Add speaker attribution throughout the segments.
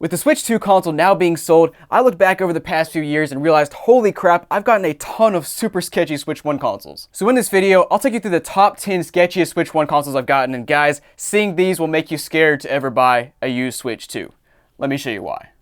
Speaker 1: With the Switch 2 console now being sold, I looked back over the past few years and realized, holy crap, I've gotten a ton of super sketchy Switch 1 consoles. So in this video, I'll take you through the top 10 sketchiest Switch 1 consoles I've gotten, and guys, seeing these will make you scared to ever buy a used Switch 2. Let me show you why.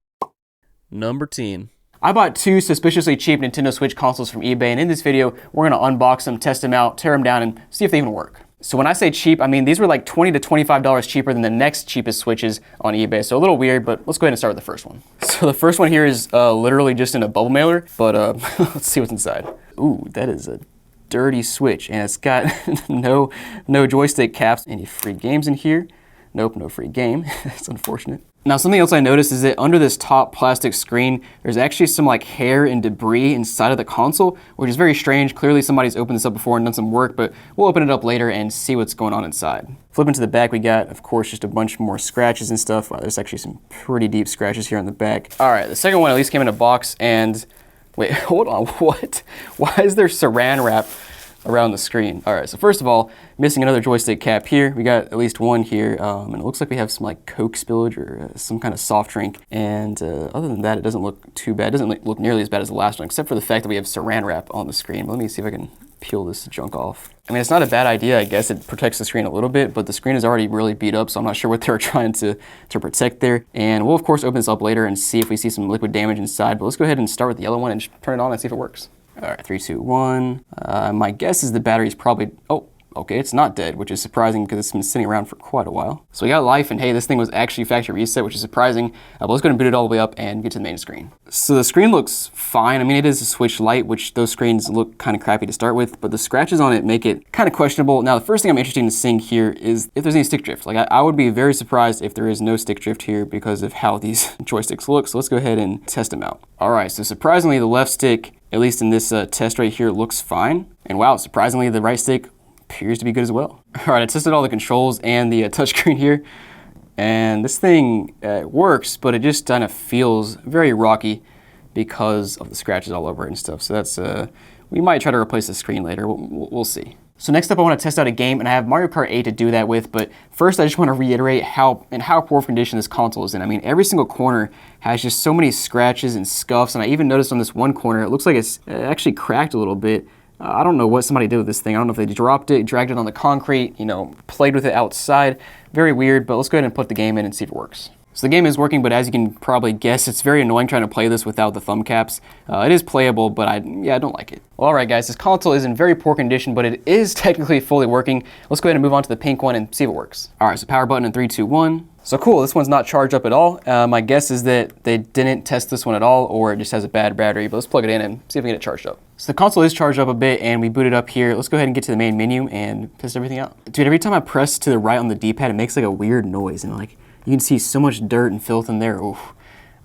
Speaker 2: Number 10.
Speaker 1: I bought two suspiciously cheap Nintendo Switch consoles from eBay, and in this video, we're going to unbox them, test them out, tear them down, and see if they even work. So when I say cheap, I mean these were like $20 to $25 cheaper than the next cheapest Switches on eBay. So a little weird, but let's go ahead and start with the first one. So the first one here is literally just in a bubble mailer, but let's see what's inside. Ooh, that is a dirty Switch, and it's got no joystick caps. Any free games in here? Nope, no free game. It's unfortunate. Now, something else I noticed is that under this top plastic screen, there's actually some like hair and debris inside of the console, which is very strange. Clearly somebody's opened this up before and done some work, but we'll open it up later and see what's going on inside. Flipping to the back, we got, of course, just a bunch more scratches and stuff. Wow, there's actually some pretty deep scratches here on the back. All right, the second one at least came in a box, and wait, hold on, what? Why is there saran wrap around the screen? All right, so first of all, missing another joystick cap here. We got at least one here, and it looks like we have some like Coke spillage or some kind of soft drink. And other than that, it doesn't look too bad. It doesn't look nearly as bad as the last one, except for the fact that we have saran wrap on the screen. Let me see if I can peel this junk off. I mean, it's not a bad idea. I guess it protects the screen a little bit, but the screen is already really beat up, so I'm not sure what they're trying to protect there. And we'll of course open this up later and see if we see some liquid damage inside, but let's go ahead and start with the yellow one and just turn it on and see if it works. All right, 3, 2, 1. My guess is the battery's probably, oh, okay, it's not dead, which is surprising because it's been sitting around for quite a while. So we got life, and hey, this thing was actually factory reset, which is surprising. But let's go ahead and boot it all the way up and get to the main screen. So the screen looks fine. I mean, it is a Switch Lite, which those screens look kind of crappy to start with, but the scratches on it make it kind of questionable. Now, the first thing I'm interested in seeing here is if there's any stick drift. Like, I would be very surprised if there is no stick drift here because of how these joysticks look. So let's go ahead and test them out. All right, so surprisingly, the left stick, at least in this test right here, looks fine. And wow, surprisingly, the right stick appears to be good as well. All right, I tested all the controls and the touchscreen here, and this thing works, but it just kind of feels very rocky because of the scratches all over it and stuff. So that's, we might try to replace the screen later. We'll see. So next up, I want to test out a game, and I have Mario Kart 8 to do that with, but first I just want to reiterate how poor of condition this console is in. I mean, every single corner has just so many scratches and scuffs, and I even noticed on this one corner, it looks like it's actually cracked a little bit. I don't know what somebody did with this thing. I don't know if they dropped it, dragged it on the concrete, you know, played with it outside. Very weird, but let's go ahead and put the game in and see if it works. So the game is working, but as you can probably guess, it's very annoying trying to play this without the thumb caps. It is playable, but I don't like it. Well, all right, guys, this console is in very poor condition, but it is technically fully working. Let's go ahead and move on to the pink one and see if it works. All right, so power button in 3, 2, 1. So cool, this one's not charged up at all. My guess is that they didn't test this one at all, or it just has a bad battery, but let's plug it in and see if we can get it charged up. So the console is charged up a bit, and we boot it up here. Let's go ahead and get to the main menu and test everything out. Dude, every time I press to the right on the D-pad, it makes like a weird noise, and like, you can see so much dirt and filth in there. Oof.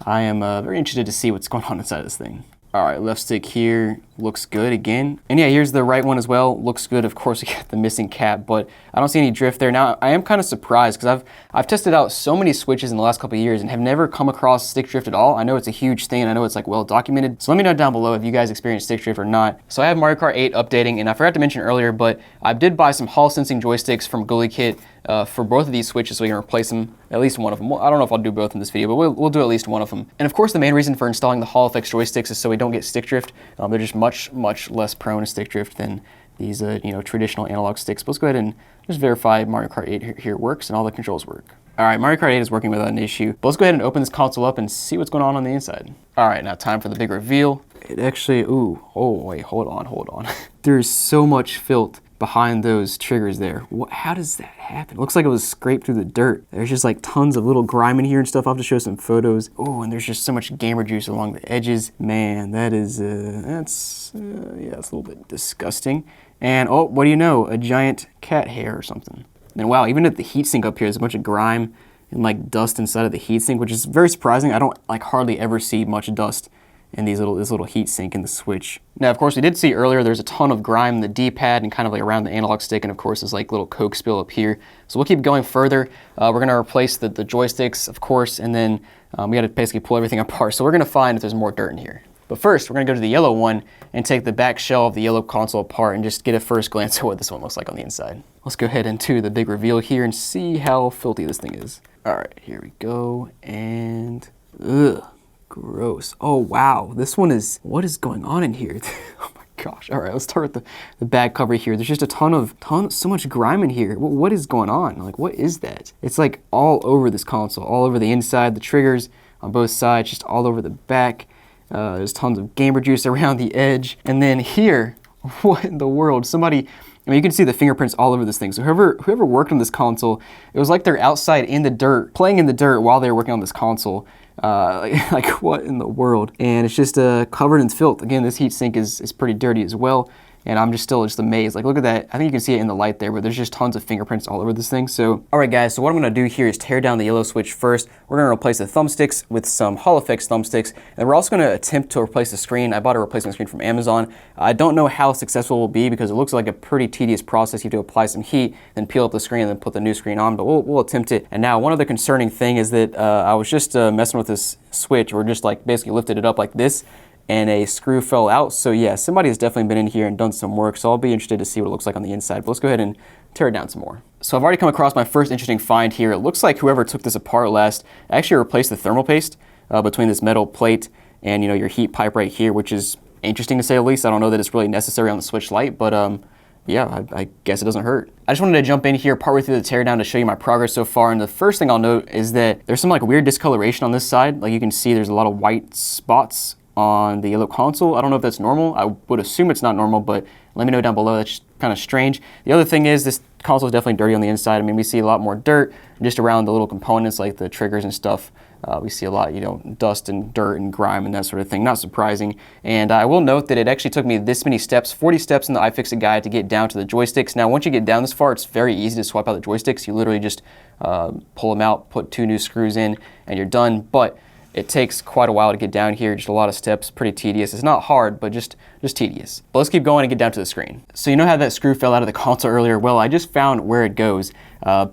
Speaker 1: I am very interested to see what's going on inside this thing. All right, left stick here looks good again. And yeah, here's the right one as well. Looks good. Of course, we got the missing cap, but I don't see any drift there. Now, I am kind of surprised because I've tested out so many Switches in the last couple of years and have never come across stick drift at all. I know it's a huge thing, and I know it's like well documented. So let me know down below if you guys experience stick drift or not. So I have Mario Kart 8 updating, and I forgot to mention earlier, but I did buy some Hall sensing joysticks from Goalie Kit for both of these Switches so we can replace them, at least one of them. Well, I don't know if I'll do both in this video, but we'll do at least one of them. And of course, the main reason for installing the Hall effects joysticks is so we don't get stick drift. They're just much less prone to stick drift than these traditional analog sticks. But let's go ahead and just verify Mario Kart 8 here works and all the controls work. All right, Mario Kart 8 is working without an issue. But let's go ahead and open this console up and see what's going on the inside. All right, now time for the big reveal. It actually, oh wait, hold on. There's so much filth behind those triggers there. How does that happen? It looks like it was scraped through the dirt. There's just like tons of little grime in here and stuff. I'll have to show some photos. Oh, and there's just so much gamer juice along the edges. Man, that is, yeah, it's a little bit disgusting. And oh, what do you know? A giant cat hair or something. And wow, even at the heatsink up here, there's a bunch of grime and like dust inside of the heatsink, which is very surprising. I don't like hardly ever see much dust in this little heat sink in the Switch. Now, of course, we did see earlier there's a ton of grime in the D-pad and kind of like around the analog stick, and of course there's like little Coke spill up here. So we'll keep going further. We're gonna replace the joysticks, of course, and then we gotta basically pull everything apart. So we're gonna find if there's more dirt in here. But first, we're gonna go to the yellow one and take the back shell of the yellow console apart and just get a first glance at what this one looks like on the inside. Let's go ahead into the big reveal here and see how filthy this thing is. All right, here we go, and Ugh, gross. Oh wow, this one is, what is going on in here? Oh my gosh. All right, let's start with the back cover here. There's just a so much grime in here. What is going on? Like, what is that? It's like all over this console, all over the inside, the triggers on both sides, just all over the back. There's tons of gamer juice around the edge. And then here, what in the world? Somebody, I mean, you can see the fingerprints all over this thing. So whoever worked on this console, it was like they're outside in the dirt, playing in the dirt while they were working on this console. Like what in the world? And it's just covered in filth. Again, this heatsink is pretty dirty as well. And I'm still amazed. Like, look at that. I think you can see it in the light there, but there's just tons of fingerprints all over this thing. So, all right, guys. So what I'm gonna do here is tear down the yellow switch first. We're gonna replace the thumbsticks with some Holophix thumbsticks, and we're also gonna attempt to replace the screen. I bought a replacement screen from Amazon. I don't know how successful it will be because it looks like a pretty tedious process. You have to apply some heat, then peel up the screen, and then put the new screen on. But we'll attempt it. And now, one other concerning thing is that I was just messing with this switch. We're just like basically lifted it up like this, and a screw fell out. So yeah, somebody has definitely been in here and done some work. So I'll be interested to see what it looks like on the inside. But let's go ahead and tear it down some more. So I've already come across my first interesting find here. It looks like whoever took this apart last actually replaced the thermal paste between this metal plate and your heat pipe right here, which is interesting to say the least. I don't know that it's really necessary on the switch light, but yeah, I guess it doesn't hurt. I just wanted to jump in here partway through the teardown to show you my progress so far. And the first thing I'll note is that there's some like weird discoloration on this side. Like you can see there's a lot of white spots on the yellow console. I don't know if that's normal. I would assume it's not normal, but let me know down below. That's kind of strange. The other thing is this console is definitely dirty on the inside. I mean, we see a lot more dirt just around the little components like the triggers and stuff. We see a lot, dust and dirt and grime and that sort of thing. Not surprising. And I will note that it actually took me this many steps, 40 steps in the iFixit guide to get down to the joysticks. Now, once you get down this far, it's very easy to swap out the joysticks. You literally just pull them out, put 2 new screws in, and you're done. But it takes quite a while to get down here, just a lot of steps, pretty tedious. It's not hard, but just tedious. But let's keep going and get down to the screen. So you know how that screw fell out of the console earlier? Well, I just found where it goes,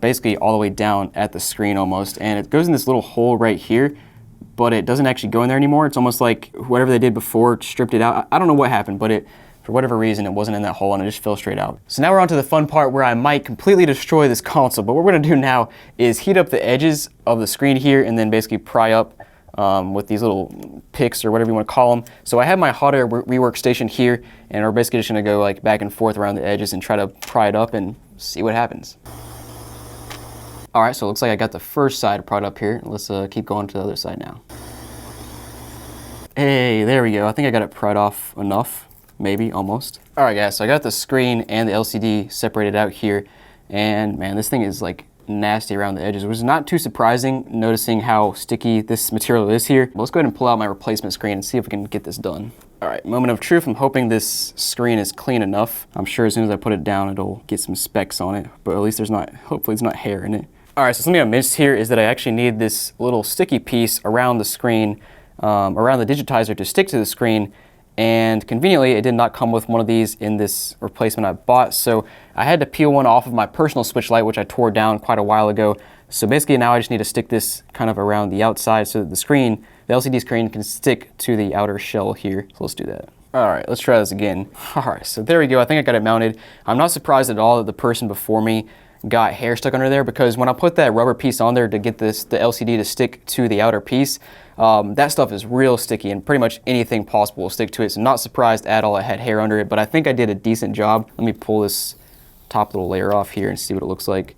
Speaker 1: basically all the way down at the screen almost, and it goes in this little hole right here, but it doesn't actually go in there anymore. It's almost like whatever they did before stripped it out. I don't know what happened, but for whatever reason, it wasn't in that hole and it just fell straight out. So now we're on to the fun part where I might completely destroy this console, but what we're gonna do now is heat up the edges of the screen here and then basically pry up with these little picks or whatever you want to call them. So I have my hot air rework station here, and we're basically just going to go like back and forth around the edges and try to pry it up and see what happens. All right, so it looks like I got the first side pried up here. Let's keep going to the other side now. Hey, there we go. I think I got it pried off enough, maybe, almost. All right, guys, so I got the screen and the LCD separated out here, and man, this thing is like nasty around the edges. It was not too surprising noticing how sticky this material is here. But let's go ahead and pull out my replacement screen and see if we can get this done. All right, moment of truth. I'm hoping this screen is clean enough. I'm sure as soon as I put it down, it'll get some specks on it, but at least hopefully there's not hair in it. All right, so something I missed here is that I actually need this little sticky piece around the screen, around the digitizer to stick to the screen. And conveniently, it did not come with one of these in this replacement I bought. So I had to peel one off of my personal switch light, which I tore down quite a while ago. So basically now I just need to stick this kind of around the outside so that the LCD screen can stick to the outer shell here. So let's do that. All right, let's try this again. All right, so there we go. I think I got it mounted. I'm not surprised at all that the person before me got hair stuck under there, because when I put that rubber piece on there to get the LCD to stick to the outer piece, that stuff is real sticky and pretty much anything possible will stick to it. So not surprised at all it had hair under it, but I think I did a decent job. Let me pull this top little layer off here and see what it looks like.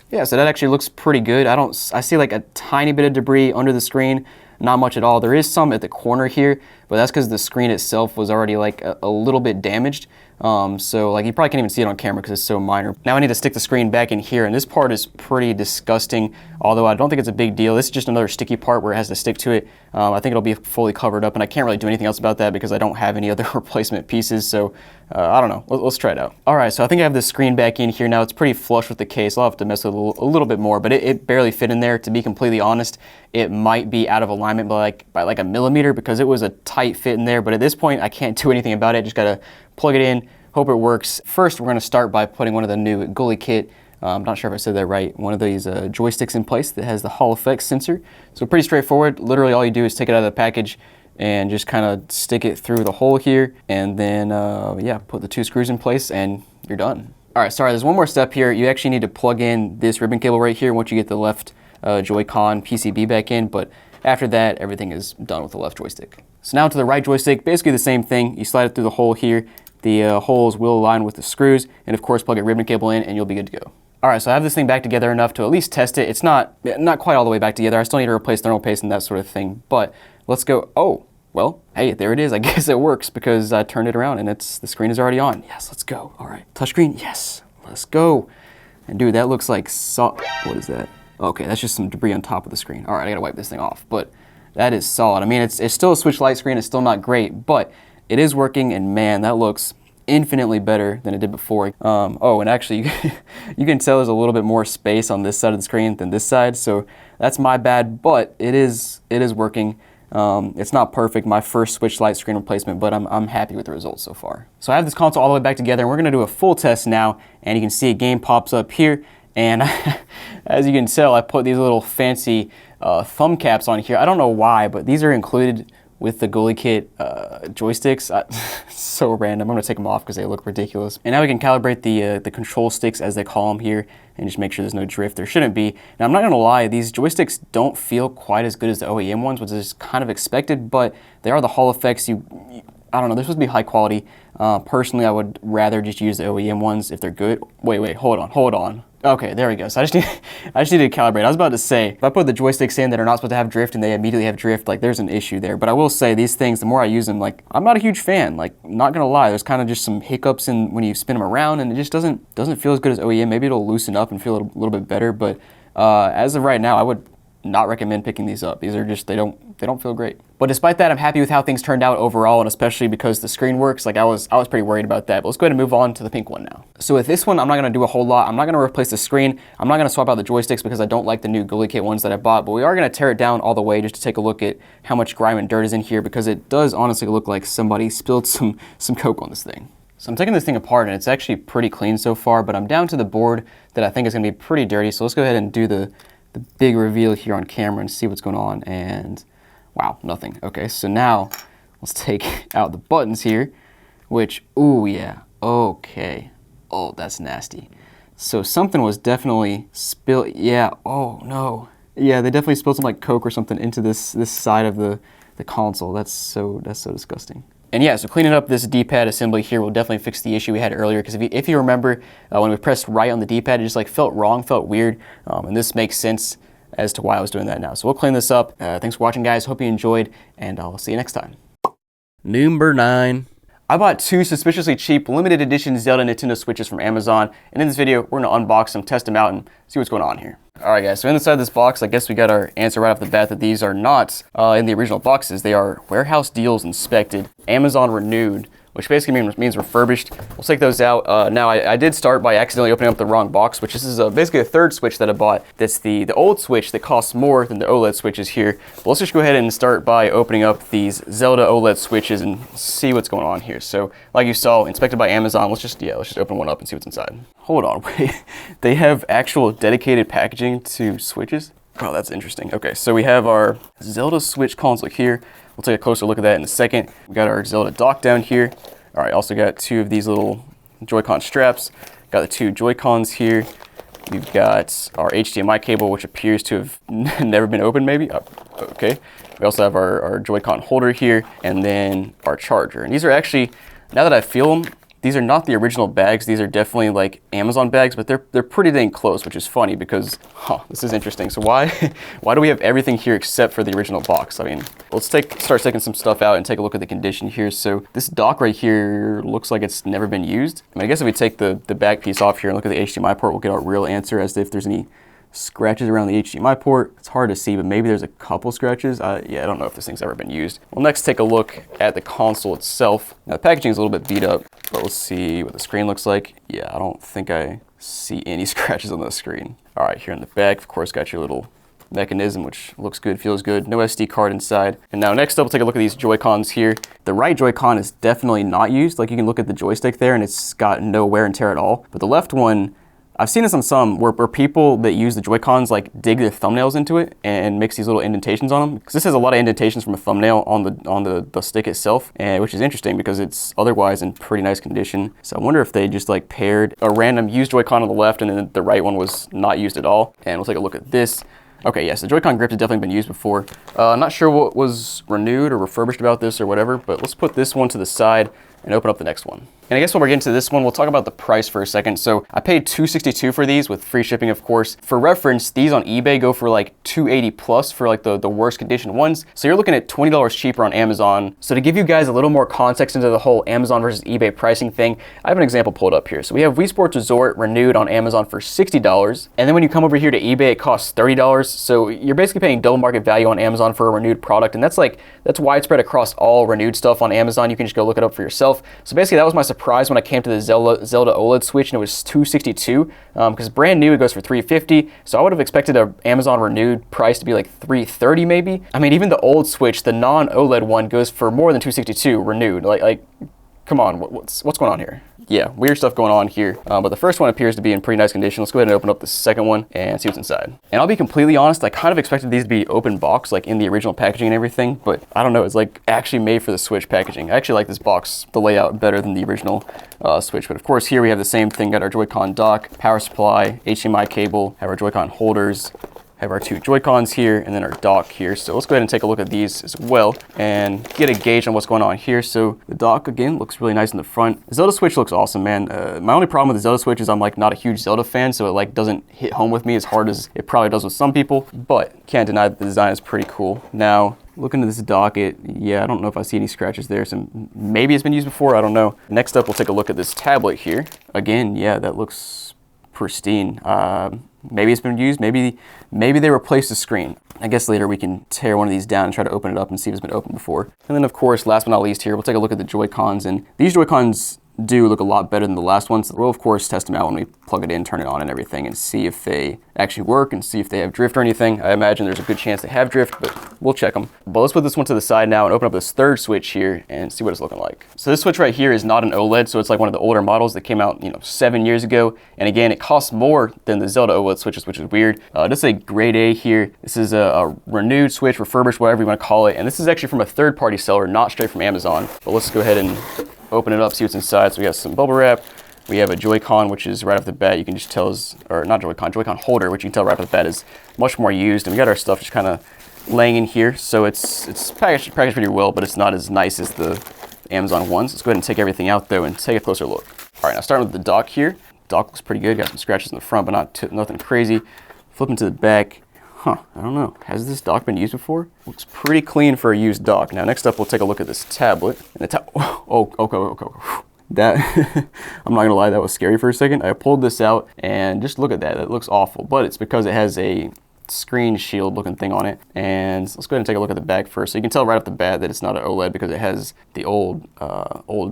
Speaker 1: Yeah, so that actually looks pretty good. I see like a tiny bit of debris under the screen, not much at all. There is some at the corner here, but that's because the screen itself was already like a little bit damaged. So like you probably can't even see it on camera because it's so minor. Now I need to stick the screen back in here, and this part is pretty disgusting, although I don't think it's a big deal. This is just another sticky part where it has to stick to it. I think it'll be fully covered up, and I can't really do anything else about that because I don't have any other replacement pieces, so I don't know. Let's try it out. All right, so I think I have the screen back in here now. It's pretty flush with the case. I'll have to mess with it a little bit more, but it barely fit in there. To be completely honest, it might be out of alignment by like a millimeter because it was a tight fit in there, but at this point I can't do anything about it. Just gotta plug it in, hope it works. First, we're gonna start by putting one of the new Gully kit, I'm not sure if I said that right, one of these joysticks in place that has the Holophix sensor. So pretty straightforward. Literally all you do is take it out of the package and just kind of stick it through the hole here, and then yeah, put the 2 screws in place and you're done. All right, sorry, there's one more step here. You actually need to plug in this ribbon cable right here once you get the left Joy-Con PCB back in, but after that, everything is done with the left joystick. So now to the right joystick, basically the same thing. You slide it through the hole here. The holes will align with the screws, and of course plug a ribbon cable in and you'll be good to go. All right, so I have this thing back together enough to at least test it. It's not quite all the way back together. I still need to replace thermal paste and that sort of thing, but let's go. Oh, well, hey, there it is. I guess it works because I turned it around and the screen is already on. Yes, let's go. All right, touchscreen, yes, let's go. And dude, that looks like what is that? Okay, that's just some debris on top of the screen. All right, I gotta wipe this thing off, but that is solid. I mean, it's still a Switch Lite screen. It's still not great, but it is working, and man, that looks infinitely better than it did before. Oh, and actually, you can tell there's a little bit more space on this side of the screen than this side, so that's my bad, but it is working. It's not perfect, my first Switch Lite screen replacement, but I'm happy with the results so far. So I have this console all the way back together, and we're gonna do a full test now, and you can see a game pops up here, and as you can tell, I put these little fancy thumb caps on here. I don't know why, but these are included with the Goalie Kit joysticks. So random. I'm gonna take them off because they look ridiculous. And now we can calibrate the control sticks, as they call them here, and just make sure there's no drift. There shouldn't be. Now I'm not gonna lie, these joysticks don't feel quite as good as the OEM ones, which is kind of expected, but they are the Hall effects. I don't know, they're supposed to be high quality. Personally, I would rather just use the OEM ones if they're good. Wait, hold on. Okay, there we go. So I just need to calibrate. I was about to say, if I put the joysticks in that are not supposed to have drift and they immediately have drift, like there's an issue there. But I will say these things, the more I use them, like I'm not a huge fan. Like, not gonna lie, there's kind of just some hiccups in when you spin them around, and it just doesn't feel as good as OEM. Maybe it'll loosen up and feel a little bit better. But as of right now, I would not recommend picking these up. These are just, they don't feel great. But despite that, I'm happy with how things turned out overall, and especially because the screen works. Like I was pretty worried about that. But let's go ahead and move on to the pink one now. So with this one, I'm not gonna do a whole lot. I'm not gonna replace the screen. I'm not gonna swap out the joysticks because I don't like the new Goalie Kit ones that I bought, but we are gonna tear it down all the way just to take a look at how much grime and dirt is in here, because it does honestly look like somebody spilled some Coke on this thing. So I'm taking this thing apart and it's actually pretty clean so far, but I'm down to the board that I think is gonna be pretty dirty. So let's go ahead and do the big reveal here on camera and see what's going on, and wow, nothing. Okay, so now let's take out the buttons here, which, ooh yeah, okay. Oh, that's nasty. So something was definitely spilled, yeah, oh no. Yeah, they definitely spilled some like Coke or something into this side of the console. That's so disgusting. And yeah, so cleaning up this D-pad assembly here will definitely fix the issue we had earlier, because if you remember, when we pressed right on the D-pad, it just like felt wrong, felt weird, and this makes sense as to why I was doing that now. So we'll clean this up. Thanks for watching, guys. Hope you enjoyed, and I'll see you next time.
Speaker 2: Number 9.
Speaker 1: I bought 2 suspiciously cheap limited edition Zelda Nintendo Switches from Amazon, and in this video, we're gonna unbox them, test them out, and see what's going on here. All right, guys, so inside this box, I guess we got our answer right off the bat that these are not in the original boxes. They are warehouse deals inspected, Amazon renewed, which basically means refurbished. We'll take those out. Now, I did start by accidentally opening up the wrong box, which this is basically a third Switch that I bought. That's the old Switch that costs more than the OLED Switches here. But let's just go ahead and start by opening up these Zelda OLED Switches and see what's going on here. So, like you saw, inspected by Amazon. Let's just open one up and see what's inside. Hold on, wait. They have actual dedicated packaging to Switches? Oh, that's interesting. Okay, so we have our Zelda Switch console here. We'll take a closer look at that in a second. We got our Zelda dock down here. All right, also got 2 of these little Joy-Con straps. Got the 2 Joy-Cons here. We've got our HDMI cable, which appears to have never been opened, maybe. Oh, okay. We also have our Joy-Con holder here, and then our charger. And these are actually, now that I feel them, these are not the original bags. These are definitely like Amazon bags, but they're pretty dang close, which is funny because, this is interesting. So why do we have everything here except for the original box? I mean, let's start taking some stuff out and take a look at the condition here. So this dock right here looks like it's never been used. I mean, I guess if we take the back piece off here and look at the HDMI port, we'll get our real answer as to if there's any scratches around the HDMI port. It's hard to see, but maybe there's a couple scratches. Yeah, I don't know if this thing's ever been used. We'll next take a look at the console itself. Now the packaging is a little bit beat up, but let's see what the screen looks like. Yeah, I don't think I see any scratches on the screen. All right, here in the back, of course, got your little mechanism, which looks good, feels good. No SD card inside. And now next up, we'll take a look at these Joy-Cons here. The right Joy-Con is definitely not used. Like you can look at the joystick there and it's got no wear and tear at all. But the left one, I've seen this on some where people that use the Joy-Cons like dig their thumbnails into it and mix these little indentations on them. Because this has a lot of indentations from a thumbnail on the stick itself, which is interesting because it's otherwise in pretty nice condition. So I wonder if they just like paired a random used Joy-Con on the left and then the right one was not used at all. And we'll take a look at this. Okay, yes, the Joy-Con grip has definitely been used before. I'm not sure what was renewed or refurbished about this or whatever, but let's put this one to the side and open up the next one. And I guess when we're getting to this one, we'll talk about the price for a second. So I paid $262 for these with free shipping, of course. For reference, these on eBay go for like $280 plus for like the worst condition ones. So you're looking at $20 cheaper on Amazon. So to give you guys a little more context into the whole Amazon versus eBay pricing thing, I have an example pulled up here. So we have Wii Sports Resort renewed on Amazon for $60. And then when you come over here to eBay, it costs $30. So you're basically paying double market value on Amazon for a renewed product. And that's widespread across all renewed stuff on Amazon. You can just go look it up for yourself. So basically that was my surprise when I came to the Zelda OLED Switch and it was $262 because brand new it goes for $350. So I would have expected a Amazon renewed price to be like $330 maybe. I mean, even the old Switch, the non-OLED one, goes for more than $262 renewed. Like come on, what's going on here? Yeah, weird stuff going on here. But the first one appears to be in pretty nice condition. Let's go ahead and open up the second one and see what's inside. And I'll be completely honest, I kind of expected these to be open box, like in the original packaging and everything, but I don't know, it's like actually made for the Switch packaging. I actually like this box, the layout, better than the original Switch. But of course, here we have the same thing, got our Joy-Con dock, power supply, HDMI cable, have our Joy-Con holders, have our two Joy-Cons here, and then our dock here. So let's go ahead and take a look at these as well and get a gauge on what's going on here. So the dock, again, looks really nice in the front. The Zelda Switch looks awesome, man. My only problem with the Zelda Switch is I'm like not a huge Zelda fan, so it like doesn't hit home with me as hard as it probably does with some people, but can't deny that the design is pretty cool. Now, looking at this dock, yeah, I don't know if I see any scratches there, so maybe it's been used before, I don't know. Next up, we'll take a look at this tablet here. Again, yeah, that looks pristine. Maybe it's been used, maybe they replaced the screen. I guess later we can tear one of these down and try to open it up and see if it's been opened before. And then of course, last but not least here, we'll take a look at the Joy-Cons, and these Joy-Cons do look a lot better than the last ones. We'll of course test them out when we plug it in, turn it on and everything, and see if they actually work and see if they have drift or anything. I imagine there's a good chance they have drift, but we'll check them. But let's put this one to the side now and open up this third Switch here and see what it's looking like. So this Switch right here is not an OLED, so it's like one of the older models that came out, 7 years ago. And again, it costs more than the Zelda OLED Switches, which is weird. This is a grade A here. This is a renewed Switch, refurbished, whatever you want to call it. And this is actually from a third-party seller, not straight from Amazon. But let's go ahead and open it up, see what's inside. So we got some bubble wrap. We have a Joy-Con, which is right off the bat, you can just tell is, or not Joy-Con, Joy-Con holder, which you can tell right off the bat is much more used. And we got our stuff just kind of laying in here. So it's packaged pretty well, but it's not as nice as the Amazon ones. Let's go ahead and take everything out though and take a closer look. All right, now starting with the dock here. Dock looks pretty good. Got some scratches in the front, but nothing crazy. Flipping to the back. I don't know. Has this dock been used before? Looks pretty clean for a used dock. Now, next up, we'll take a look at this tablet. And the okay. That, I'm not gonna lie, that was scary for a second. I pulled this out and just look at that. It looks awful, but it's because it has a screen shield looking thing on it. And let's go ahead and take a look at the back first. So you can tell right off the bat that it's not an OLED because it has the old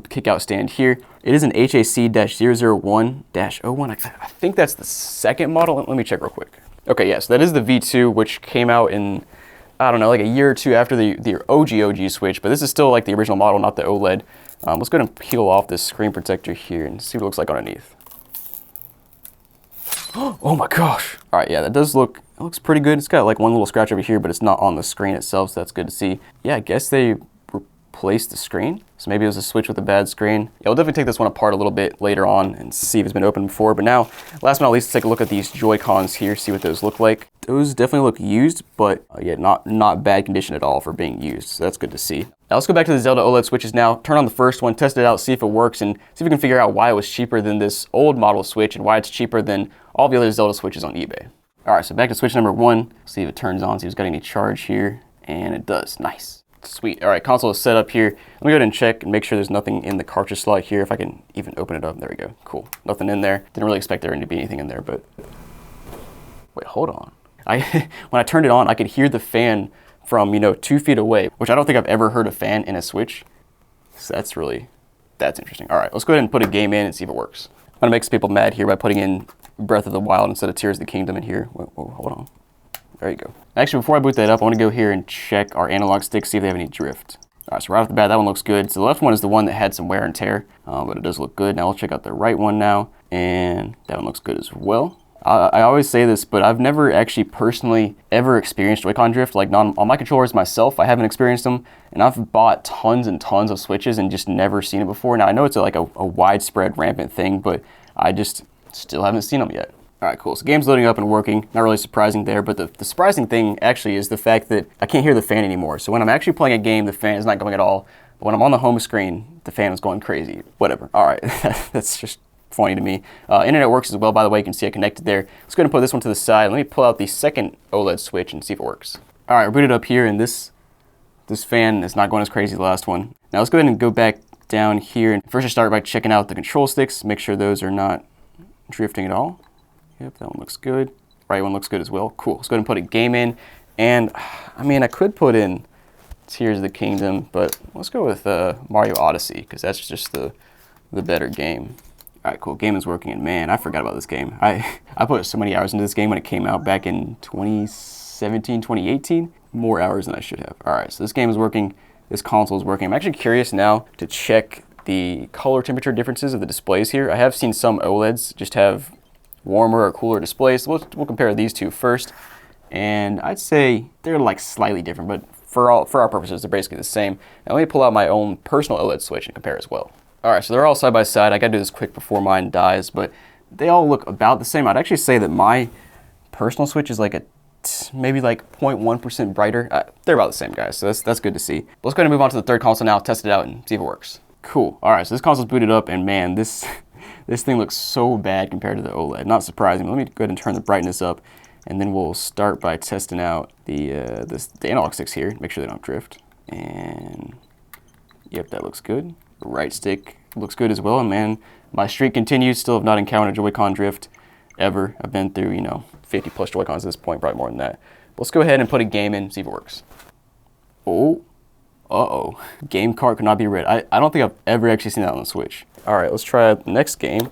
Speaker 1: kick-out stand here. It is an HAC-001-01. I think that's the second model. Let me check real quick. Okay, yes, that is the V2, which came out in, I don't know, like a year or two after the OG Switch, but this is still like the original model, not the OLED. Let's go ahead and peel off this screen protector here and see what it looks like underneath. Oh my gosh. All right, yeah, it looks pretty good. It's got like one little scratch over here, but it's not on the screen itself, so that's good to see. Yeah, I guess they replaced the screen. So maybe it was a Switch with a bad screen. Yeah, we'll definitely take this one apart a little bit later on and see if it's been opened before. But now, last but not least, let's take a look at these Joy-Cons here, see what those look like. Those definitely look used, but yeah, not bad condition at all for being used. So that's good to see. Now let's go back to the Zelda OLED Switches now, turn on the first one, test it out, see if it works, and see if we can figure out why it was cheaper than this old model Switch and why it's cheaper than all the other Zelda Switches on eBay. All right, so back to Switch number one. See if it turns on, see if it's got any charge here, and it does. Nice. Sweet. All right, console is set up here. Let me go ahead and check and make sure there's nothing in the cartridge slot here, if I can even open it up. There we go. Cool. Nothing in there. Didn't really expect there to be anything in there, but wait, hold on. When I turned it on, I could hear the fan from 2 feet away, which I don't think I've ever heard a fan in a Switch. So that's interesting. All right, let's go ahead and put a game in and see if it works. I'm gonna make some people mad here by putting in Breath of the Wild instead of Tears of the Kingdom in here. Whoa, hold on. There you go. Actually, before I boot that up, I want to go here and check our analog sticks, see if they have any drift. All right, so right off the bat, that one looks good. So the left one is the one that had some wear and tear, but it does look good. Now we'll check out the right one now, and that one looks good as well. I always say this, but I've never actually personally ever experienced Joy-Con drift. Like on my controllers myself, I haven't experienced them, and I've bought tons and tons of Switches and just never seen it before. Now I know it's like a widespread, rampant thing, but I just still haven't seen them yet. All right, cool. So game's loading up and working. Not really surprising there, but the surprising thing actually is the fact that I can't hear the fan anymore. So when I'm actually playing a game, the fan is not going at all. But when I'm on the home screen, the fan is going crazy. Whatever. All right, that's just funny to me. Internet works as well, by the way. You can see I connected there. Let's go ahead and put this one to the side. Let me pull out the second OLED switch and see if it works. All right, we're booted up here, and this fan is not going as crazy as the last one. Now let's go ahead and go back down here. And first I start by checking out the control sticks, make sure those are not drifting at all. Yep, that one looks good. Right one looks good as well. Cool. Let's go ahead and put a game in. And I mean, I could put in Tears of the Kingdom, but let's go with Mario Odyssey, because that's just the better game. All right, cool. Game is working, and man, I forgot about this game. I put so many hours into this game when it came out back in 2017, 2018. More hours than I should have. All right, so this game is working. This console is working. I'm actually curious now to check the color temperature differences of the displays here. I have seen some OLEDs just have warmer or cooler displays. So we'll compare these two first. And I'd say they're like slightly different, but for our purposes, they're basically the same. Now let me pull out my own personal OLED switch and compare as well. All right, so they're all side by side. I gotta do this quick before mine dies, but they all look about the same. I'd actually say that my personal switch is like maybe like 0.1% brighter. They're about the same, guys, so that's good to see. Let's go ahead and move on to the third console now, test it out and see if it works. Cool. All right, so this console's booted up, and man, this thing looks so bad compared to the OLED. Not surprising. Let me go ahead and turn the brightness up, and then we'll start by testing out the analog sticks here. Make sure they don't drift. And yep, that looks good. The right stick looks good as well, and man, my streak continues. Still have not encountered Joy-Con drift ever. I've been through, 50 plus Joy-Cons at this point, probably more than that. Let's go ahead and put a game in, see if it works. Oh, uh-oh. Game cart could not be read. I don't think I've ever actually seen that on the Switch. All right, let's try the next game.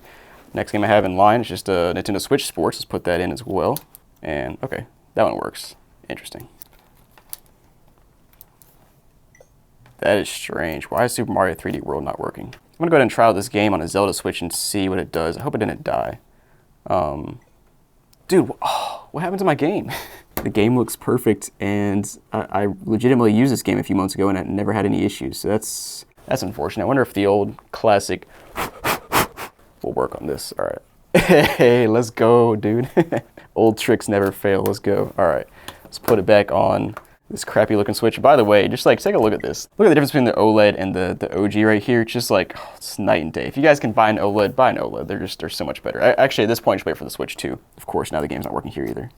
Speaker 1: Next game I have in line is just a Nintendo Switch Sports. Let's put that in as well. And okay, that one works. Interesting. That is strange. Why is Super Mario 3D World not working? I'm gonna go ahead and try out this game on a Zelda Switch and see what it does. I hope it didn't die. Dude, what happened to my game? The game looks perfect, and I legitimately used this game a few months ago and I never had any issues. So that's unfortunate. I wonder if the old classic will work on this. All right. Hey, let's go, dude. Old tricks never fail. Let's go. All right. Let's put it back on this crappy looking Switch. By the way, just like take a look at this. Look at the difference between the OLED and the OG right here. It's just like, it's night and day. If you guys can buy an OLED, buy an OLED. They're so much better. Actually, at this point, just wait for the Switch 2. Of course, now the game's not working here either.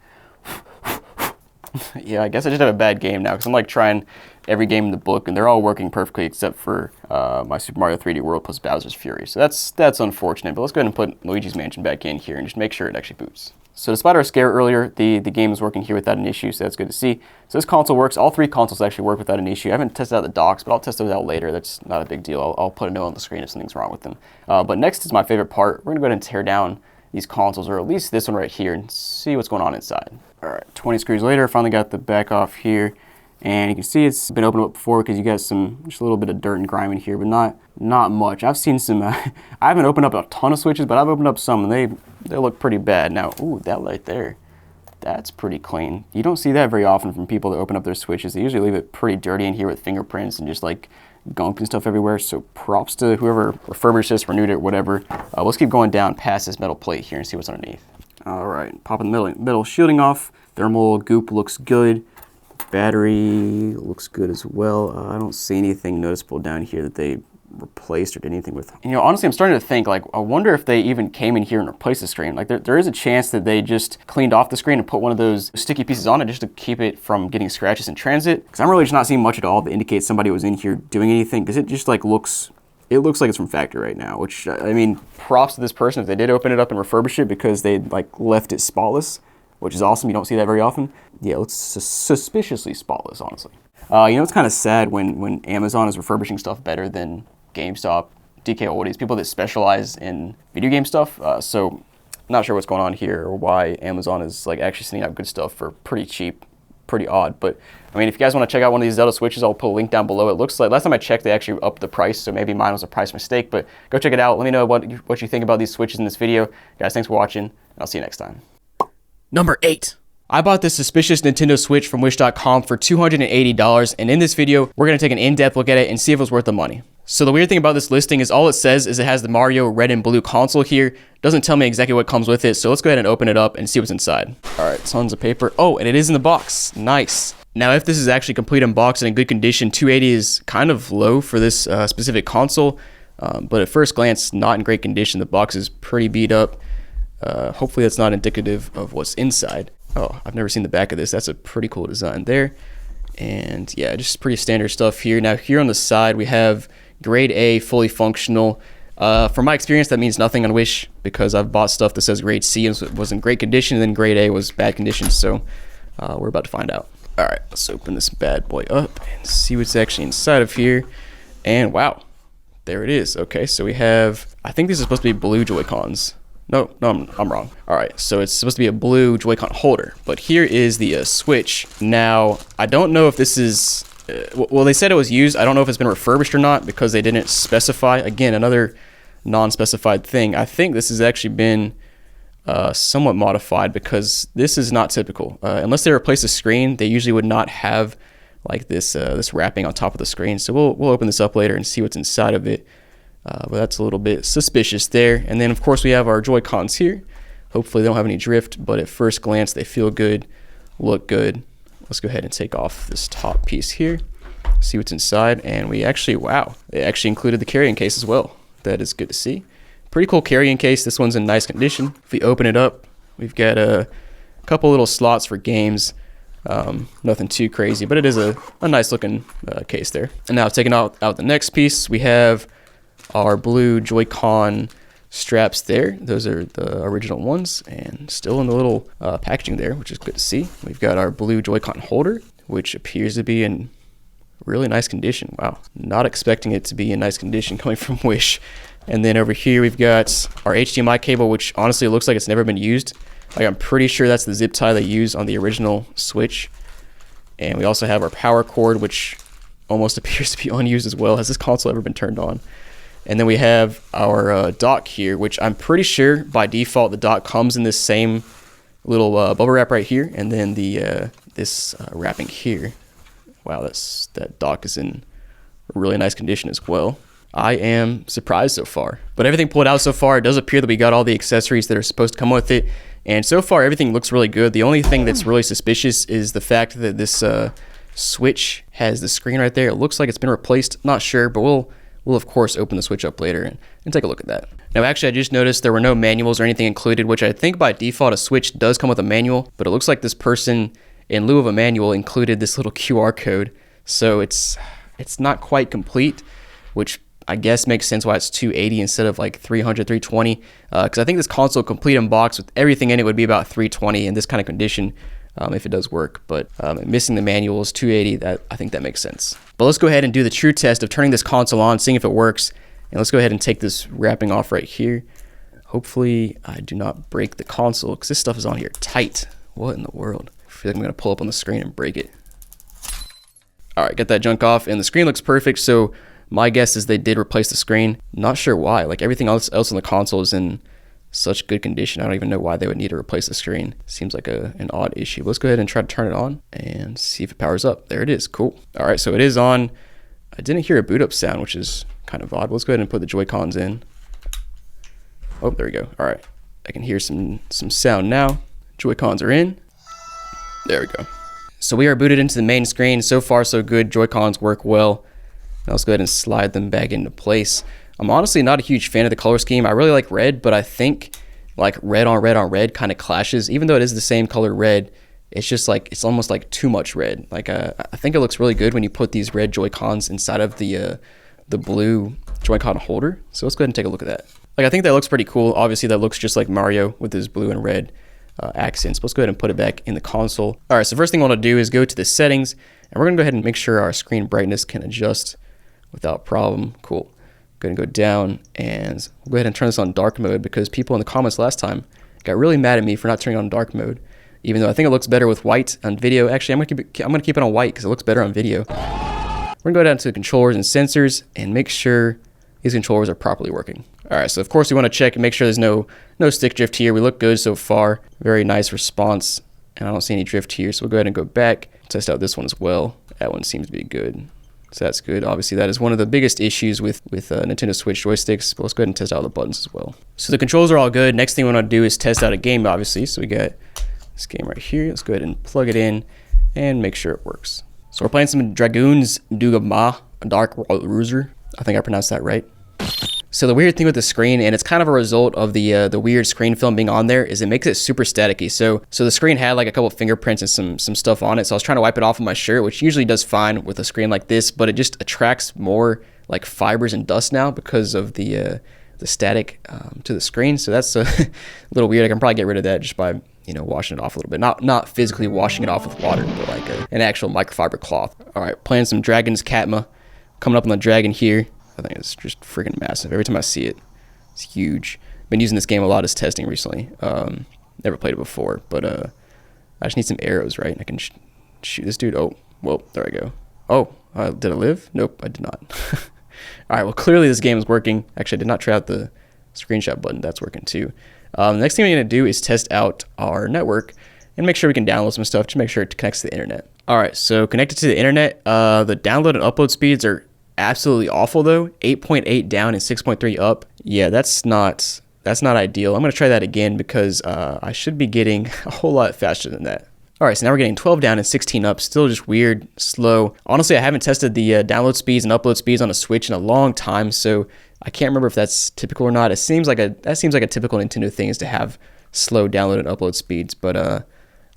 Speaker 1: Yeah, I guess I just have a bad game now because I'm like trying every game in the book and they're all working perfectly except for my Super Mario 3D World plus Bowser's Fury. So that's unfortunate, but let's go ahead and put Luigi's Mansion back in here and just make sure it actually boots. So despite our scare earlier, the game is working here without an issue, so that's good to see. So this console works. All three consoles actually work without an issue. I haven't tested out the docks, but I'll test those out later. That's not a big deal. I'll put a note on the screen if something's wrong with them. But next is my favorite part. We're gonna go ahead and tear down these consoles, or at least this one right here, and see what's going on inside. All right, 20 screws later, I finally got the back off here. And you can see it's been opened up before because you got just a little bit of dirt and grime in here, but not much. I've seen some, I haven't opened up a ton of switches, but I've opened up some and they look pretty bad. Now, ooh, that light there, that's pretty clean. You don't see that very often from people that open up their switches. They usually leave it pretty dirty in here with fingerprints and just like gunk and stuff everywhere. So props to whoever refurbished this, renewed it, whatever. Let's keep going down past this metal plate here and see what's underneath. All right, popping the metal shielding off. Thermal goop looks good. Battery looks good as well. I don't see anything noticeable down here that they replaced or did anything with. Honestly, I'm starting to think, like, I wonder if they even came in here and replaced the screen. Like, there is a chance that they just cleaned off the screen and put one of those sticky pieces on it just to keep it from getting scratches in transit. Because I'm really just not seeing much at all that indicates somebody was in here doing anything, because it just, like, looks like it's from factory right now, which, I mean, props to this person if they did open it up and refurbish it because they, like, left it spotless, which is awesome. You don't see that very often. Yeah, it looks suspiciously spotless, honestly. It's kind of sad when Amazon is refurbishing stuff better than GameStop, DK Oldies, people that specialize in video game stuff. So not sure what's going on here or why Amazon is like actually sending out good stuff for pretty cheap, pretty odd. But I mean, if you guys want to check out one of these Zelda Switches, I'll put a link down below. It looks like, last time I checked, they actually upped the price, so maybe mine was a price mistake, but go check it out. Let me know what you think about these Switches in this video. Guys, thanks for watching, and I'll see you next time.
Speaker 2: Number 8.
Speaker 1: I bought this suspicious Nintendo Switch from Wish.com for $280, and in this video, we're going to take an in-depth look at it and see if it was worth the money. So the weird thing about this listing is all it says is it has the Mario red and blue console here. Doesn't tell me exactly what comes with it. So let's go ahead and open it up and see what's inside. All right, tons of paper. Oh, and it is in the box. Nice. Now, if this is actually complete unboxed and in good condition, $280 is kind of low for this specific console. But at first glance, not in great condition. The box is pretty beat up. Hopefully that's not indicative of what's inside. Oh, I've never seen the back of this. That's a pretty cool design there. And yeah, just pretty standard stuff here. Now here on the side, we have grade A, fully functional. From my experience, that means nothing on Wish because I've bought stuff that says grade C and it was in great condition, and then grade A was bad condition. So we're about to find out. All right, let's open this bad boy up and see what's actually inside of here. And wow, there it is. Okay, so we have, I think this is supposed to be blue Joy-Cons. No, I'm wrong. All right, so it's supposed to be a blue Joy-Con holder, but here is the Switch. Now, I don't know if this is, well, they said it was used. I don't know if it's been refurbished or not because they didn't specify. Again, another non-specified thing. I think this has actually been somewhat modified because this is not typical. Unless they replace the screen, they usually would not have like this this wrapping on top of the screen. So we'll open this up later and see what's inside of it. But that's a little bit suspicious there. And then of course we have our Joy-Cons here. Hopefully they don't have any drift, but at first glance they feel good, look good. Let's go ahead and take off this top piece here, see what's inside. And we actually, wow, they actually included the carrying case as well. That is good to see. Pretty cool carrying case. This one's in nice condition. If we open it up, we've got a couple little slots for games. Nothing too crazy, but it is a nice looking case there. And now taking out the next piece, we have our blue Joy-Con straps there. Those are the original ones and still in the little packaging there, which is good to see. We've got our blue Joy-Con holder, which appears to be in really nice condition. Wow, not expecting it to be in nice condition coming from Wish. And then over here we've got our HDMI cable, which honestly looks like it's never been used. Like I'm pretty sure that's the zip tie they use on the original Switch. And we also have our power cord, which almost appears to be unused as well. Has this console ever been turned on? And then we have our dock here, which I'm pretty sure by default the dock comes in this same little bubble wrap right here, and then the this wrapping here. Wow, that dock is in really nice condition as well. I am surprised so far, but everything pulled out so far, it does appear that we got all the accessories that are supposed to come with it, and so far everything looks really good. The only thing that's really suspicious is the fact that this Switch has the screen right there. It looks like it's been replaced. Not sure, but we'll of course open the Switch up later and take a look at that. Now actually I just noticed there were no manuals or anything included, which I think by default a Switch does come with a manual, but it looks like this person in lieu of a manual included this little QR code. So it's not quite complete, which I guess makes sense why it's $280 instead of like $300, $320. Because I think this console complete in box with everything in it would be about $320 in this kind of condition. If it does work, but missing the manual is $280. I think that makes sense. But let's go ahead and do the true test of turning this console on, seeing if it works. And let's go ahead and take this wrapping off right here. Hopefully I do not break the console because this stuff is on here tight. What in the world? I feel like I'm gonna pull up on the screen and break it. All right, get that junk off, and the screen looks perfect. So my guess is they did replace the screen. Not sure why. Like everything else on the console is in such good condition. I don't even know why they would need to replace the screen. Seems like an odd issue. Let's go ahead and try to turn it on and see if it powers up. There it is. Cool. All right, so it is on. I didn't hear a boot up sound, which is kind of odd. Let's go ahead and put the Joy-Cons in. Oh, there we go. All right, I can hear some sound now. Joy-Cons are in. There we go. So we are booted into the main screen. So far, so good. Joy-Cons work well. Now let's go ahead and slide them back into place. I'm honestly not a huge fan of the color scheme. I really like red, but I think like red on red on red kind of clashes. Even though it is the same color red, it's just like, it's almost like too much red. Like I think it looks really good when you put these red Joy-Cons inside of the blue Joy-Con holder. So let's go ahead and take a look at that. Like I think that looks pretty cool. Obviously that looks just like Mario with his blue and red accents. Let's go ahead and put it back in the console. All right, so first thing I want to do is go to the settings, and we're gonna go ahead and make sure our screen brightness can adjust without problem. Cool. Going to go down, and we'll go ahead and turn this on dark mode because people in the comments last time got really mad at me for not turning on dark mode, even though I think it looks better with white on video. Actually, I'm gonna keep it on white because it looks better on video. We're gonna go down to the controllers and sensors and make sure these controllers are properly working. All right, so of course we want to check and make sure there's no stick drift here. We look good so far. Very nice response, and I don't see any drift here. So we'll go ahead and go back, test out this one as well. That one seems to be good. So that's good. Obviously, that is one of the biggest issues with Nintendo Switch joysticks. But let's go ahead and test out the buttons as well. So the controls are all good. Next thing we want to do is test out a game, obviously. So we got this game right here. Let's go ahead and plug it in and make sure it works. So we're playing some Dragoons Dugama, a Dark Ruser. I think I pronounced that right. So the weird thing with the screen, and it's kind of a result of the weird screen film being on there, is it makes it super staticky. So the screen had like a couple of fingerprints and some stuff on it. So I was trying to wipe it off of my shirt, which usually does fine with a screen like this, but it just attracts more like fibers and dust now because of the static to the screen. So that's a little weird. I can probably get rid of that just by washing it off a little bit. Not physically washing it off with water, but like an actual microfiber cloth. All right, playing some Dragon's Katma. Coming up on the dragon here. I think it's just freaking massive. Every time I see it, it's huge. Been using this game a lot as testing recently. Never played it before, but I just need some arrows, right? I can shoot this dude. Oh, well, there I go. Oh, did I live? Nope, I did not. All right, well, clearly this game is working. Actually, I did not try out the screenshot button. That's working too. The next thing we're going to do is test out our network and make sure we can download some stuff to make sure it connects to the internet. All right, so connected to the internet. The download and upload speeds are absolutely awful though. 8.8 down and 6.3 up. Yeah, that's not ideal. I'm going to try that again because I should be getting a whole lot faster than that. All right, so now we're getting 12 down and 16 up. Still just weird, slow. Honestly, I haven't tested the download speeds and upload speeds on a Switch in a long time, so I can't remember if that's typical or not. That seems like a typical Nintendo thing, is to have slow download and upload speeds, but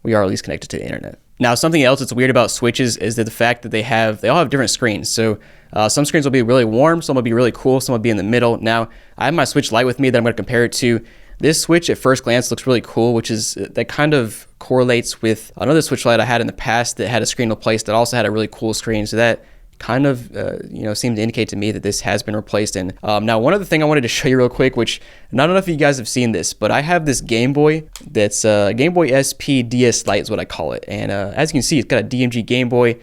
Speaker 1: we are at least connected to the internet. Now, something else that's weird about Switches is that the fact that they all have different screens. So some screens will be really warm, some will be really cool, some will be in the middle. Now, I have my Switch Lite with me that I'm going to compare it to. This Switch at first glance looks really cool, which is that kind of correlates with another Switch Lite I had in the past that had a screen replaced that also had a really cool screen. So that kind of seemed to indicate to me that this has been replaced. And now one other thing I wanted to show you real quick, which not enough of you guys have seen this, but I have this Game Boy that's Game Boy SP DS Lite is what I call it. And as you can see, it's got a DMG Game Boy,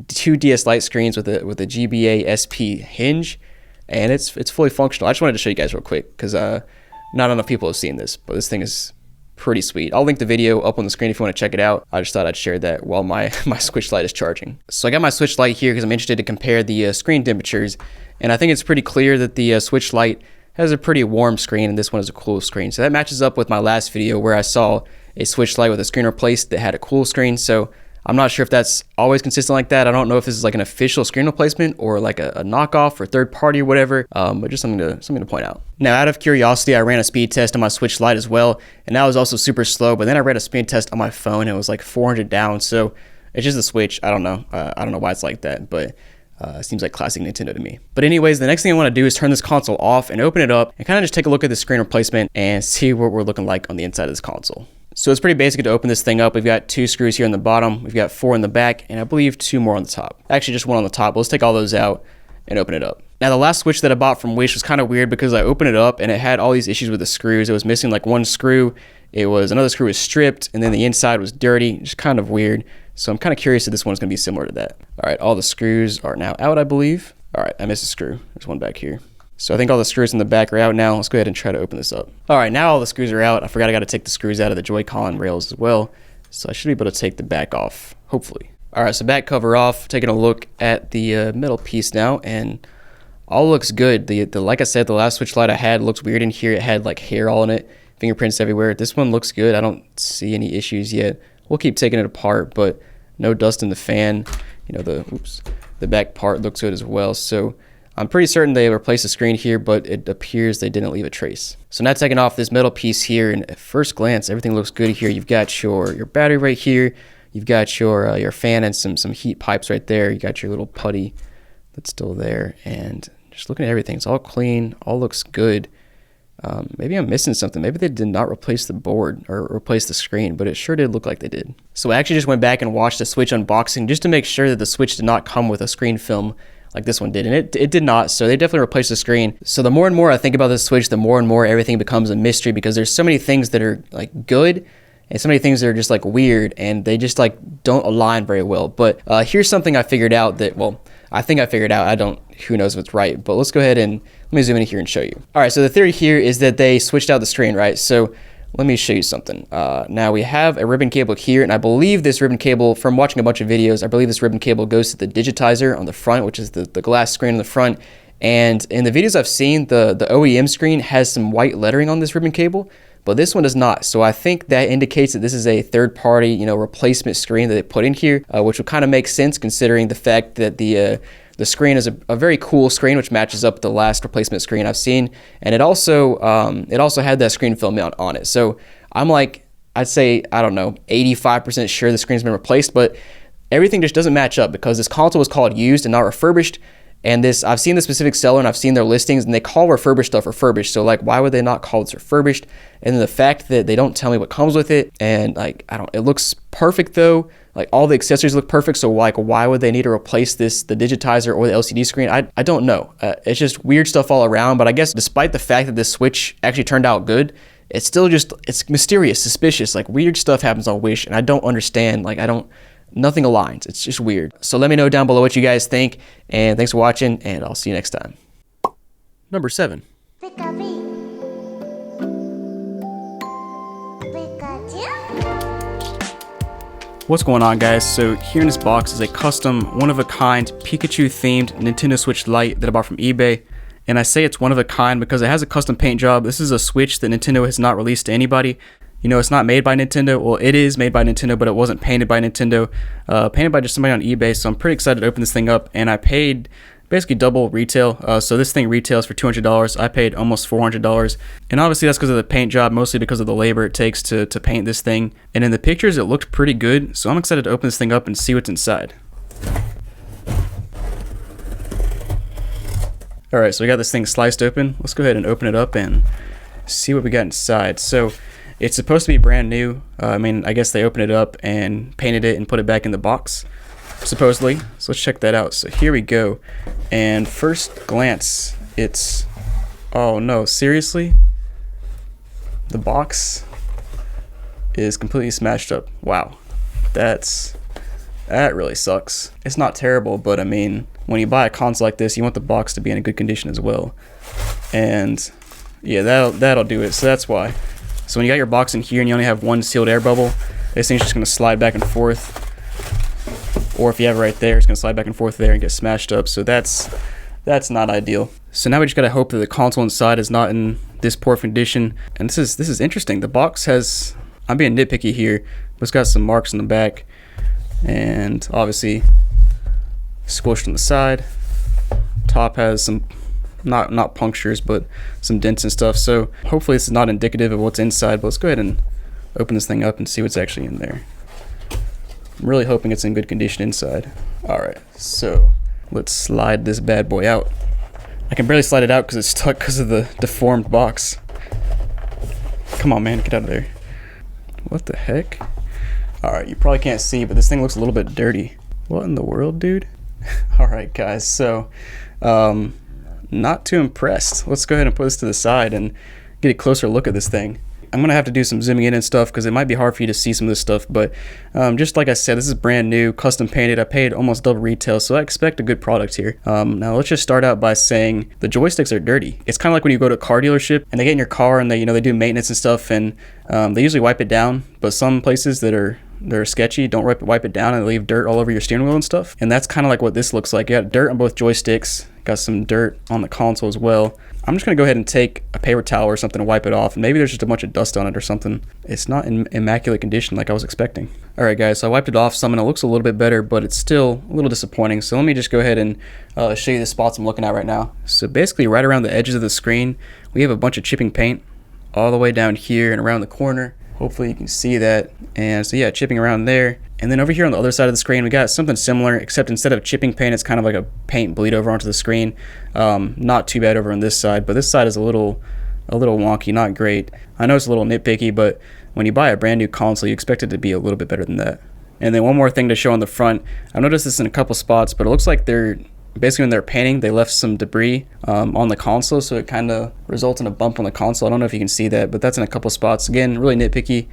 Speaker 1: 2 DS Lite screens with a GBA SP hinge, and it's fully functional. I just wanted to show you guys real quick because not enough people have seen this, but this thing is pretty sweet. I'll link the video up on the screen if you want to check it out. I just thought I'd share that while my Switch Lite is charging. So I got my Switch Lite here because I'm interested to compare the screen temperatures, and I think it's pretty clear that the Switch Lite has a pretty warm screen and this one is a cool screen. So that matches up with my last video where I saw a Switch Lite with a screen replaced that had a cool screen. So I'm not sure if that's always consistent like that. I don't know if this is like an official screen replacement or like a knockoff or third party or whatever, but just something to point out. Now, out of curiosity, I ran a speed test on my Switch Lite as well, and that was also super slow, but then I ran a speed test on my phone and it was like 400 down, so it's just a Switch. I don't know. I don't know why it's like that, but it seems like classic Nintendo to me. But anyways, the next thing I want to do is turn this console off and open it up and kind of just take a look at the screen replacement and see what we're looking like on the inside of this console. So it's pretty basic to open this thing up. We've got 2 screws here on the bottom, we've got 4 in the back, and I believe 2 more on the top. Actually, just 1 on the top. Let's take all those out and open it up. Now, the last Switch that I bought from Wish was kind of weird because I opened it up and it had all these issues with the screws. It was missing like 1 screw. Another screw was stripped, and then the inside was dirty. Just kind of weird. So I'm kind of curious if this one's going to be similar to that. All right, all the screws are now out, I believe. All right, I missed a screw. There's one back here. So I think all the screws in the back are out now. Let's go ahead and try to open this up. All right, now all the screws are out. I forgot I got to take the screws out of the Joy-Con rails as well. So I should be able to take the back off, hopefully. All right, so back cover off. Taking a look at the metal piece now, and all looks good. Like I said, the last Switch Lite I had looked weird in here. It had like hair all in it, fingerprints everywhere. This one looks good. I don't see any issues yet. We'll keep taking it apart, but no dust in the fan. The back part looks good as well. So I'm pretty certain they replaced the screen here, but it appears they didn't leave a trace. So now taking off this metal piece here, and at first glance, everything looks good here. You've got your battery right here. You've got your fan and some heat pipes right there. You got your little putty that's still there, and just looking at everything, it's all clean, all looks good. Maybe I'm missing something. Maybe they did not replace the board or replace the screen, but it sure did look like they did. So I actually just went back and watched the Switch unboxing just to make sure that the Switch did not come with a screen film like this one did, and it did not. So they definitely replaced the screen. So the more and more I think about this Switch, the more and more everything becomes a mystery, because there's so many things that are like good and so many things that are just like weird, and they just like don't align very well. But here's something I figured out that, well, I think I figured out. Who knows if it's right, but let's go ahead and let me zoom in here and show you. All right, so the theory here is that they switched out the screen, right? So let me show you something. Now we have a ribbon cable here, and I believe this ribbon cable, from watching a bunch of videos, I believe this ribbon cable goes to the digitizer on the front, which is the glass screen on the front. And in the videos I've seen, the OEM screen has some white lettering on this ribbon cable, but this one does not. So I think that indicates that this is a third-party, you know, replacement screen that they put in here, which would kind of make sense considering the fact that the screen is a very cool screen, which matches up with the last replacement screen I've seen, and it also had that screen film mount on it. So I'm like, I'd say, I don't know, 85% sure the screen's been replaced, but everything just doesn't match up because this console was called used and not refurbished. And this, I've seen the specific seller and I've seen their listings, and they call refurbished stuff refurbished. So like, why would they not call this refurbished? And then the fact that they don't tell me what comes with it, and like, it looks perfect though. Like all the accessories look perfect. So like, why would they need to replace the digitizer or the LCD screen? I don't know. It's just weird stuff all around. But I guess despite the fact that this Switch actually turned out good, it's still just, it's mysterious, suspicious. Like weird stuff happens on Wish, and I don't understand. Like nothing aligns. It's just weird. So let me know down below what you guys think, and thanks for watching, and I'll see you next time.
Speaker 2: Number 7.
Speaker 1: What's going on, guys? So here in this box is a custom, one-of-a-kind, Pikachu-themed Nintendo Switch Lite that I bought from eBay. And I say it's one of a kind because it has a custom paint job. This is a Switch that Nintendo has not released to anybody. You know, it's not made by Nintendo. Well, it is made by Nintendo, but it wasn't painted by Nintendo. Painted by just somebody on eBay. So I'm pretty excited to open this thing up. And I paid basically double retail. So this thing retails for $200. I paid almost $400. And obviously that's because of the paint job, mostly because of the labor it takes to paint this thing. And in the pictures, it looked pretty good. So I'm excited to open this thing up and see what's inside. All right, so we got this thing sliced open. Let's go ahead and open it up and see what we got inside. So it's supposed to be brand new. I mean, I guess they opened it up and painted it and put it back in the box, supposedly. So let's check that out. So here we go. And first glance, it's, oh no, seriously? The box is completely smashed up. Wow, that really sucks. It's not terrible, but I mean, when you buy a console like this, you want the box to be in a good condition as well. And yeah, that'll do it. So that's why. So when you got your box in here and you only have one sealed air bubble, this thing's just gonna slide back and forth. Or if you have it right there, it's gonna slide back and forth there and get smashed up. So that's not ideal. So now we just gotta hope that the console inside is not in this poor condition. And this is interesting. The box has, I'm being nitpicky here, but it's got some marks in the back, and obviously squished on the side. Top has some not punctures, but some dents and stuff. So hopefully this is not indicative of what's inside, but let's go ahead and open this thing up and see what's actually in there. I'm really hoping it's in good condition inside. All right, so let's slide this bad boy out. I can barely slide it out because it's stuck because of the deformed box. Come on, man, get out of there. What the heck? All right, you probably can't see, but this thing looks a little bit dirty. What in the world, dude? All right, guys, so not too impressed. Let's go ahead and put this to the side and get a closer look at this thing. I'm gonna have to do some zooming in and stuff because it might be hard for you to see some of this stuff, but just like I said, this is brand new, custom painted. I paid almost double retail, so I expect a good product here. Now let's just start out by saying the joysticks are dirty. It's kind of like when you go to a car dealership and they get in your car and they do maintenance and stuff, and they usually wipe it down, but some places they're sketchy, don't wipe it down, and they leave dirt all over your steering wheel and stuff. And that's kind of like what this looks like. You got dirt on both joysticks, got some dirt on the console as well. I'm just gonna go ahead and take a paper towel or something to wipe it off, and maybe there's just a bunch of dust on it or something. It's not in immaculate condition like I was expecting. All right, guys, so I wiped it off some, and it looks a little bit better, but it's still a little disappointing. So let me just go ahead and show you the spots I'm looking at right now. So basically right around the edges of the screen, we have a bunch of chipping paint all the way down here and around the corner. Hopefully you can see that. And so yeah, chipping around there. And then over here on the other side of the screen, we got something similar, except instead of chipping paint, it's kind of like a paint bleed over onto the screen. Not too bad over on this side, but this side is a little wonky, not great. I know it's a little nitpicky, but when you buy a brand new console, you expect it to be a little bit better than that. And then one more thing to show on the front. I noticed this in a couple spots, but it looks like basically when they're painting, they left some debris on the console, so it kind of results in a bump on the console. I don't know if you can see that, but that's in a couple spots. Again, really nitpicky.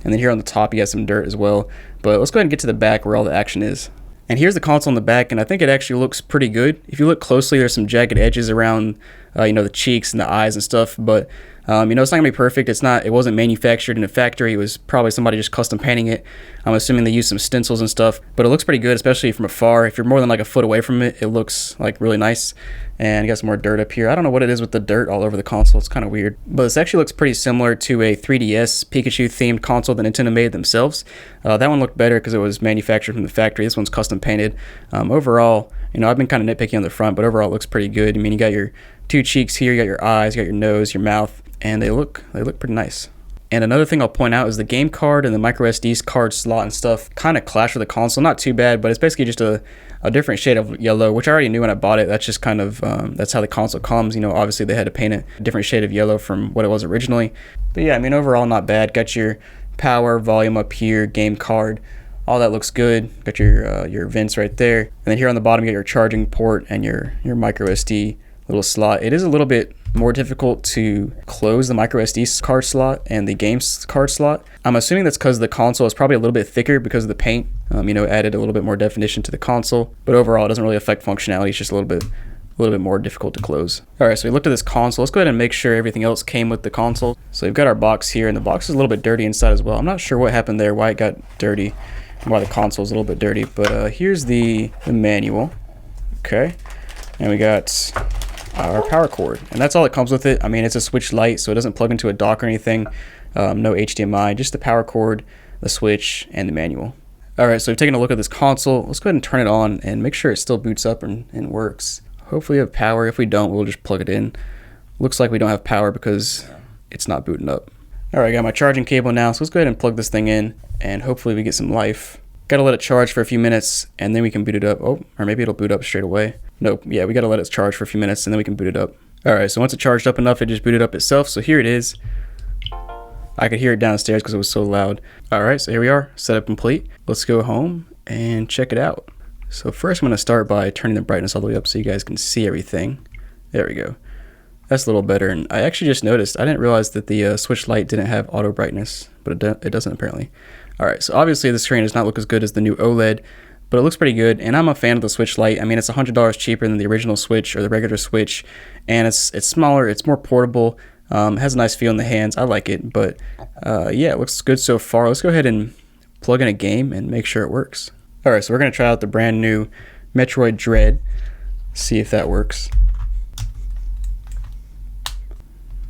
Speaker 1: And then here on the top, you got some dirt as well. But let's go ahead and get to the back where all the action is. And here's the console in the back, and I think it actually looks pretty good. If you look closely, there's some jagged edges around you know, the cheeks and the eyes and stuff. But you know, it's not gonna be perfect. It wasn't manufactured in a factory. It was probably somebody just custom painting it. I'm assuming they used some stencils and stuff, but it looks pretty good, especially from afar. If you're more than like a foot away from it, it looks like really nice. And you got some more dirt up here. I don't know what it is with the dirt all over the console. It's kind of weird, but this actually looks pretty similar to a 3DS Pikachu themed console that Nintendo made themselves. That one looked better because it was manufactured from the factory. This one's custom painted. Overall, you know, I've been kind of nitpicky on the front, but overall it looks pretty good. I mean, you got your two cheeks here, you got your eyes, you got your nose, your mouth, and they look pretty nice. And another thing I'll point out is the game card and the micro SD card slot and stuff kind of clash with the console. Not too bad, but it's basically just a different shade of yellow, which I already knew when I bought it. That's just kind of, that's how the console comes. You know, obviously they had to paint it a different shade of yellow from what it was originally. But yeah, I mean, overall not bad. Got your power, volume up here, game card. All that looks good. Got your vents right there. And then here on the bottom, you got your charging port and your micro SD little slot. It is a little bit more difficult to close the micro SD card slot and the games card slot. I'm assuming that's because the console is probably a little bit thicker because of the paint. You know, added a little bit more definition to the console, but overall it doesn't really affect functionality. It's just a little bit more difficult to close. All right, so we looked at this console. Let's go ahead and make sure everything else came with the console. So we've got our box here, and the box is a little bit dirty inside as well. I'm not sure what happened there, why it got dirty, why the console is a little bit dirty, but here's the manual. Okay, and we got our power cord, and that's all that comes with it. I mean, it's a Switch Lite, so it doesn't plug into a dock or anything. No HDMI, just the power cord, the Switch, and the manual. All right, so we've taken a look at this console. Let's go ahead and turn it on and make sure it still boots up and works. Hopefully we have power. If we don't, we'll just plug it in. Looks like we don't have power because it's not booting up. All right, I got my charging cable now, so let's go ahead and plug this thing in, and hopefully we get some life. Gotta let it charge for a few minutes, and then we can boot it up. Oh, or maybe it'll boot up straight away. Nope, yeah, we gotta let it charge for a few minutes, and then we can boot it up. All right, so once it charged up enough, it just booted up itself. So here it is. I could hear it downstairs because it was so loud. All right, so here we are, setup complete. Let's go home and check it out. So first I'm gonna start by turning the brightness all the way up so you guys can see everything. There we go. That's a little better, and I actually just noticed, I didn't realize that the Switch Lite didn't have auto brightness, but it doesn't apparently. All right, so obviously the screen does not look as good as the new OLED, but it looks pretty good, and I'm a fan of the Switch Lite. I mean, it's $100 cheaper than the original Switch or the regular Switch, and it's smaller, it's more portable, it has a nice feel in the hands. I like it, but yeah, it looks good so far. Let's go ahead and plug in a game and make sure it works. All right, so we're gonna try out the brand new Metroid Dread, see if that works.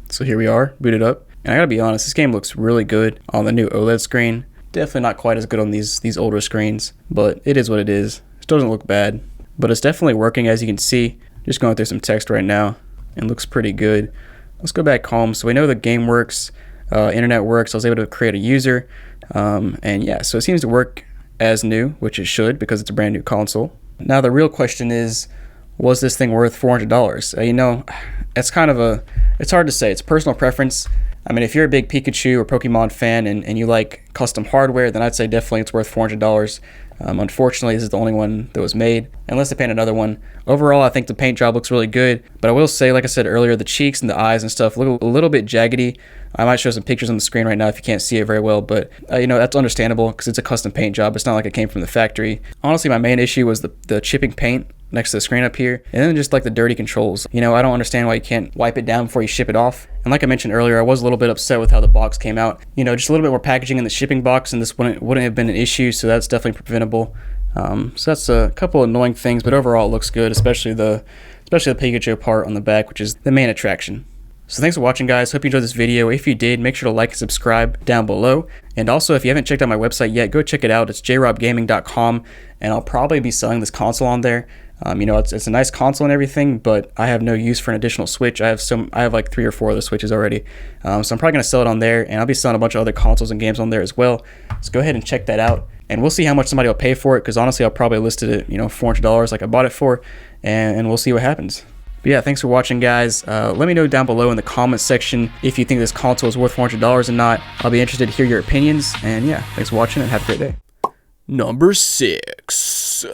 Speaker 1: So here we are, booted up, and I gotta be honest, this game looks really good on the new OLED screen. Definitely not quite as good on these older screens, but it is what it is. It doesn't look bad, but it's definitely working, as you can see. Just going through some text right now, and looks pretty good. Let's go back home. So we know the game works, internet works. I was able to create a user, and yeah, so it seems to work as new, which it should because it's a brand new console. Now the real question is, was this thing worth $400? You know, it's hard to say. It's personal preference. I mean, if you're a big Pikachu or Pokemon fan and you like custom hardware, then I'd say definitely it's worth $400. Unfortunately, this is the only one that was made, unless they paint another one. Overall, I think the paint job looks really good, but I will say, like I said earlier, the cheeks and the eyes and stuff look a little bit jaggedy. I might show some pictures on the screen right now if you can't see it very well, but you know, that's understandable because it's a custom paint job. It's not like it came from the factory. Honestly, my main issue was the chipping paint next to the screen up here, and then just like the dirty controls. You know, I don't understand why you can't wipe it down before you ship it off. And like I mentioned earlier, I was a little bit upset with how the box came out. You know, just a little bit more packaging in the shipping box, and this wouldn't have been an issue, so that's definitely preventable. So that's a couple annoying things, but overall it looks good, especially the Pikachu part on the back, which is the main attraction. So thanks for watching, guys. Hope you enjoyed this video. If you did, make sure to like and subscribe down below. And also, if you haven't checked out my website yet, go check it out. It's jrobgaming.com, and I'll probably be selling this console on there. You know, it's a nice console and everything, but I have no use for an additional Switch. I have like 3 or 4 other Switches already. So I'm probably going to sell it on there, and I'll be selling a bunch of other consoles and games on there as well. So go ahead and check that out, and we'll see how much somebody will pay for it, because honestly, I'll probably listed it, you know, $400 like I bought it for, and we'll see what happens. But yeah, thanks for watching, guys. Let me know down below in the comments section if you think this console is worth $400 or not. I'll be interested to hear your opinions, and yeah, thanks for watching, and have a great day.
Speaker 2: Number 6.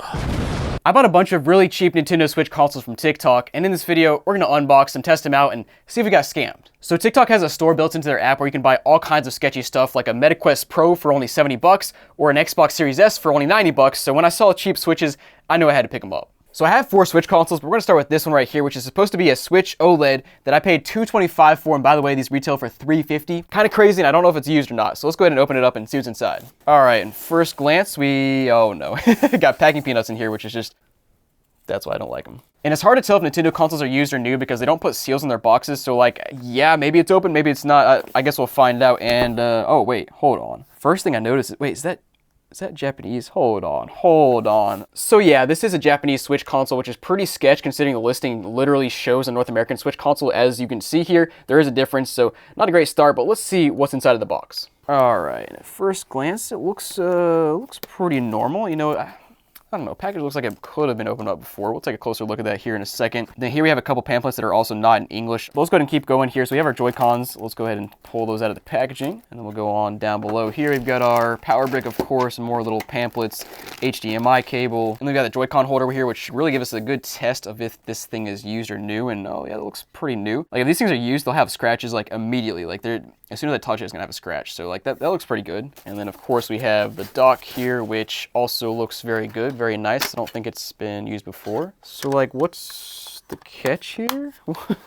Speaker 1: I bought a bunch of really cheap Nintendo Switch consoles from TikTok, and in this video, we're gonna unbox them, test them out, and see if we got scammed. So TikTok has a store built into their app where you can buy all kinds of sketchy stuff, like a MetaQuest Pro for only 70 bucks, or an Xbox Series S for only 90 bucks, so when I saw cheap Switches, I knew I had to pick them up. So I have 4 Switch consoles, but we're gonna start with this one right here, which is supposed to be a Switch OLED that I paid $225 for, and by the way, these retail for $350. Kind of crazy, and I don't know if it's used or not. So let's go ahead and open it up and see what's inside. All right, and first glance, oh no, got packing peanuts in here, which is just, that's why I don't like them. And it's hard to tell if Nintendo consoles are used or new because they don't put seals in their boxes. So like, yeah, maybe it's open, maybe it's not. I guess we'll find out. And oh wait, hold on. First thing I noticed is, wait, is that Japanese? Hold on. So yeah, this is a Japanese Switch console, which is pretty sketch considering the listing literally shows a North American Switch console. As you can see here, there is a difference. So not a great start, but let's see what's inside of the box. All right, at first glance, it looks pretty normal. You know, I don't know, package looks like it could have been opened up before. We'll take a closer look at that here in a second. Then here we have a couple pamphlets that are also not in English. But let's go ahead and keep going here. So we have our Joy-Cons. Let's go ahead and pull those out of the packaging. And then we'll go on down below here. We've got our power brick, of course, and more little pamphlets, HDMI cable. And we've got the Joy-Con holder over here, which should really give us a good test of if this thing is used or new. And oh yeah, it looks pretty new. Like if these things are used, they'll have scratches like immediately. Like as soon as I touch it, it's gonna have a scratch. So like that looks pretty good. And then of course we have the dock here, which also looks very good, very nice. I don't think it's been used before. So like, what's the catch here?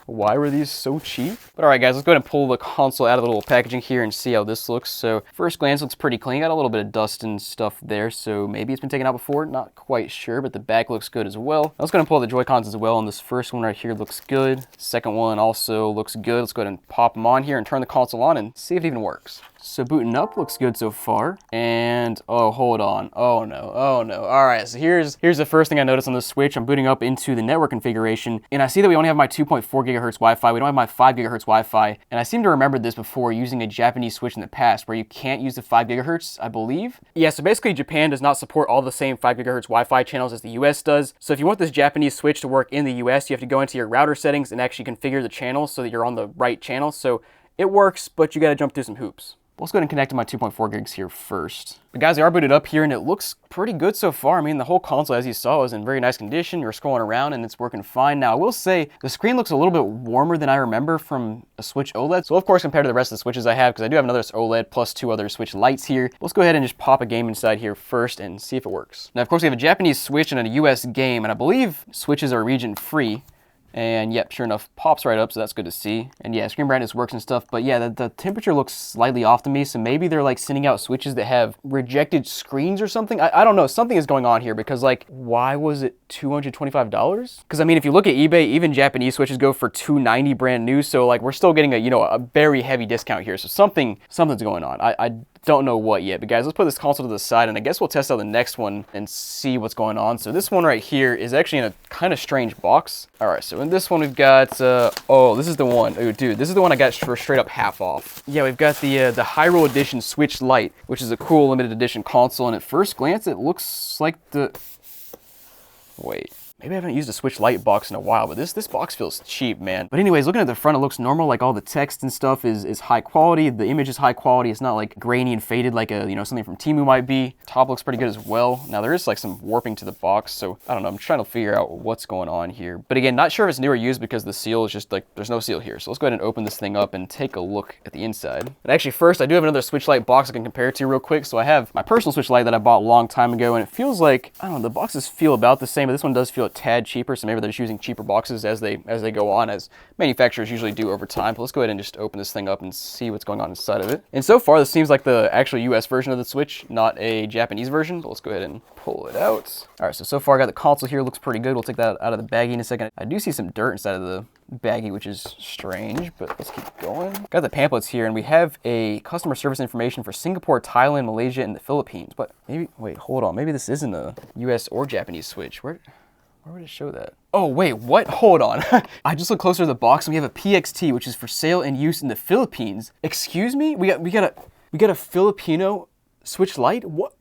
Speaker 1: Why were these so cheap? But all right, guys, let's go ahead and pull the console out of the little packaging here and see how this looks. So first glance, looks pretty clean. Got a little bit of dust and stuff there, so maybe it's been taken out before. Not quite sure, but the back looks good as well. Now, let's go ahead and pull out the Joy-Cons as well. And this first one right here looks good. Second one also looks good. Let's go ahead and pop them on here and turn the console on and see if it even works. So booting up looks good so far. And oh, hold on. Oh no. All right, so here's the first thing I noticed on the Switch. I'm booting up into the network configuration, and I see that we only have my 2.4 gigahertz Wi-Fi. We don't have my 5 gigahertz Wi-Fi. And I seem to remember this before using a Japanese Switch in the past where you can't use the 5 gigahertz, I believe. Yeah, so basically Japan does not support all the same 5 gigahertz Wi-Fi channels as the US does. So if you want this Japanese Switch to work in the US, you have to go into your router settings and actually configure the channels so that you're on the right channel. So it works, but you gotta jump through some hoops. Let's go ahead and connect to my 2.4 gigs here first. But guys, we are booted up here and it looks pretty good so far. I mean, the whole console, as you saw, is in very nice condition. You're scrolling around and it's working fine. Now, I will say the screen looks a little bit warmer than I remember from a Switch OLED. So of course, compared to the rest of the Switches I have, because I do have another OLED plus 2 other Switch Lights here. Let's go ahead and just pop a game inside here first and see if it works. Now, of course, we have a Japanese Switch and a US game, and I believe Switches are region free. And yep, sure enough, pops right up, so that's good to see. And yeah, screen brightness works and stuff, but yeah, the temperature looks slightly off to me, so maybe they're like sending out Switches that have rejected screens or something. I don't know, something is going on here, because like, why was it $225? Because I mean, if you look at eBay, even Japanese Switches go for $290 brand new, so like we're still getting a, you know, a very heavy discount here, so something's going on. I don't know what yet, but guys, let's put this console to the side, and I guess we'll test out the next one and see what's going on. So this one right here is actually in a kind of strange box. All right, so in this one we've got, oh, this is the one. Oh, dude, this is the one I got for straight up half off. Yeah, we've got the Hyrule Edition Switch Lite, which is a cool limited edition console, and at first glance, it looks like the... Wait. Maybe I haven't used a Switch Lite box in a while, but this box feels cheap, man. But anyways, looking at the front, it looks normal. Like all the text and stuff is high quality. The image is high quality. It's not like grainy and faded like a, you know, something from Temu might be. Top looks pretty good as well. Now there is like some warping to the box, so I don't know. I'm trying to figure out what's going on here. But again, not sure if it's new or used because the seal is just like, there's no seal here. So let's go ahead and open this thing up and take a look at the inside. And actually first, I do have another Switch Lite box I can compare it to real quick. So I have my personal Switch Lite that I bought a long time ago, and it feels like, I don't know, the boxes feel about the same, but this one does feel a tad cheaper. So maybe they're just using cheaper boxes as they go on, as manufacturers usually do over time. But let's go ahead and just open this thing up and see what's going on inside of it. And so far, this seems like the actual US version of the Switch, not a Japanese version. But let's go ahead and pull it out. All right, so far I got the console here. Looks pretty good. We'll take that out of the baggie in a second. I do see some dirt inside of the baggie, which is strange, but let's keep going. Got the pamphlets here, and we have a customer service information for Singapore, Thailand, Malaysia, and the Philippines. But maybe, wait, hold on. Maybe this isn't a US or Japanese Switch. Where would it show that? Oh, wait, what? Hold on. I just looked closer to the box, and we have a PXT, which is for sale and use in the Philippines. Excuse me? We got a Filipino Switch Lite? What?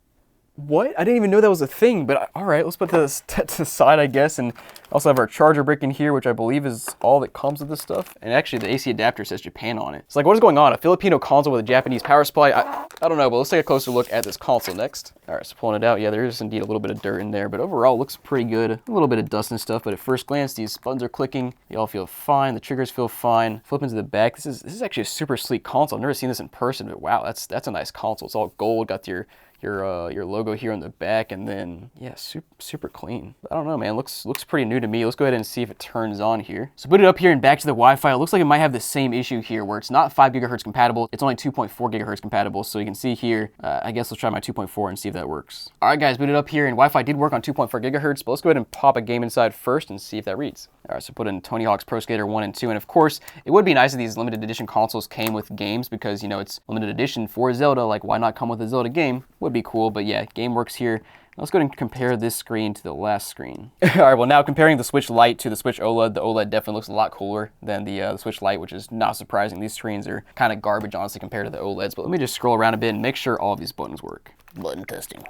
Speaker 1: I didn't even know that was a thing, but all right, let's put this to the side, I guess. And also have our charger brick in here, which I believe is all that comes with this stuff. And actually, the AC adapter says Japan on it. It's like, what is going on? A Filipino console with a Japanese power supply? I don't know, but let's take a closer look at this console next. All right, so pulling it out, yeah, there is indeed a little bit of dirt in there, but overall, it looks pretty good. A little bit of dust and stuff, but at first glance, these buttons are clicking. They all feel fine. The triggers feel fine. Flip into the back. This is actually a super sleek console. I've never seen this in person, but wow, that's a nice console. It's all gold. Got your your logo here on the back, and then yeah, super clean. I don't know, man, looks pretty new to me. Let's go ahead and see if it turns on here. So put it up here and back to the Wi-Fi. It looks like it might have the same issue here where it's not 5 gigahertz compatible. It's only 2.4 gigahertz compatible. So you can see here, I guess let's try my 2.4 and see if that works. All right, guys, boot it up here, and Wi-Fi did work on 2.4 gigahertz, but let's go ahead and pop a game inside first and see if that reads. All right, so put in Tony Hawk's Pro Skater 1 and 2, and of course, it would be nice if these limited edition consoles came with games because, you know, it's limited edition for Zelda. Like, why not come with a Zelda game? Would be cool, but yeah, game works here. Let's go ahead and compare this screen to the last screen. All right, well, now comparing the Switch Lite to the Switch OLED, the OLED definitely looks a lot cooler than the Switch Lite, which is not surprising. These screens are kind of garbage, honestly, compared to the OLEDs, but let me just scroll around a bit and make sure all of these buttons work. Button testing.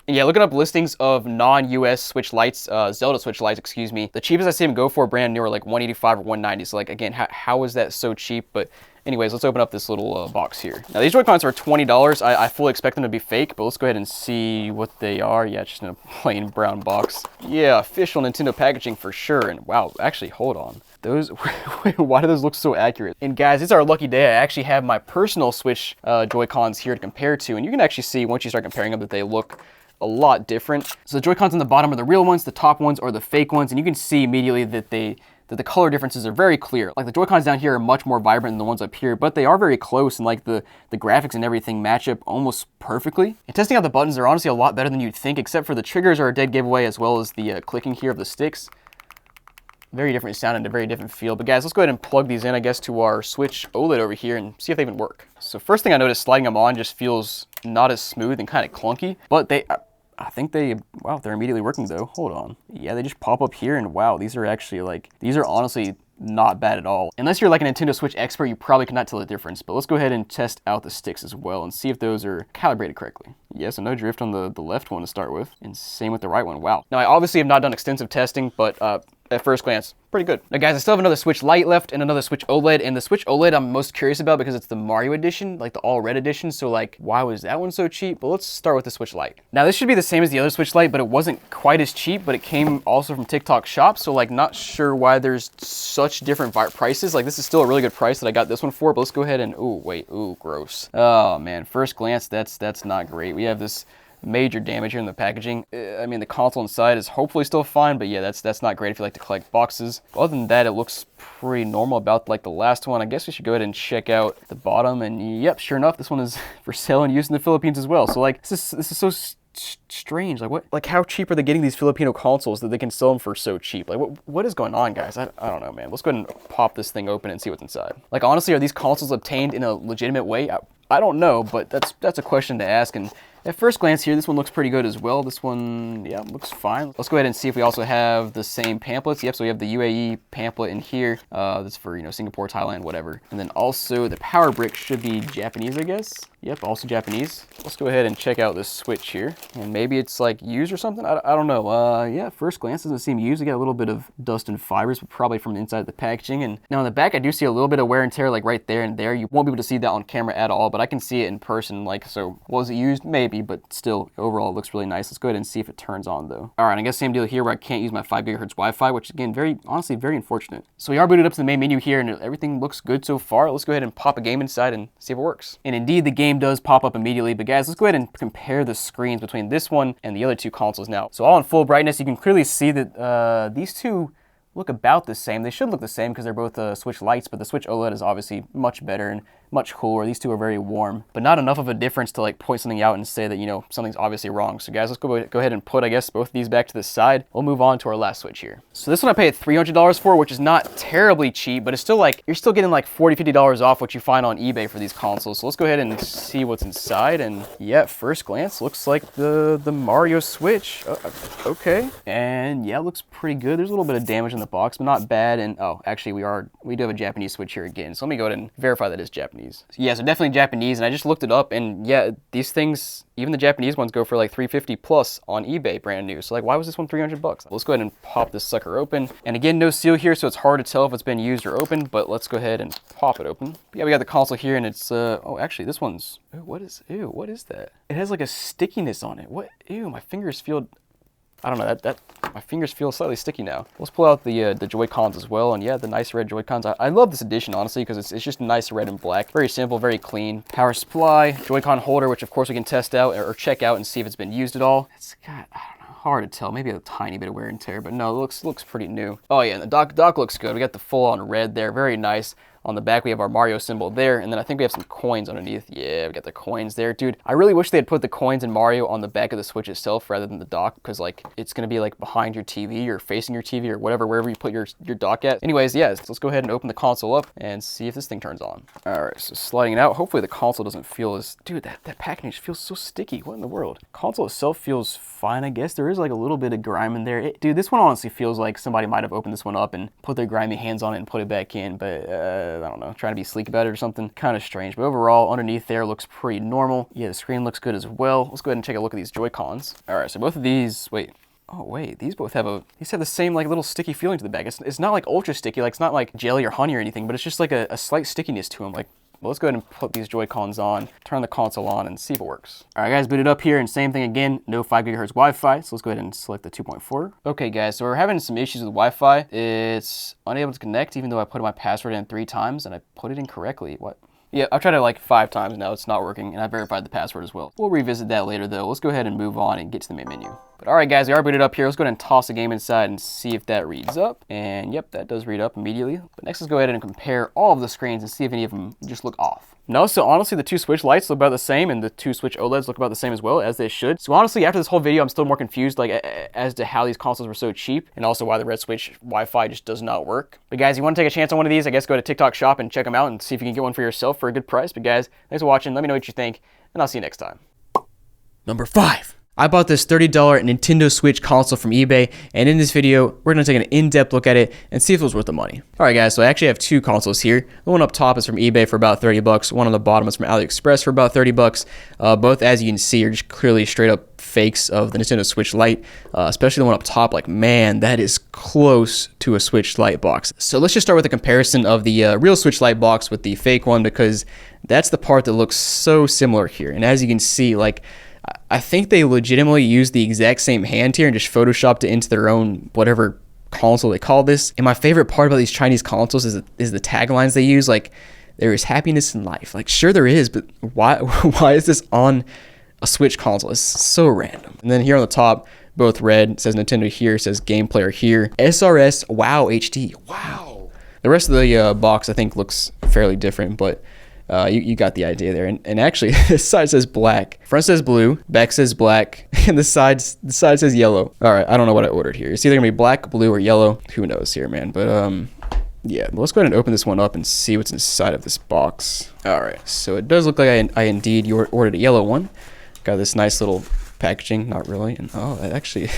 Speaker 1: Yeah, looking up listings of non-US Switch Lites, Zelda Switch Lites, excuse me. The cheapest I see them go for brand new are like $185 or $190. So like, again, how is that so cheap? But anyways, let's open up this little box here. Now these Joy-Cons are $20. I fully expect them to be fake, but let's go ahead and see what they are. Yeah, it's just in a plain brown box. Yeah, official Nintendo packaging for sure. And wow, actually, hold on. Those, why do those look so accurate? And guys, it's our lucky day. I actually have my personal Switch Joy-Cons here to compare to, and you can actually see once you start comparing them that they look a lot different. So the Joy-Cons on the bottom are the real ones, the top ones are the fake ones, and you can see immediately that the color differences are very clear. Like the Joy-Cons down here are much more vibrant than the ones up here, but they are very close, and like the graphics and everything match up almost perfectly. And testing out the buttons are honestly a lot better than you'd think, except for the triggers are a dead giveaway, as well as the clicking here of the sticks. Very different sound and a very different feel. But guys, let's go ahead and plug these in, I guess, to our Switch OLED over here and see if they even work. So first thing I noticed, sliding them on just feels not as smooth and kind of clunky, but I think wow, they're immediately working though. Hold on. Yeah, they just pop up here, and wow, these are actually like, these are honestly not bad at all. Unless you're like a Nintendo Switch expert, you probably cannot tell the difference, but let's go ahead and test out the sticks as well and see if those are calibrated correctly. Yeah, so no drift on the left one to start with, and same with the right one. Wow. Now, I obviously have not done extensive testing, but at first glance, pretty good. Now guys, I still have another Switch Lite left and another Switch OLED, and the Switch OLED I'm most curious about because it's the Mario edition, like the all red edition, so like, why was that one so cheap? But let's start with the Switch Lite. Now this should be the same as the other Switch Lite, but it wasn't quite as cheap, but it came also from TikTok Shop, so like, not sure why there's such different prices. Like, this is still a really good price that I got this one for, but let's go ahead and, ooh, wait, ooh, gross. Oh man, first glance, that's not great. We have this major damage here in the packaging. I mean, the console inside is hopefully still fine, but yeah, that's not great if you like to collect boxes. But other than that, it looks pretty normal about like the last one. I guess we should go ahead and check out the bottom, and yep, sure enough, this one is for sale and used in the Philippines as well. So like, this is so strange. Like, what, like, how cheap are they getting these Filipino consoles that they can sell them for so cheap? Like, what is going on, guys? I don't know, man. Let's go ahead and pop this thing open and see what's inside. Like, honestly, are these consoles obtained in a legitimate way? I don't know, but that's a question to ask. And at first glance here, this one looks pretty good as well. This one, yeah, looks fine. Let's go ahead and see if we also have the same pamphlets. Yep, so we have the UAE pamphlet in here. That's for, you know, Singapore, Thailand, whatever. And then also the power brick should be Japanese, I guess. Yep, also Japanese. Let's go ahead and check out this Switch here. And maybe it's like used or something. I don't know. Yeah, first glance doesn't seem used. We got a little bit of dust and fibers, but probably from the inside of the packaging. And now on the back, I do see a little bit of wear and tear, like right there and there. You won't be able to see that on camera at all, but I can see it in person. Like, so was it used? Maybe, but still, overall, it looks really nice. Let's go ahead and see if it turns on though. All right, I guess same deal here where I can't use my 5 gigahertz Wi-Fi, which again, honestly, very unfortunate. So we are booted up to the main menu here, and everything looks good so far. Let's go ahead and pop a game inside and see if it works. And indeed, the game does pop up immediately. But guys, let's go ahead and compare the screens between this one and the other two consoles now. So all in full brightness, you can clearly see that these two look about the same. They should look the same because they're both Switch Lites, but the Switch OLED is obviously much better and much cooler. These two are very warm, but not enough of a difference to like point something out and say that, you know, something's obviously wrong. So guys, let's go ahead and put, I guess, both of these back to the side. We'll move on to our last Switch here. So this one I paid $300 for, which is not terribly cheap, but it's still like, you're still getting like $40, $50 off what you find on eBay for these consoles. So let's go ahead and see what's inside. And yeah, first glance, looks like the Mario Switch. Okay. And yeah, it looks pretty good. There's a little bit of damage in the box, but not bad. And oh, actually we do have a Japanese Switch here again. So let me go ahead and verify that it's Japanese. So yeah, so definitely Japanese, and I just looked it up, and yeah, these things, even the Japanese ones, go for like $350 plus on eBay brand new. So like, why was this one $300? Let's go ahead and pop this sucker open. And again, no seal here, so it's hard to tell if it's been used or open, but let's go ahead and pop it open. Yeah, we got the console here, and it's oh, actually this one's, what is that? It has like a stickiness on it. What? Ew, my fingers feel, I don't know, that my fingers feel slightly sticky now. Let's pull out the Joy-Cons as well, and yeah, the nice red Joy-Cons. I love this edition, honestly, because it's just nice red and black. Very simple, very clean. Power supply, Joy-Con holder, which of course we can test out or check out and see if it's been used at all. It's got, I don't know, hard to tell. Maybe a tiny bit of wear and tear, but no, it looks pretty new. Oh yeah, and the dock looks good. We got the full-on red there, very nice. On the back, we have our Mario symbol there, and then I think we have some coins underneath. Yeah, we got the coins there. Dude, I really wish they had put the coins in Mario on the back of the Switch itself rather than the dock, because, like, it's going to be, like, behind your TV or facing your TV or whatever, wherever you put your dock at. Anyways, yeah, so let's go ahead and open the console up and see if this thing turns on. All right, so sliding it out. Hopefully the console doesn't feel as... Dude, that packaging just feels so sticky. What in the world? Console itself feels fine, I guess. There is, like, a little bit of grime in there. Dude, this one honestly feels like somebody might have opened this one up and put their grimy hands on it and put it back in, but, I don't know, trying to be sleek about it or something. Kind of strange, but overall underneath there looks pretty normal. Yeah, the screen looks good as well. Let's go ahead and take a look at these Joy-Cons. All right, so both of these, these both have the same like little sticky feeling to the back. It's not like ultra sticky, like it's not like jelly or honey or anything, but it's just like a slight stickiness to them. Like, well, let's go ahead and put these Joy-Cons on, turn the console on, and see if it works. All right, guys, boot it up here, and same thing again, no 5 GHz Wi-Fi, so let's go ahead and select the 2.4. Okay, guys, so we're having some issues with Wi-Fi. It's unable to connect, even though I put my password in 3 times, and I put it in correctly. What? Yeah, I've tried it like 5 times now, it's not working, and I verified the password as well. We'll revisit that later, though. Let's go ahead and move on and get to the main menu. But all right, guys, we are booted up here. Let's go ahead and toss the game inside and see if that reads up. And yep, that does read up immediately. But next, let's go ahead and compare all of the screens and see if any of them just look off. No, so honestly, the 2 Switch lights look about the same, and the 2 Switch OLEDs look about the same as well, as they should. So honestly, after this whole video, I'm still more confused, like, as to how these consoles were so cheap, and also why the Red Switch Wi-Fi just does not work. But guys, if you want to take a chance on one of these, I guess go to TikTok Shop and check them out and see if you can get one for yourself for a good price. But guys, thanks for watching. Let me know what you think, and I'll see you next time.
Speaker 2: Number 5.
Speaker 1: I bought this $30 Nintendo Switch console from eBay, and in this video, we're going to take an in-depth look at it and see if it was worth the money. Alright guys, so I actually have 2 consoles here. The one up top is from eBay for about 30 bucks, one on the bottom is from AliExpress for about 30 bucks. Both, as you can see, are just clearly straight up fakes of the Nintendo Switch Lite, especially the one up top. Like, man, that is close to a Switch Lite box. So let's just start with a comparison of the real Switch Lite box with the fake one, because that's the part that looks so similar here. And as you can see, like, I think they legitimately used the exact same hand here and just photoshopped it into their own whatever console they call this. And my favorite part about these Chinese consoles is the taglines they use. Like, there is happiness in life. Like, sure there is, but why is this on a Switch console? It's so random. And then here on the top, both red, it says Nintendo here, it says Game Player here. SRS Wow HD. Wow. The rest of the box I think looks fairly different, but you got the idea there. And actually, this side says black, front says blue, back says black, and the side says yellow. All right, I don't know what I ordered here. It's either gonna be black, blue, or yellow. Who knows here, man? But yeah, let's go ahead and open this one up and see what's inside of this box. All right, so it does look like I indeed ordered a yellow one. Got this nice little packaging, not really. And oh, that actually,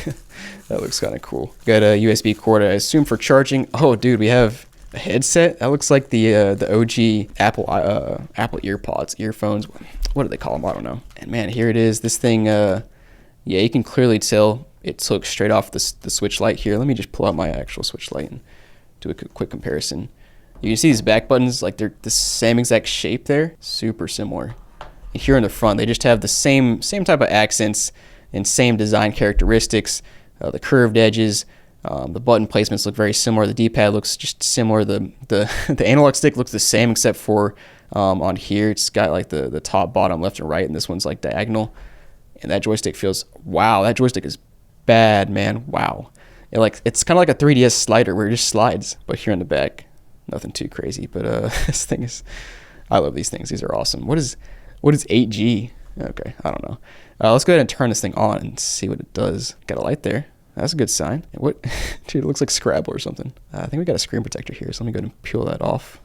Speaker 1: that looks kind of cool. Got a USB cord, I assume for charging. Oh, dude, we have a headset. That looks like the OG Apple earphones. What do they call them? I don't know. And man, here it is. This thing, yeah, you can clearly tell it took straight off the Switch Lite here. Let me just pull out my actual Switch Lite and do a quick comparison. You can see these back buttons, like they're the same exact shape there. Super similar. And here in the front, they just have the same type of accents and same design characteristics. The curved edges. The button placements look very similar. The D-pad looks just similar. The analog stick looks the same, except for on here it's got like the top, bottom, left, and right, and this one's like diagonal. And that joystick feels, wow, that joystick is bad, man. Wow. It's kind of like a 3DS slider where it just slides. But here in the back, nothing too crazy. But this thing is, I love these things. These are awesome. What is 8G? Okay, I don't know. Let's go ahead and turn this thing on and see what it does. Got a light there. That's a good sign. What? Dude, it looks like Scrabble or something. I think we got a screen protector here, so let me go ahead and peel that off.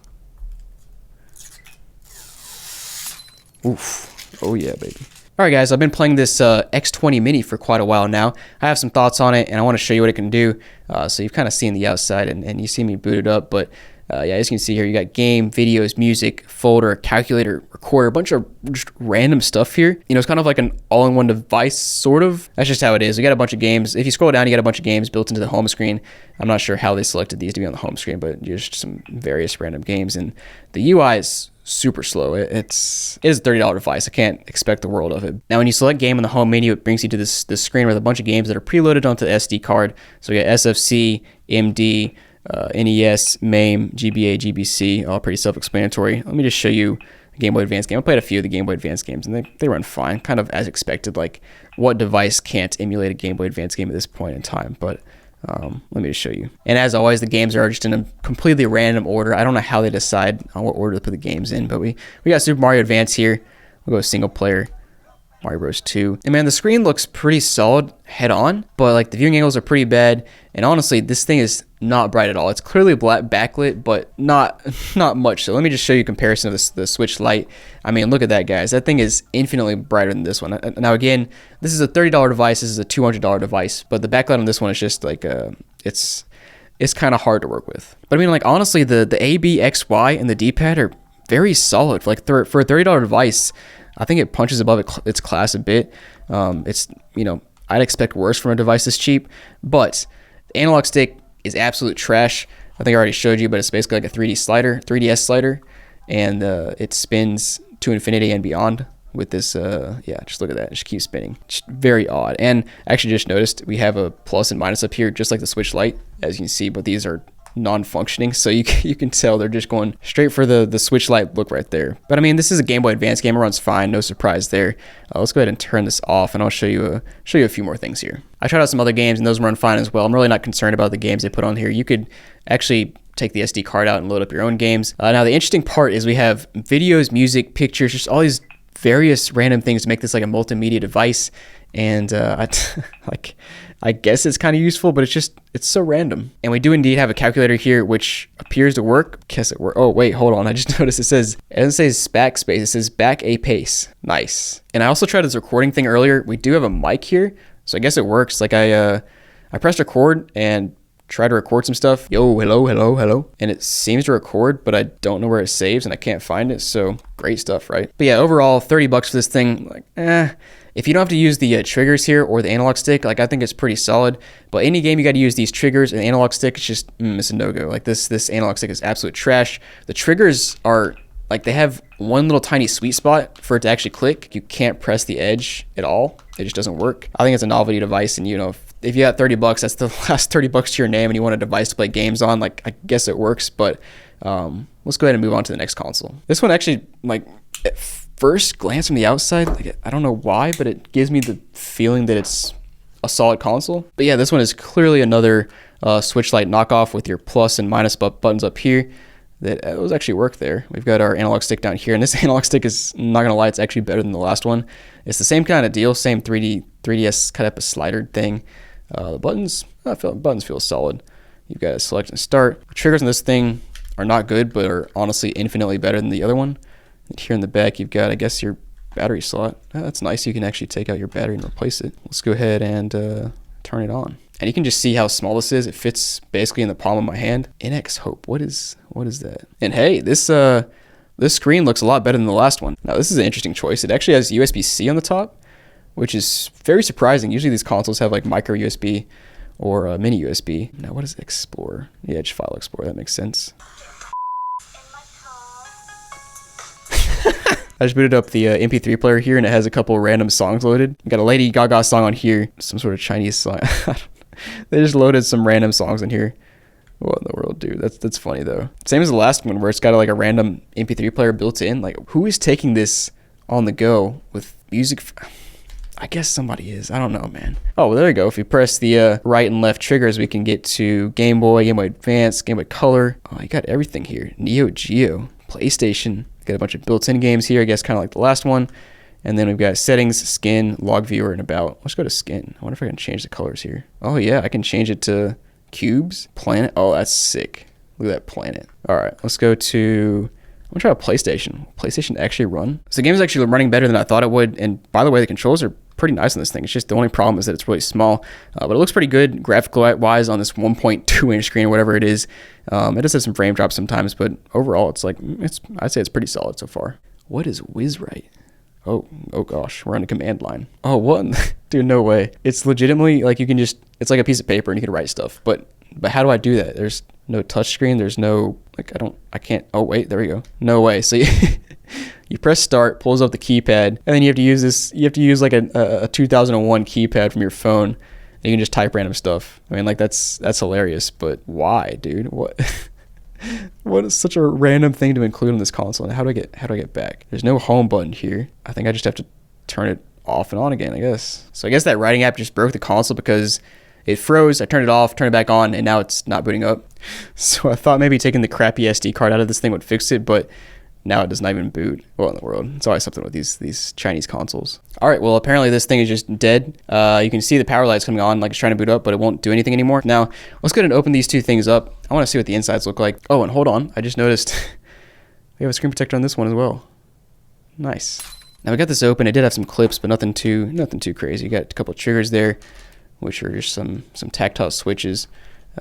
Speaker 1: Oof. Oh yeah, baby. All right, guys, I've been playing this X20 Mini for quite a while now. I have some thoughts on it, and I want to show you what it can do. So you've kind of seen the outside, and you see me boot it up, but yeah, as you can see here, you got game, videos, music, folder, calculator, recorder, a bunch of just random stuff here. You know, it's kind of like an all-in-one device, sort of. That's just how it is. You got a bunch of games. If you scroll down, you got a bunch of games built into the home screen. I'm not sure how they selected these to be on the home screen, but just some various random games. And the UI is super slow. It is a $30 device. I can't expect the world of it. Now, when you select game in the home menu, it brings you to this screen with a bunch of games that are preloaded onto the SD card. So we got SFC, MD, NES, MAME, GBA, GBC, all pretty self-explanatory. Let me just show you a Game Boy Advance game. I played a few of the Game Boy Advance games, and they run fine, kind of as expected. Like, what device can't emulate a Game Boy Advance game at this point in time? But let me just show you. And as always, the games are just in a completely random order. I don't know how they decide on what order to put the games in, but we got Super Mario Advance here. We'll go single player. Mario Bros 2. And man, the screen looks pretty solid head on, but like the viewing angles are pretty bad. And honestly, this thing is not bright at all. It's clearly black backlit, but not much. So let me just show you a comparison of the Switch Lite. I mean, look at that, guys. That thing is infinitely brighter than this one. Now again, this is a $30 device. This is a $200 device, but the backlight on this one is just like it's kind of hard to work with. But I mean, like honestly, the A, B, X, Y, and the D-pad are very solid. Like for a $30 device, I think it punches above its class a bit. It's, you know, I'd expect worse from a device this cheap, but the analog stick is absolute trash. I think I already showed you, but it's basically like a 3DS slider, and it spins to infinity and beyond with this. Yeah, just look at that. It just keeps spinning. Just very odd. And I actually just noticed we have a plus and minus up here, just like the Switch Lite, as you can see, but these are non-functioning, so you can tell they're just going straight for the Switch Lite look right there. But I mean, this is a Game Boy Advance game. It runs fine, no surprise there. Let's go ahead and turn this off, and I'll show you a few more things here. I tried out some other games, and those run fine as well. I'm really not concerned about the games they put on here. You could actually take the SD card out and load up your own games. Now, the interesting part is we have videos, music, pictures, just all these various random things to make this like a multimedia device. And I guess it's kind of useful, but it's so random. And we do indeed have a calculator here, which appears to work. Guess it works. Oh, wait, hold on. I just noticed it doesn't say backspace. It says back a pace. Nice. And I also tried this recording thing earlier. We do have a mic here, so I guess it works. Like I pressed record and tried to record some stuff. Yo, hello. And it seems to record, but I don't know where it saves and I can't find it. So great stuff, right? But yeah, overall, $30 for this thing. Like, if you don't have to use the triggers here or the analog stick, like I think it's pretty solid. But any game you got to use these triggers and analog stick, it's just it's a no-go. Like this analog stick is absolute trash. The triggers are like they have one little tiny sweet spot for it to actually click. You can't press the edge at all. It just doesn't work. I think it's a novelty device, and you know, if you got $30, that's the last $30 to your name, and you want a device to play games on, like I guess it works. But let's go ahead and move on to the next console. This one actually, like, at first glance from the outside, like, I don't know why, but it gives me the feeling that it's a solid console. But yeah, this one is clearly another Switch Lite knockoff with your plus and minus buttons up here. That those actually work there. We've got our analog stick down here, and this analog stick is, not gonna lie, it's actually better than the last one. It's the same kind of deal, same 3DS cut up a slider thing. The buttons feel solid. You've got a select and start. The triggers on this thing are not good, but are honestly infinitely better than the other one. And here in the back, you've got, I guess, your battery slot. That's nice. You can actually take out your battery and replace it. Let's go ahead and turn it on. And you can just see how small this is. It fits basically in the palm of my hand. NX Hope, what is that? And hey, this screen looks a lot better than the last one. Now this is an interesting choice. It actually has USB-C on the top, which is very surprising. Usually these consoles have like micro USB or mini USB. Now what is Explorer? Yeah, Edge File Explorer, that makes sense. I just booted up the MP3 player here, and it has a couple random songs loaded. We got a Lady Gaga song on here, some sort of Chinese song. They just loaded some random songs in here. What in the world, dude? That's funny though. Same as the last one, where it's got like a random MP3 player built in. Like, who is taking this on the go with music? I guess somebody is. I don't know, man. Oh, well, there we go. If you press the right and left triggers, we can get to Game Boy, Game Boy Advance, Game Boy Color. Oh, you got everything here. Neo Geo, PlayStation. Got a bunch of built-in games here, I guess, kind of like the last one. And then we've got settings, skin, log viewer, and about. Let's go to skin. I wonder if I can change the colors here. Oh yeah, I can change it to cubes, planet. Oh, that's sick. Look at that planet. All right, let's go to, I'm gonna try a PlayStation. PlayStation actually run? So the game is actually running better than I thought it would. And by the way, the controls are pretty nice on this thing. It's just the only problem is that it's really small, but it looks pretty good graphical wise on this 1.2 inch screen or whatever it is. It does have some frame drops sometimes, but overall it's like, I'd say it's pretty solid so far. What is WizWrite? Oh gosh, we're on a command line. Oh, what? Dude, no way. It's legitimately like you can just, it's like a piece of paper and you can write stuff, but how do I do that? There's no touchscreen. There's no, like, I can't, oh wait, there we go. No way. So you press start, pulls up the keypad, and then you have to use like a 2001 keypad from your phone. And you can just type random stuff. I mean, like, that's hilarious, but why, dude? What? What is such a random thing to include on this console? And how do I get back? There's no home button here. I think I just have to turn it off and on again, I guess. So I guess that writing app just broke the console because it froze. I turned it off, turned it back on, and now it's not booting up. So I thought maybe taking the crappy SD card out of this thing would fix it, but now it does not even boot. What in the world? It's always something with these Chinese consoles. All right, well, apparently this thing is just dead. You can see the power lights coming on, like it's trying to boot up, but it won't do anything anymore. Now, let's go ahead and open these two things up. I want to see what the insides look like. Oh, and hold on. I just noticed we have a screen protector on this one as well. Nice. Now we got this open. It did have some clips, but nothing too crazy. You got a couple of triggers there, which are just some tactile switches.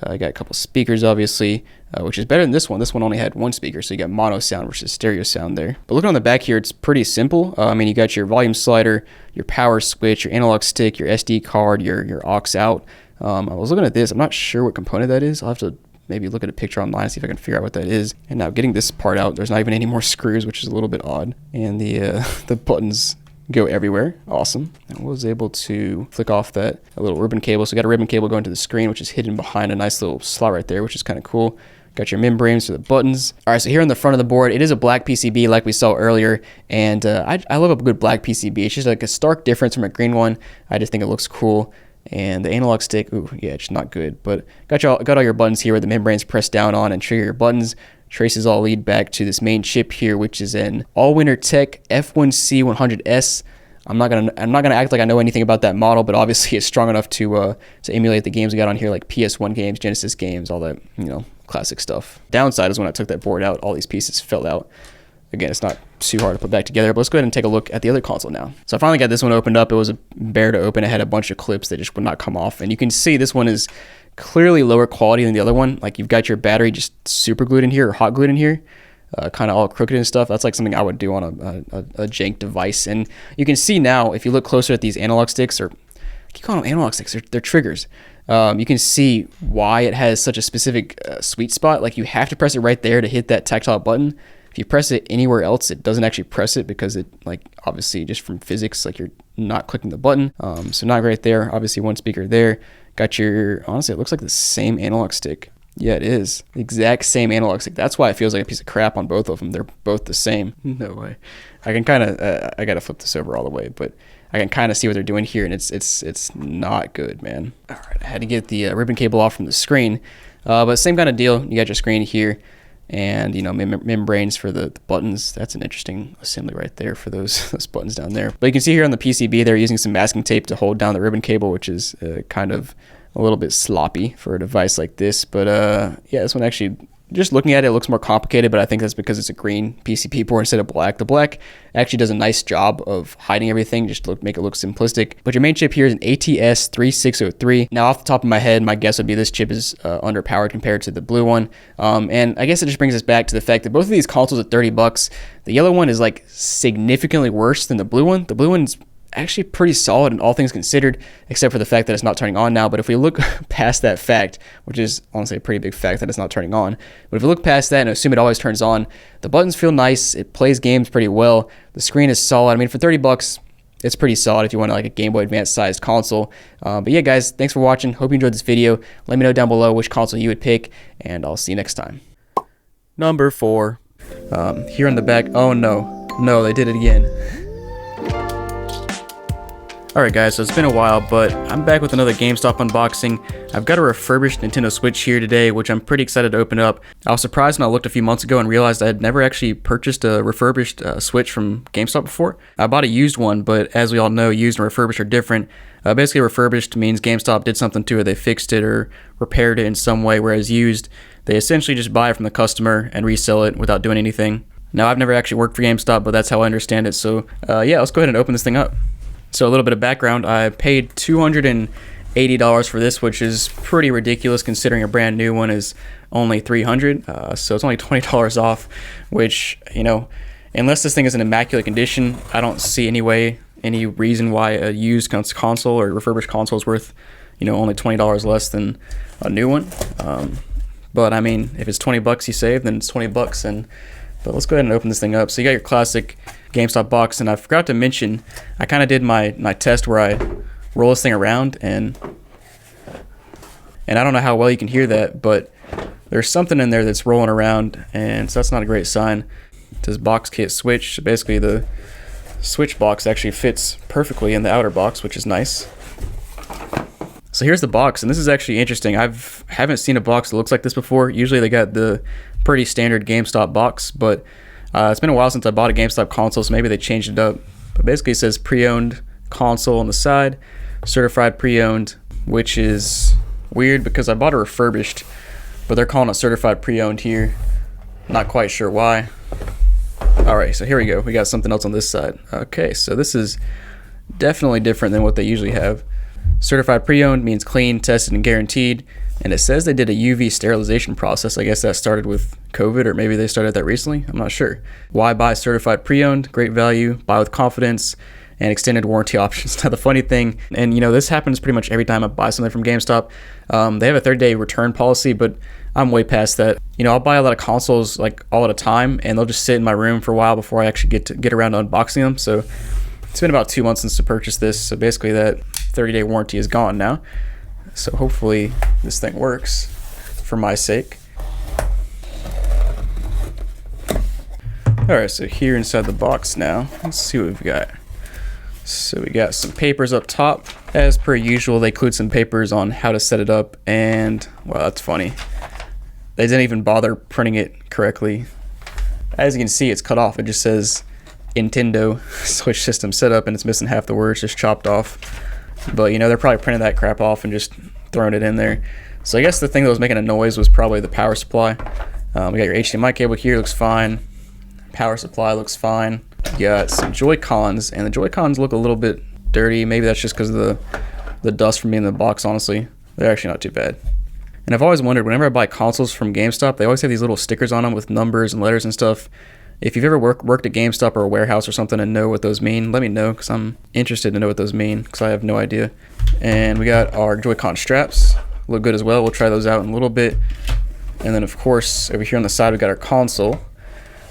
Speaker 1: I got a couple speakers, obviously, which is better than this one. This one only had one speaker, so you got mono sound versus stereo sound there. But looking on the back here, it's pretty simple. I mean, you got your volume slider, your power switch, your analog stick, your SD card, your aux out. I was looking at this. I'm not sure what component that is. I'll have to maybe look at a picture online and see if I can figure out what that is. And now getting this part out, there's not even any more screws, which is a little bit odd. And the buttons go everywhere. Awesome. And I was able to flick off a little ribbon cable. So we got a ribbon cable going to the screen, which is hidden behind a nice little slot right there, which is kind of cool. Got your membranes for the buttons. All right, so here on the front of the board, it is a black PCB like we saw earlier. And I love a good black PCB. It's just like a stark difference from a green one. I just think it looks cool. And the analog stick, ooh, yeah, it's not good. But got all your buttons here where the membranes press down on and trigger your buttons. Traces all lead back to this main chip here, which is an All-Winter Tech F1C100S. I'm not gonna act like I know anything about that model, but obviously it's strong enough to emulate the games we got on here, like PS1 games, Genesis games, all that, classic stuff. Downside is when I took that board out, all these pieces fell out. Again, it's not too hard to put back together, but let's go ahead and take a look at the other console now. So I finally got this one opened up. It was a bear to open. It had a bunch of clips that just would not come off. And you can see this one is clearly lower quality than the other one. Like, you've got your battery just super glued in here or hot glued in here, kind of all crooked and stuff. That's like something I would do on a jank device. And you can see now, if you look closer at these analog sticks, or I keep calling them analog sticks, they're triggers. You can see why it has such a specific sweet spot. Like, you have to press it right there to hit that tactile button. If you press it anywhere else, it doesn't actually press it because it, like, obviously just from physics, like, you're not clicking the button. So not right there. Obviously one speaker there. Got your, honestly, it looks like the same analog stick. Yeah, it is. The exact same analog stick. That's why it feels like a piece of crap on both of them. They're both the same. No way. I can kind of, I got to flip this over all the way, but I can kind of see what they're doing here, and it's not good, man. All right, I had to get the ribbon cable off from the screen, but same kind of deal. You got your screen here, and membranes for the buttons. That's an interesting assembly right there for those buttons down there. But you can see here on the PCB, they're using some masking tape to hold down the ribbon cable, which is kind of a little bit sloppy for a device like this. But yeah, this one actually, just looking at it, looks more complicated, but I think that's because it's a green PCB board instead of black. The black actually does a nice job of hiding everything, just to make it look simplistic. But your main chip here is an ATS3603. Now, off the top of my head, my guess would be this chip is underpowered compared to the blue one. And I guess it just brings us back to the fact that both of these consoles are $30. The yellow one is like significantly worse than the blue one. The blue one's actually pretty solid in all things considered, except for the fact that it's not turning on now. But if we look past that fact, which is honestly a pretty big fact that it's not turning on, but if we look past that and assume it always turns on, the buttons feel nice, it plays games pretty well, the screen is solid. I mean, for $30, it's pretty solid if you want like a Game Boy Advance sized console. But yeah, guys, thanks for watching. Hope you enjoyed this video. Let me know down below which console you would pick, and I'll see you next time.
Speaker 2: Number 4.
Speaker 1: Here in the back, oh no, they did it again. Alright guys, so it's been a while, but I'm back with another GameStop unboxing. I've got a refurbished Nintendo Switch here today, which I'm pretty excited to open up. I was surprised when I looked a few months ago and realized I had never actually purchased a refurbished Switch from GameStop before. I bought a used one, but as we all know, used and refurbished are different. Basically, refurbished means GameStop did something to it, they fixed it or repaired it in some way, whereas used, they essentially just buy it from the customer and resell it without doing anything. Now, I've never actually worked for GameStop, but that's how I understand it, so yeah, let's go ahead and open this thing up. So a little bit of background, I paid $280 for this, which is pretty ridiculous considering a brand new one is only $300. So it's only $20 off, which, unless this thing is in immaculate condition, I don't see any reason why a used console or refurbished console is worth, only $20 less than a new one. But I mean, if it's 20 bucks you save, then it's 20 bucks. But let's go ahead and open this thing up. So you got your classic GameStop box, and I forgot to mention, I kind of did my test where I roll this thing around, and I don't know how well you can hear that, but there's something in there that's rolling around, and so that's not a great sign. It says box kit switch. So basically the switch box actually fits perfectly in the outer box, which is nice. So here's the box, and this is actually interesting. Haven't seen a box that looks like this before. Usually they got the pretty standard GameStop box, but it's been a while since I bought a GameStop console, so maybe they changed it up. But basically it says pre-owned console on the side, certified pre-owned, which is weird because I bought a refurbished, but they're calling it certified pre-owned here. Not quite sure why. Alright, so here we go. We got something else on this side. Okay, so this is definitely different than what they usually have. Certified pre-owned means clean, tested, and guaranteed. And it says they did a UV sterilization process. I guess that started with COVID, or maybe they started that recently. I'm not sure. Why buy certified pre-owned? Great value, buy with confidence, and extended warranty options. Now the funny thing, and this happens pretty much every time I buy something from GameStop, they have a 30-day return policy, but I'm way past that. I'll buy a lot of consoles like all at a time, and they'll just sit in my room for a while before I actually get around to unboxing them. So it's been about 2 months since I purchased this, so basically that 30-day warranty is gone now. So hopefully this thing works for my sake. Alright, so here inside the box now, let's see what we've got. So we got some papers up top. As per usual, they include some papers on how to set it up, and well, that's funny. They didn't even bother printing it correctly. As you can see, it's cut off. It just says Nintendo Switch System Setup, and it's missing half the words, just chopped off. But they're probably printing that crap off and just throwing it in there. So I guess the thing that was making a noise was probably the power supply. We got your HDMI cable here, looks fine. Power supply looks fine. You got some Joy-Cons, and the Joy-Cons look a little bit dirty. Maybe that's just because of the dust from being in the box, honestly. They're actually not too bad. And I've always wondered, whenever I buy consoles from GameStop, they always have these little stickers on them with numbers and letters and stuff. If you've ever worked at GameStop or a warehouse or something and know what those mean, let me know, because I'm interested to know what those mean, because I have no idea. And we got our Joy-Con straps. Look good as well. We'll try those out in a little bit. And then, of course, over here on the side, we got our console.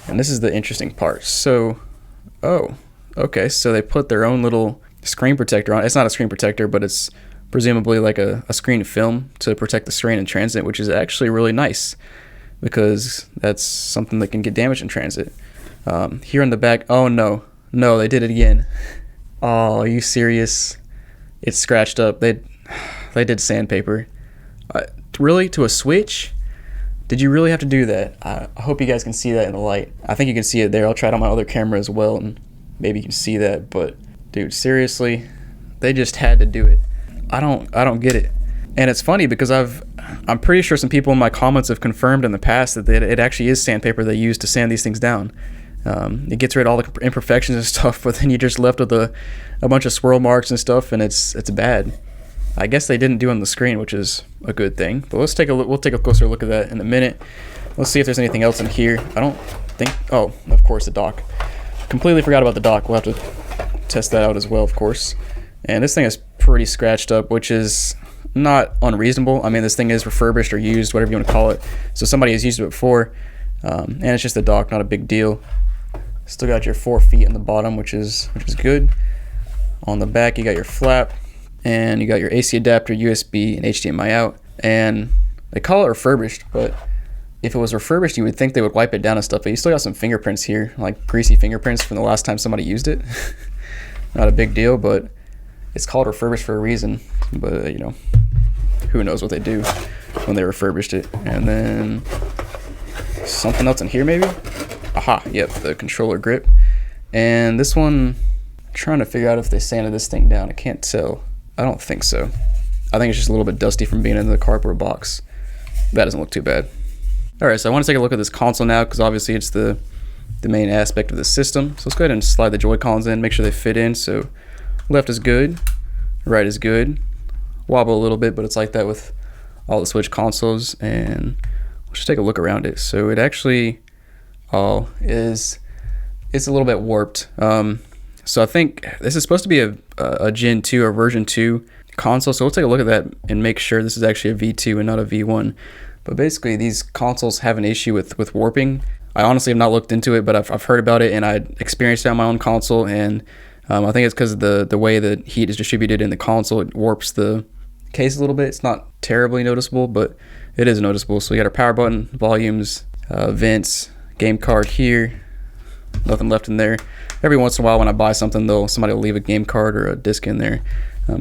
Speaker 1: And this is the interesting part. So, oh, okay, so they put their own little screen protector on. It's not a screen protector, but it's presumably like a screen film to protect the screen in transit, which is actually really nice, because that's something that can get damaged in transit. Here on the back, oh no, they did it again. Oh, are you serious? It's scratched up. They did sandpaper. Really? To a Switch? Did you really have to do that? I hope you guys can see that in the light. I think you can see it there. I'll try it on my other camera as well, and maybe you can see that. But dude, seriously, they just had to do it. I don't get it. And it's funny because I'm pretty sure some people in my comments have confirmed in the past that it actually is sandpaper they use to sand these things down. It gets rid of all the imperfections and stuff, but then you're just left with a bunch of swirl marks and stuff, and it's bad. I guess they didn't do on the screen, which is a good thing. But let's take a look. We'll take a closer look at that in a minute. Let's see if there's anything else in here. I don't think. Oh, of course, the dock. Completely forgot about the dock. We'll have to test that out as well, of course. And this thing is pretty scratched up, which is not unreasonable. I mean, this thing is refurbished or used, whatever you want to call it. So somebody has used it before, and it's just a dock, not a big deal. Still got your 4 feet in the bottom, which is good. On the back, you got your flap, and you got your AC adapter, USB, and HDMI out. And they call it refurbished, but if it was refurbished, you would think they would wipe it down and stuff. But you still got some fingerprints here, like greasy fingerprints from the last time somebody used it. Not a big deal, but it's called refurbished for a reason. But who knows what they do when they refurbished it. And then something else in here maybe. Aha, yep, the controller grip. And this one, I'm trying to figure out if they sanded this thing down. I can't tell. I don't think so. I think it's just a little bit dusty from being in the cardboard box. That doesn't look too bad. Alright, so I want to take a look at this console now, because obviously it's the main aspect of the system. So let's go ahead and slide the Joy-Cons in, make sure they fit in. So left is good, right is good. Wobble a little bit, but it's like that with all the Switch consoles. And let's just take a look around it. So it actually it's a little bit warped. So I think this is supposed to be a Gen 2 or version 2 console. So we'll take a look at that and make sure this is actually a V2 and not a V1.
Speaker 2: But basically, these consoles have an issue with warping. I honestly have not looked into it, but I've heard about it, and I experienced it on my own console, and I think it's because of the way the heat is distributed in the console. It warps the case a little bit. It's not terribly noticeable, but it is noticeable. So we got our power button, volumes, vents, game card here. Nothing left in there. Every once in a while when I buy something, though, somebody will leave a game card or a disc in there.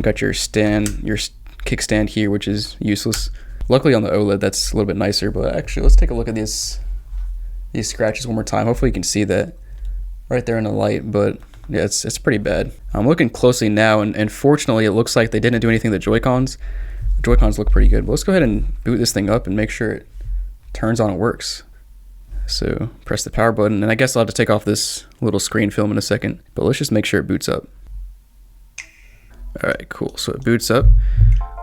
Speaker 2: Got your stand, your kickstand here, which is useless. Luckily on the OLED, that's a little bit nicer. But actually, let's take a look at these scratches one more time. Hopefully you can see that right there in the light, but yeah, it's pretty bad. I'm looking closely now, and fortunately it looks like they didn't do anything to the Joy-Cons. The Joy-Cons look pretty good. But let's go ahead and boot this thing up and make sure it turns on and works. So press the power button, and I guess I'll have to take off this little screen film in a second, but let's just make sure it boots up. All right, cool. So it boots up.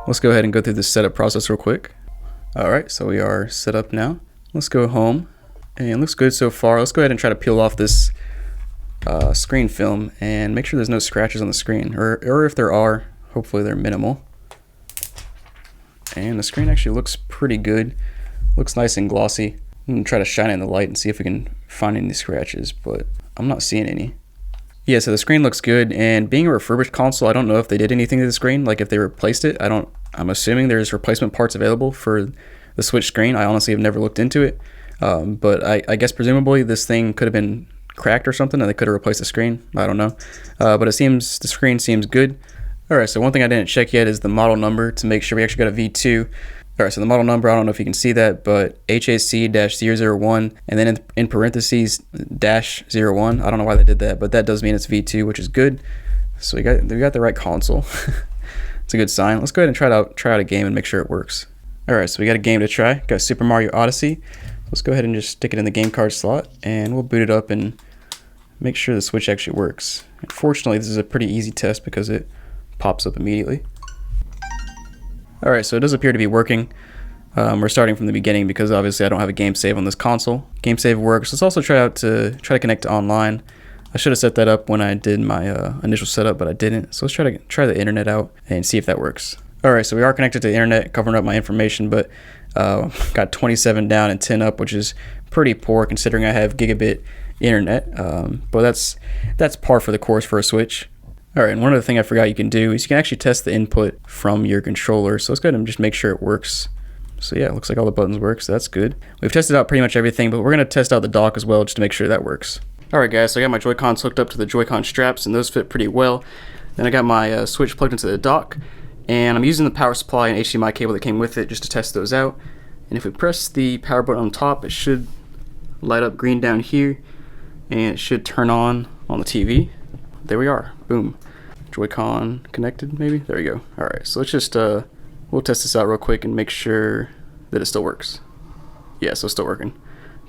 Speaker 2: Let's go ahead and go through this setup process real quick. All right, so we are set up now. Let's go home, and it looks good so far. Let's go ahead and try to peel off this screen film and make sure there's no scratches on the screen, or if there are, hopefully they're minimal. And the screen actually looks pretty good. Looks nice and glossy. I'm gonna try to shine it in the light and see if we can find any scratches, but I'm not seeing any. Yeah, so the screen looks good, and being a refurbished console, I don't know if they did anything to the screen, like if they replaced it. I'm assuming there's replacement parts available for the Switch screen. I honestly have never looked into it, but I guess presumably this thing could have been cracked or something, and they could have replaced the screen. I don't know, but the screen seems good. All right, so one thing I didn't check yet is the model number to make sure we actually got a V2. All right, so the model number, I don't know if you can see that, but HAC-001, and then in parentheses, -01. I don't know why they did that, but that does mean it's V2, which is good. So we got the right console. It's a good sign. Let's go ahead and try out a game and make sure it works. All right, so we got a game to try. Got Super Mario Odyssey. Let's go ahead and just stick it in the game card slot, and we'll boot it up and make sure the Switch actually works. Unfortunately, this is a pretty easy test because it pops up immediately. Alright, so it does appear to be working. We're starting from the beginning because obviously I don't have a game save on this console. Game save works. Let's also try to connect to online. I should have set that up when I did my initial setup, but I didn't. So let's try the internet out and see if that works. Alright, so we are connected to the internet, covering up my information, but got 27 down and 10 up, which is pretty poor considering I have gigabit internet. But that's par for the course for a Switch. Alright, and one other thing I forgot you can do is you can actually test the input from your controller. So let's go ahead and just make sure it works. So yeah, it looks like all the buttons work, so that's good. We've tested out pretty much everything, but we're going to test out the dock as well just to make sure that works. Alright guys, so I got my Joy-Cons hooked up to the Joy-Con straps, and those fit pretty well. Then I got my Switch plugged into the dock, and I'm using the power supply and HDMI cable that came with it just to test those out. And if we press the power button on top, it should light up green down here, and it should turn on the TV. There we are, boom. Joy-Con connected, maybe? There we go. Alright, so let's just, we'll test this out real quick and make sure that it still works. Yeah, so it's still working.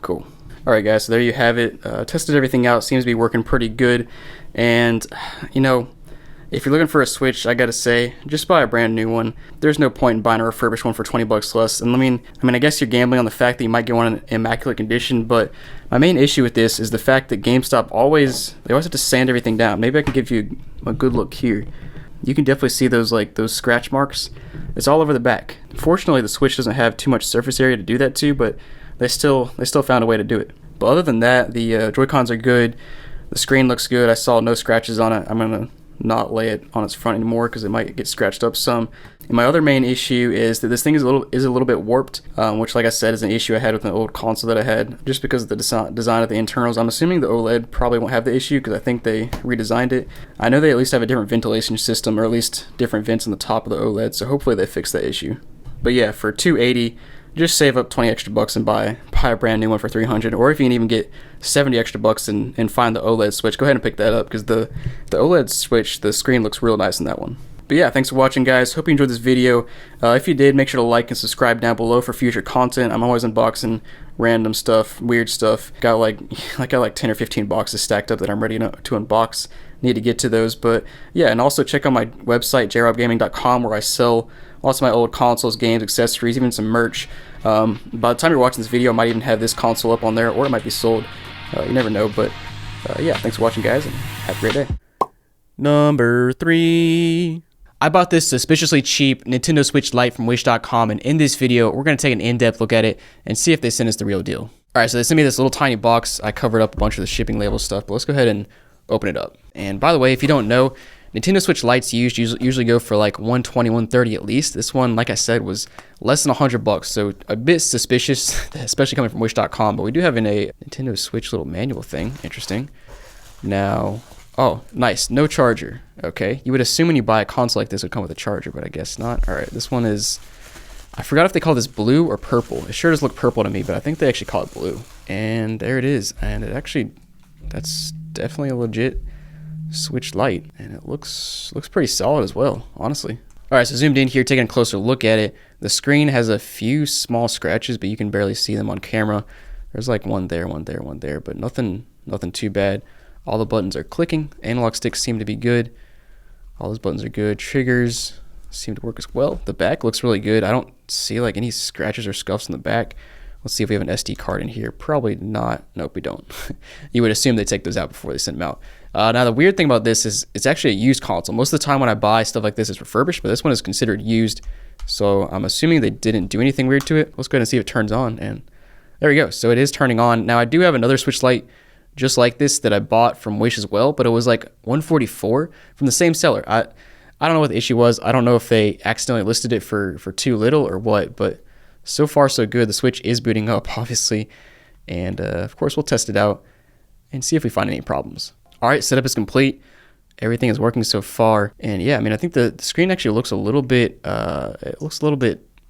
Speaker 2: Cool. Alright guys, so there you have it. Tested everything out, seems to be working pretty good. And, you know, if you're looking for a Switch, I gotta say, just buy a brand new one. There's no point in buying a refurbished one for 20 bucks less. And I mean, I guess you're gambling on the fact that you might get one in immaculate condition, but my main issue with this is the fact that GameStop always have to sand everything down. Maybe I can give you a good look here. You can definitely see those scratch marks. It's all over the back. Fortunately, the Switch doesn't have too much surface area to do that to, but they still found a way to do it. But other than that, the Joy-Cons are good. The screen looks good. I saw no scratches on it. I'm gonna not lay it on its front anymore because it might get scratched up some. And my other main issue is that this thing is a little bit warped, which, like I said, is an issue I had with an old console that I had just because of the design of the internals. I'm assuming the OLED probably won't have the issue because I think they redesigned it. I know they at least have a different ventilation system, or at least different vents on the top of the OLED, so hopefully they fix that issue. But yeah, for $280, just save up 20 extra bucks and buy a brand new one for $300, or if you can even get 70 extra bucks and find the OLED Switch, go ahead and pick that up because the OLED Switch, the screen looks real nice in that one. But yeah, thanks for watching guys. Hope you enjoyed this video. If you did, make sure to like and subscribe down below for future content. I'm always unboxing random stuff, weird stuff. Got like 10 or 15 boxes stacked up that I'm ready to unbox. Need to get to those, but yeah, and also check out my website jrobgaming.com where I sell lots of my old consoles, games, accessories, even some merch. By the time you're watching this video, I might even have this console up on there, or it might be sold. You never know, but yeah, thanks for watching guys, and have a great day. Number 3.
Speaker 1: I bought this suspiciously cheap Nintendo Switch Lite from Wish.com, and in this video, we're going to take an in-depth look at it and see if they sent us the real deal. Alright, so they sent me this little tiny box. I covered up a bunch of the shipping label stuff, but let's go ahead and open it up. And by the way, if you don't know, Nintendo Switch Lites usually go for like $120, $130 at least. This one, like I said, was less than $100, so a bit suspicious, especially coming from Wish.com. But we do have a Nintendo Switch little manual thing. Interesting. Now, oh, nice. No charger. Okay. You would assume when you buy a console like this, it would come with a charger, but I guess not. All right. This one is, I forgot if they call this blue or purple. It sure does look purple to me, but I think they actually call it blue. And there it is. And it actually, that's definitely a legit Switch Lite, and it looks pretty solid as well, honestly. All right, so zoomed in here, taking a closer look at it. The screen has a few small scratches, but you can barely see them on camera. There's like one there, but nothing too bad. All the buttons are clicking. Analog sticks seem to be good. All those buttons are good. Triggers seem to work as well. The back looks really good. I don't see like any scratches or scuffs in the back. Let's see if we have an SD card in here. Probably not. Nope, we don't. You would assume they take those out before they send them out. Now, the weird thing about this is it's actually a used console. Most of the time when I buy stuff like this, it's refurbished, but this one is considered used. So I'm assuming they didn't do anything weird to it. Let's go ahead and see if it turns on. And there we go. So it is turning on. Now, I do have another Switch Lite just like this that I bought from Wish as well, but it was like $144 from the same seller. I don't know what the issue was. I don't know if they accidentally listed it for too little or what, but so far so good. The Switch is booting up, obviously, and of course we'll test it out and see if we find any problems. All right, setup is complete. Everything is working so far, and yeah, I mean, I think the screen actually looks a little bit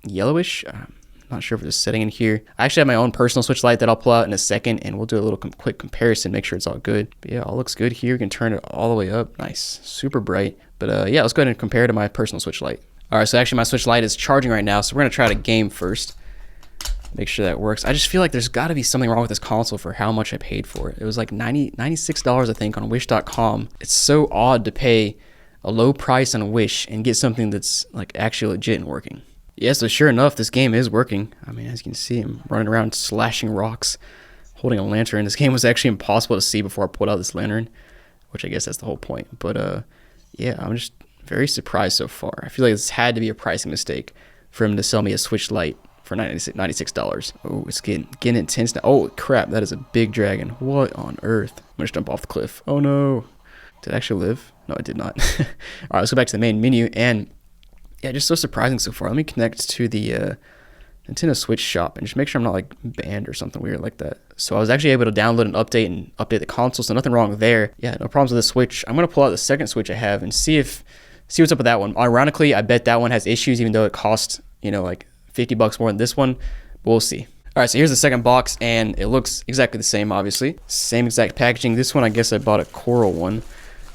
Speaker 1: yellowish. I'm not sure if there's a setting in here. I actually have my own personal Switch Lite that I'll pull out in a second, and we'll do a little quick comparison, make sure it's all good. But yeah, all looks good here. You can turn it all the way up. Nice, super bright. But yeah, let's go ahead and compare it to my personal Switch Lite. All right, so actually my Switch Lite is charging right now, so we're gonna try out a game first. Make sure that works. I just feel like there's gotta be something wrong with this console for how much I paid for it. It was like $96, I think, on Wish.com. It's so odd to pay a low price on Wish and get something that's like actually legit and working. Yeah, so sure enough, this game is working. I mean, as you can see, I'm running around slashing rocks, holding a lantern. This game was actually impossible to see before I pulled out this lantern, which I guess that's the whole point. But yeah, I'm just very surprised so far. I feel like this had to be a pricing mistake for him to sell me a Switch Lite for $96. Oh, it's getting intense now. Oh, crap, that is a big dragon. What on earth? I'm gonna jump off the cliff. Oh, no. Did I actually live? No, I did not. All right, let's go back to the main menu. And yeah, just so surprising so far. Let me connect to the Nintendo Switch shop and just make sure I'm not like banned or something weird like that. So I was actually able to download and update the console, so nothing wrong there. Yeah, no problems with the Switch. I'm gonna pull out the second Switch I have and see what's up with that one. Ironically, I bet that one has issues, even though it cost, like $50 more than this one, but we'll see. All right, so here's the second box, and it looks exactly the same, obviously. Same exact packaging. This one, I guess I bought a Coral one,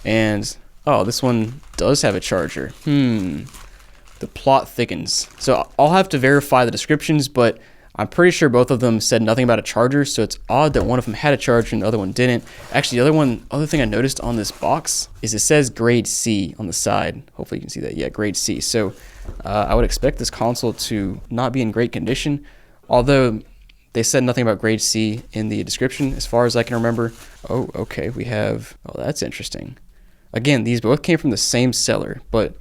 Speaker 1: and oh, this one does have a charger. The plot thickens. So I'll have to verify the descriptions, but I'm pretty sure both of them said nothing about a charger, so it's odd that one of them had a charger and the other one didn't. Actually, the other thing I noticed on this box is it says grade C on the side. Hopefully you can see that. Yeah, grade C. So I would expect this console to not be in great condition, although they said nothing about grade C in the description as far as I can remember. Oh, okay, that's interesting. Again, these both came from the same seller, but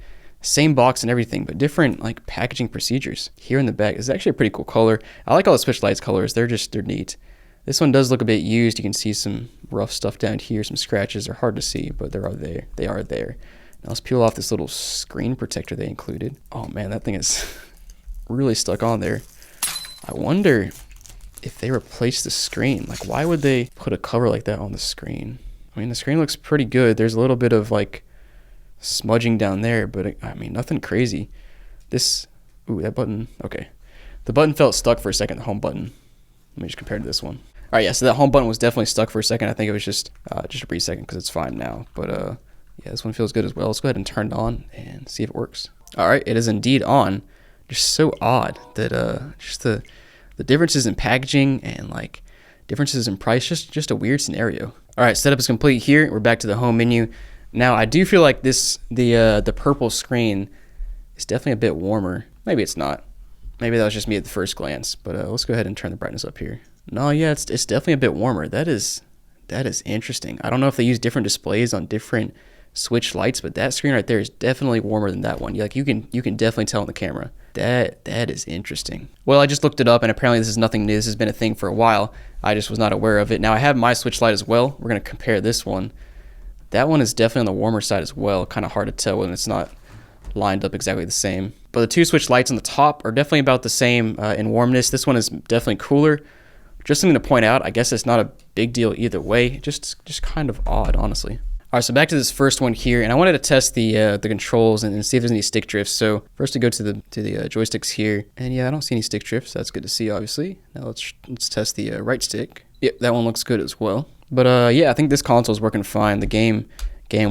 Speaker 1: same box and everything, but different like packaging procedures. Here in the back, this is actually a pretty cool color. I like all the Switch Lites colors. They're neat. This one does look a bit used. You can see some rough stuff down here, some scratches. They're hard to see, but they are there. Now let's peel off this little screen protector they included. Oh man, that thing is really stuck on there. I wonder if they replaced the screen. Like, why would they put a cover like that on the screen? I mean, the screen looks pretty good. There's a little bit of like smudging down there, but I mean, nothing crazy. That button, okay. The button felt stuck for a second, the home button. Let me just compare to this one. All right, yeah, so that home button was definitely stuck for a second. I think it was just a brief second because it's fine now. But yeah, this one feels good as well. Let's go ahead and turn it on and see if it works. All right, it is indeed on. Just so odd that just the differences in packaging and like differences in price, just a weird scenario. All right, setup is complete here. We're back to the home menu. Now, I do feel like the purple screen is definitely a bit warmer. Maybe it's not. Maybe that was just me at the first glance. But let's go ahead and turn the brightness up here. No, yeah, it's definitely a bit warmer. That is interesting. I don't know if they use different displays on different
Speaker 2: Switch lights, but that screen right there is definitely warmer than that one. Like you can definitely tell on the camera. That is interesting. Well, I just looked it up, and apparently this is nothing new. This has been a thing for a while. I just was not aware of it. Now I have my switch light as well. We're gonna compare this one. That one is definitely on the warmer side as well. Kind of hard to tell when it's not lined up exactly the same. But the two switch lights on the top are definitely about the same in warmness. This one is definitely cooler. Just something to point out. I guess it's not a big deal either way. Just kind of odd, honestly. All right, so back to this first one here, and I wanted to test the controls and see if there's any stick drifts. So first, to go to the joysticks here, and yeah, I don't see any stick drifts. That's good to see, obviously. Now let's test the right stick. Yep, that one looks good as well. But yeah, I think this console is working fine. The game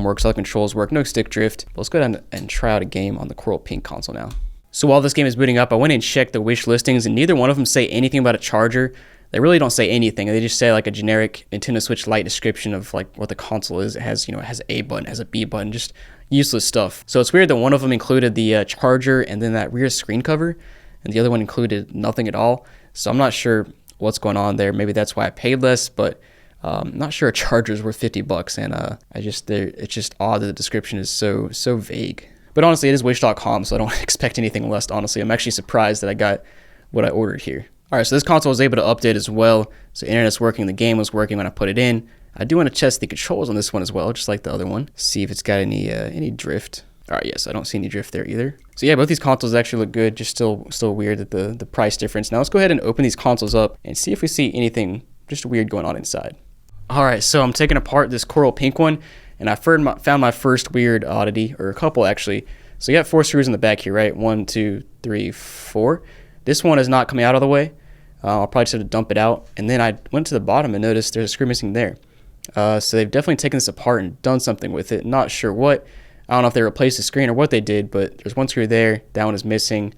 Speaker 2: works, all the controls work, no stick drift. But let's go ahead and try out a game on the Coral Pink console now. So while this game is booting up, I went and checked the Wish listings, and neither one of them say anything about a charger. They really don't say anything. They just say like a generic Nintendo Switch Lite description of like what the console is. It has, it has an A button, it has a B button, just useless stuff. So it's weird that one of them included the charger and then that rear screen cover, and the other one included nothing at all. So I'm not sure what's going on there. Maybe that's why I paid less, but I'm not sure a charger is worth $50. And it's just odd that the description is so vague. But honestly, it is Wish.com, so I don't expect anything less. Honestly, I'm actually surprised that I got what I ordered here. All right, so this console was able to update as well. So internet's working, the game was working when I put it in. I do want to test the controls on this one as well, just like the other one. See if it's got any drift. All right, yes, I don't see any drift there either. So yeah, both these consoles actually look good. Just still weird that the price difference. Now let's go ahead and open these consoles up and see if we see anything just weird going on inside. All right, so I'm taking apart this Coral Pink one, and I found my first weird oddity, or a couple actually. So you got 4 screws in the back here, right? 1, 2, 3, 4. This one is not coming out all the way. I'll probably just have to dump it out. And then I went to the bottom and noticed there's a screw missing there. So they've definitely taken this apart and done something with it. Not sure what. I don't know if they replaced the screen or what they did, but there's one screw there. That one is missing.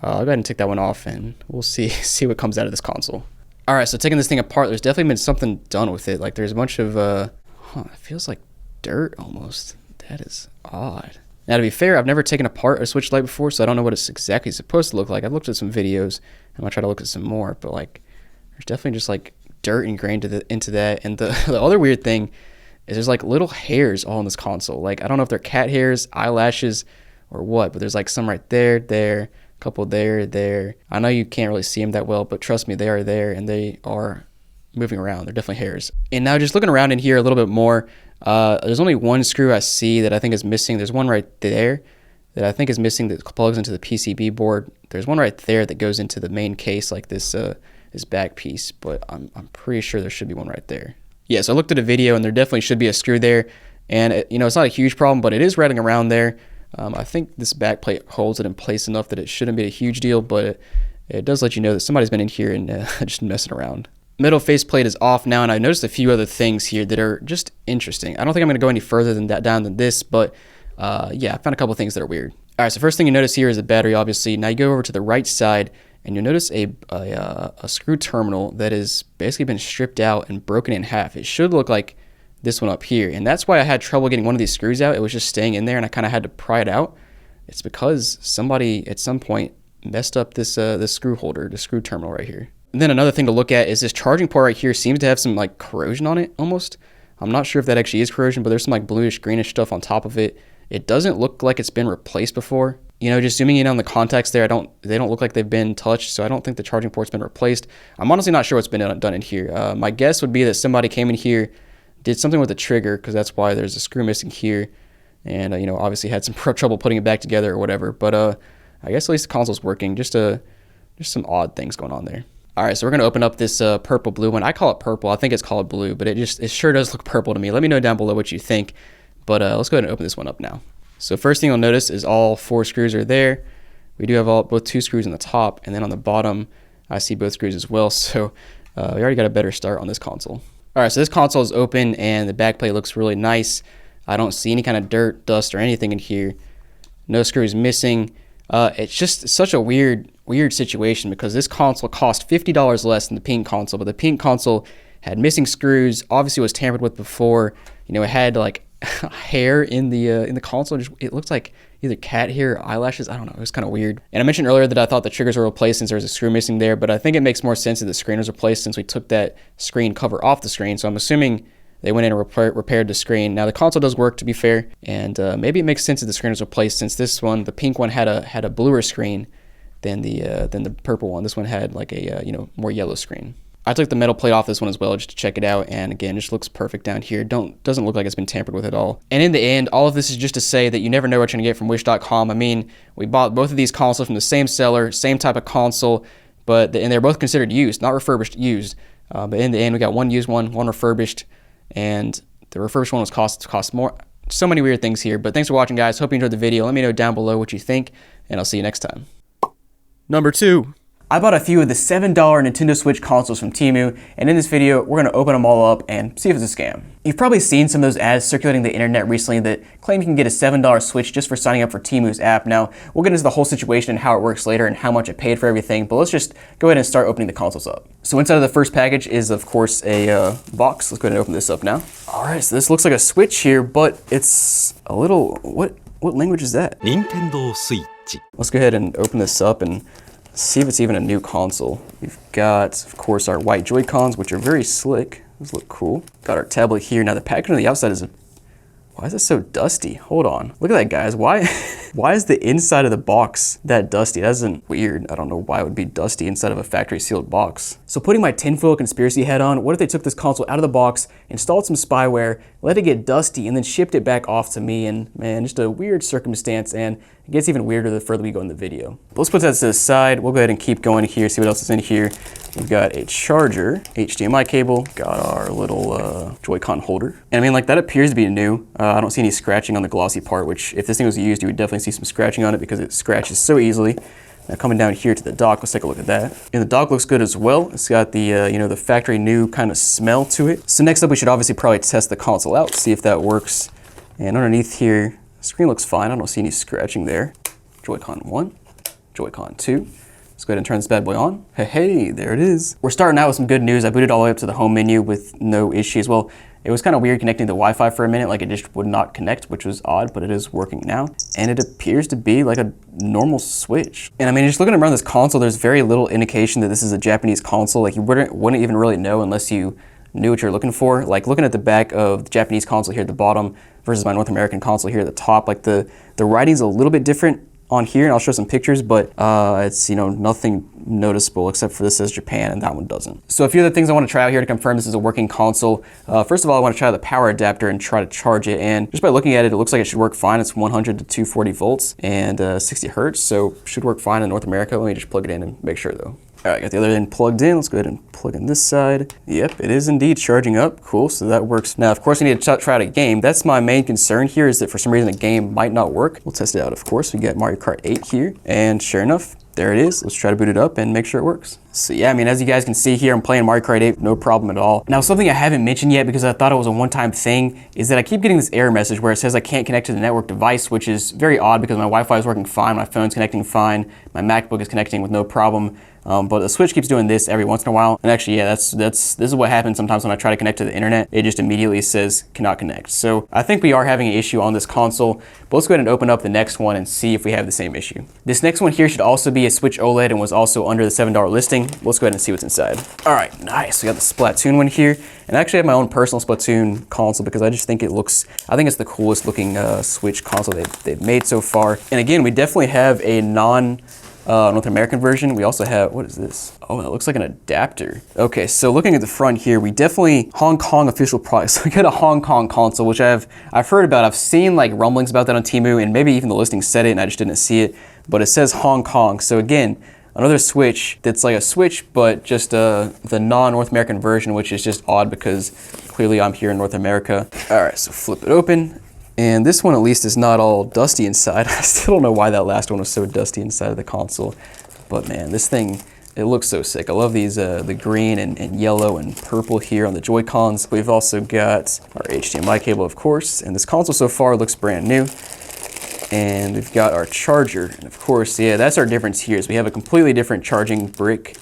Speaker 2: I'll go ahead and take that one off, and we'll see what comes out of this console. All right, so taking this thing apart, there's definitely been something done with it. Like there's a bunch of, it feels like dirt almost. That is odd. Now, to be fair, I've never taken apart a Switch Lite before, so I don't know what it's exactly supposed to look like. I've looked at some videos. I'm going to try to look at some more, but like, there's definitely just like dirt ingrained into that. And the other weird thing is there's like little hairs all in this console. Like, I don't know if they're cat hairs, eyelashes, or what, but there's like some right there, a couple there. I know you can't really see them that well, but trust me, they are there, and they are moving around. They're definitely hairs. And now just looking around in here a little bit more, there's only one screw I see that I think is missing. There's one right there that I think is missing that plugs into the PCB board. There's one right there that goes into the main case, like this back piece, but I'm pretty sure there should be one right there. Yeah, so I looked at a video, and there definitely should be a screw there, and it's not a huge problem, but it is rattling around there. I think this back plate holds it in place enough that it shouldn't be a huge deal, but it does let you know that somebody's been in here and just messing around. Middle faceplate is off now, and I noticed a few other things here that are just interesting. I don't think I'm going to go any further than this, but yeah, I found a couple things that are weird. All right, so first thing you notice here is the battery, obviously. Now you go over to the right side, and you'll notice a screw terminal that has basically been stripped out and broken in half. It should look like this one up here, and that's why I had trouble getting one of these screws out. It was just staying in there, and I kind of had to pry it out. It's because somebody at some point messed up this screw holder, the screw terminal right here. And then another thing to look at is this charging port right here seems to have some like corrosion on it almost. I'm not sure if that actually is corrosion, but there's some like bluish greenish stuff on top of it. It doesn't look like it's been replaced before. Just zooming in on the contacts there, they don't look like they've been touched, so I don't think the charging port's been replaced. I'm honestly not sure what's been done in here. My guess would be that somebody came in here, did something with the trigger, because that's why there's a screw missing here, and obviously had some trouble putting it back together or whatever. But I guess at least the console's working. Just some odd things going on there. All right, so we're going to open up this purple blue one. I call it purple. I think it's called blue, but it sure does look purple to me. Let me know down below what you think. But let's go ahead and open this one up now. So first thing you'll notice is all 4 screws are there. We do have both 2 screws on the top, and then on the bottom, I see both screws as well. So we already got a better start on this console. All right, so this console is open, and the back plate looks really nice. I don't see any kind of dirt, dust, or anything in here. No screws missing. It's just such a weird situation because this console cost $50 less than the pink console, but the pink console had missing screws, obviously was tampered with before. It had like hair in the console. It looks like either cat hair or eyelashes. I don't know. It was kind of weird. And I mentioned earlier that I thought the triggers were replaced since there was a screw missing there, but I think it makes more sense that the screen was replaced since we took that screen cover off the screen. So I'm assuming They went in and repaired the screen. Now the console does work, to be fair, and maybe it makes sense that the screen was replaced, since this one, the pink one, had a bluer screen than the purple one. This one had like a more yellow screen. I took the metal plate off this one as well just to check it out, and again, it just looks perfect down here. Doesn't look like it's been tampered with at all. And in the end, all of this is just to say that you never know what you're gonna get from Wish.com. I mean, we bought both of these consoles from the same seller, same type of console, and they're both considered used, not refurbished, used. But in the end, we got one used one refurbished, and the refurbished one was cost more. So many weird things here, but thanks for watching, guys. Hope you enjoyed the video. Let me know down below what you think, and I'll see you next time. Number 2.
Speaker 1: I bought a few of the $7 Nintendo Switch consoles from Temu, and in this video, we're going to open them all up and see if it's a scam. You've probably seen some of those ads circulating the internet recently that claim you can get a $7 Switch just for signing up for Temu's app. Now, we'll get into the whole situation and how it works later and how much it paid for everything, but let's just go ahead and start opening the consoles up. So inside of the first package is, of course, a box. Let's go ahead and open this up now. All right, so this looks like a Switch here, but it's a little, what language is that?
Speaker 3: Nintendo Switch.
Speaker 1: Let's go ahead and open this up and see if it's even a new console. We've got, of course, our white Joy-Cons, which are very slick. Those look cool. Got our tablet here. Now the packaging on the outside is why is it so dusty? Hold on. Look at that, guys. Why is the inside of the box that dusty? That isn't weird. I don't know why it would be dusty inside of a factory sealed box. So putting my tinfoil conspiracy hat on, what if they took this console out of the box, installed some spyware, let it get dusty, and then shipped it back off to me? And man, just a weird circumstance, and it gets even weirder the further we go in the video. But let's put that to the side. We'll go ahead and keep going here, see what else is in here. We've got a charger, HDMI cable, got our little Joy-Con holder. And I mean, like, that appears to be new. I don't see any scratching on the glossy part, which if this thing was used, you would definitely see some scratching on it because it scratches so easily. Now coming down here to the dock, let's take a look at that. And the dock looks good as well. It's got the, the factory new kind of smell to it. So next up, we should obviously probably test the console out, see if that works. And underneath here, the screen looks fine. I don't see any scratching there. Joy-Con 1, Joy-Con 2. Let's go ahead and turn this bad boy on. Hey, there it is. We're starting out with some good news. I booted all the way up to the home menu with no issues. Well, it was kind of weird connecting to Wi-Fi for a minute, like it just would not connect, which was odd, but it is working now. And it appears to be like a normal Switch. And I mean, just looking around this console, there's very little indication that this is a Japanese console. Like you wouldn't even really know unless you knew what you're looking for. Like looking at the back of the Japanese console here at the bottom versus my North American console here at the top, like the writing's a little bit different on here, and I'll show some pictures, but it's nothing noticeable except for this says Japan and that one doesn't. So a few other things I want to try out here to confirm this is a working console. First of all, I want to try the power adapter and try to charge it, and just by looking at it, it looks like it should work fine. It's 100 to 240 volts and 60 hertz, so should work fine in North America. Let me just plug it in and make sure though. All right, got the other end plugged in. Let's go ahead and plug in this side. Yep, it is indeed charging up. Cool, so that works. Now, of course, we need to try out a game. That's my main concern here, is that for some reason a game might not work. We'll test it out, of course. We got Mario Kart 8 here, and sure enough, there it is. Let's try to boot it up and make sure it works. So yeah, I mean, as you guys can see here, I'm playing Mario Kart 8, no problem at all. Now, something I haven't mentioned yet because I thought it was a one-time thing is that I keep getting this error message where it says I can't connect to the network device, which is very odd because my Wi-Fi is working fine, my phone's connecting fine, my MacBook is connecting with no problem. But the Switch keeps doing this every once in a while. And actually, yeah, this is what happens sometimes when I try to connect to the internet. It just immediately says cannot connect. So I think we are having an issue on this console, but let's go ahead and open up the next one and see if we have the same issue. This next one here should also be a Switch OLED and was also under the $7 listing. Let's go ahead and see what's inside. All right, nice. We got the Splatoon one here. And I actually have my own personal Splatoon console because I just think I think it's the coolest looking Switch console they've made so far. And again, we definitely have a North American version. We also have, what is this? Oh, that looks like an adapter. Okay, so looking at the front here, we definitely Hong Kong official price. So we got a Hong Kong console, which I've heard about. I've seen like rumblings about that on Temu, and maybe even the listing said it and I just didn't see it, but it says Hong Kong. So again, another Switch that's like a Switch, but just the non-North American version, which is just odd because clearly I'm here in North America. All right, so flip it open. And this one at least is not all dusty inside. I still don't know why that last one was so dusty inside of the console. But man, this thing, it looks so sick. I love these, the green and yellow and purple here on the Joy-Cons. We've also got our HDMI cable, of course. And this console so far looks brand new. And we've got our charger. And of course, yeah, that's our difference here is we have a completely different charging brick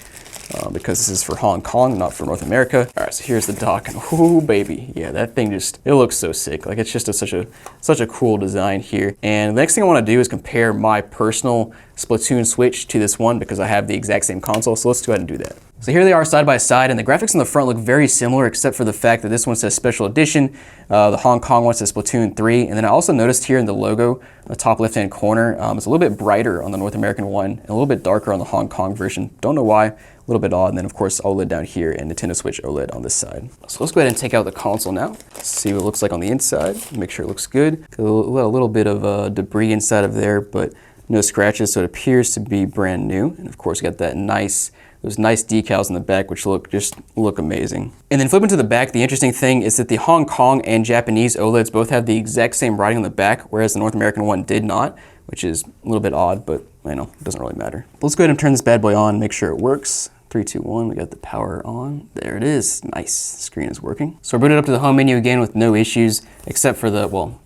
Speaker 1: because this is for Hong Kong, not for North America. All right, so here's the dock, and oh baby, yeah, that thing it looks so sick. Like it's just such a cool design here. And the next thing I want to do is compare my personal Splatoon Switch to this one because I have the exact same console. So let's go ahead and do that. So here they are side by side, and the graphics on the front look very similar except for the fact that this one says Special Edition, the Hong Kong one says Splatoon 3, and then I also noticed here in the logo, the top left-hand corner, it's a little bit brighter on the North American one, and a little bit darker on the Hong Kong version. Don't know why, a little bit odd, and then of course OLED down here and Nintendo Switch OLED on this side. So let's go ahead and take out the console now, see what it looks like on the inside, make sure it looks good. Got a little bit of debris inside of there, but no scratches, so it appears to be brand new. And of course, you got that those nice decals in the back, which just look amazing. And then flipping to the back, the interesting thing is that the Hong Kong and Japanese OLEDs both have the exact same writing on the back, whereas the North American one did not, which is a little bit odd, but I know, it doesn't really matter. But let's go ahead and turn this bad boy on, make sure it works. 3, 2, 1, we got the power on. There it is, nice, the screen is working. So we're booted up to the home menu again with no issues, except for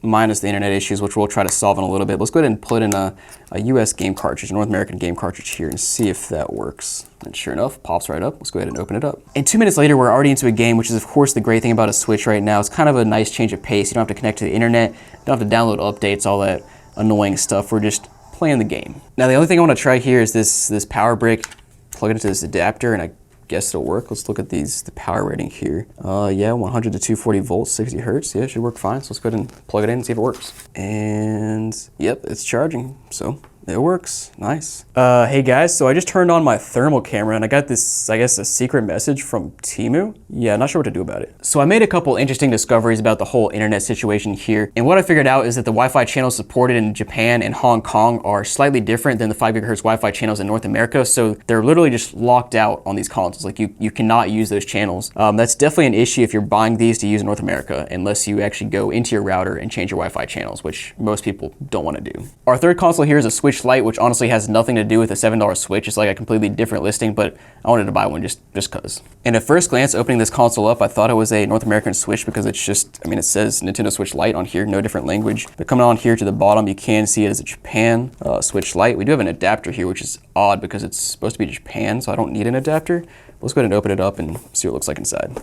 Speaker 1: minus the internet issues, which we'll try to solve in a little bit. Let's go ahead and put in a US game cartridge, a North American game cartridge here, and see if that works. And sure enough, pops right up. Let's go ahead and open it up. And 2 minutes later, we're already into a game, which is of course the great thing about a Switch right now. It's kind of a nice change of pace. You don't have to connect to the internet, you don't have to download updates, all that annoying stuff. We're just playing the game. Now the only thing I want to try here is this power brick, plug it into this adapter, and I guess it'll work. Let's look at the power rating here. Yeah, 100 to 240 volts, 60 hertz. Yeah, it should work fine. So let's go ahead and plug it in and see if it works. And yep, it's charging. So it works, nice. Hey guys, so I just turned on my thermal camera and I got this, I guess, a secret message from Temu. Yeah, not sure what to do about it. So I made a couple interesting discoveries about the whole internet situation here. And what I figured out is that the Wi-Fi channels supported in Japan and Hong Kong are slightly different than the 5 gigahertz Wi-Fi channels in North America. So they're literally just locked out on these consoles. Like you cannot use those channels. That's definitely an issue if you're buying these to use in North America, unless you actually go into your router and change your Wi-Fi channels, which most people don't want to do. Our third console here is a Switch Lite, which honestly has nothing to do with a $7 Switch. It's like a completely different listing, but I wanted to buy one just cause. And at first glance, opening this console up, I thought it was a North American Switch because it's just, I mean, it says Nintendo Switch Lite on here, no different language. But coming on here to the bottom, you can see it as a Japan Switch Lite. We do have an adapter here, which is odd because it's supposed to be Japan, so I don't need an adapter. Let's go ahead and open it up and see what it looks like inside.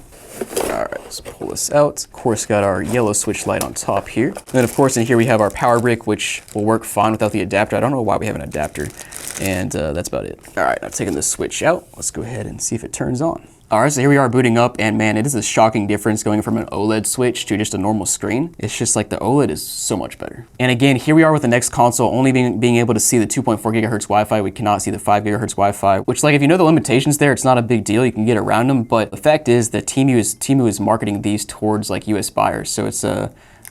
Speaker 1: All right, let's pull this out. Of course, got our yellow Switch Lite on top here. And then of course in here we have our power brick, which will work fine without the adapter. I don't know why we have an adapter. And that's about it. All right, I've taken this switch out. Let's go ahead and see if it turns on. All right, so here we are booting up, and man, it is a shocking difference going from an OLED Switch to just a normal screen. It's just like the OLED is so much better. And again, here we are with the next console, only being able to see the 2.4 gigahertz Wi-Fi. We cannot see the 5 gigahertz Wi-Fi, which, like, if you know the limitations there, it's not a big deal. You can get around them, but the fact is that Temu is marketing these towards like US buyers, so it's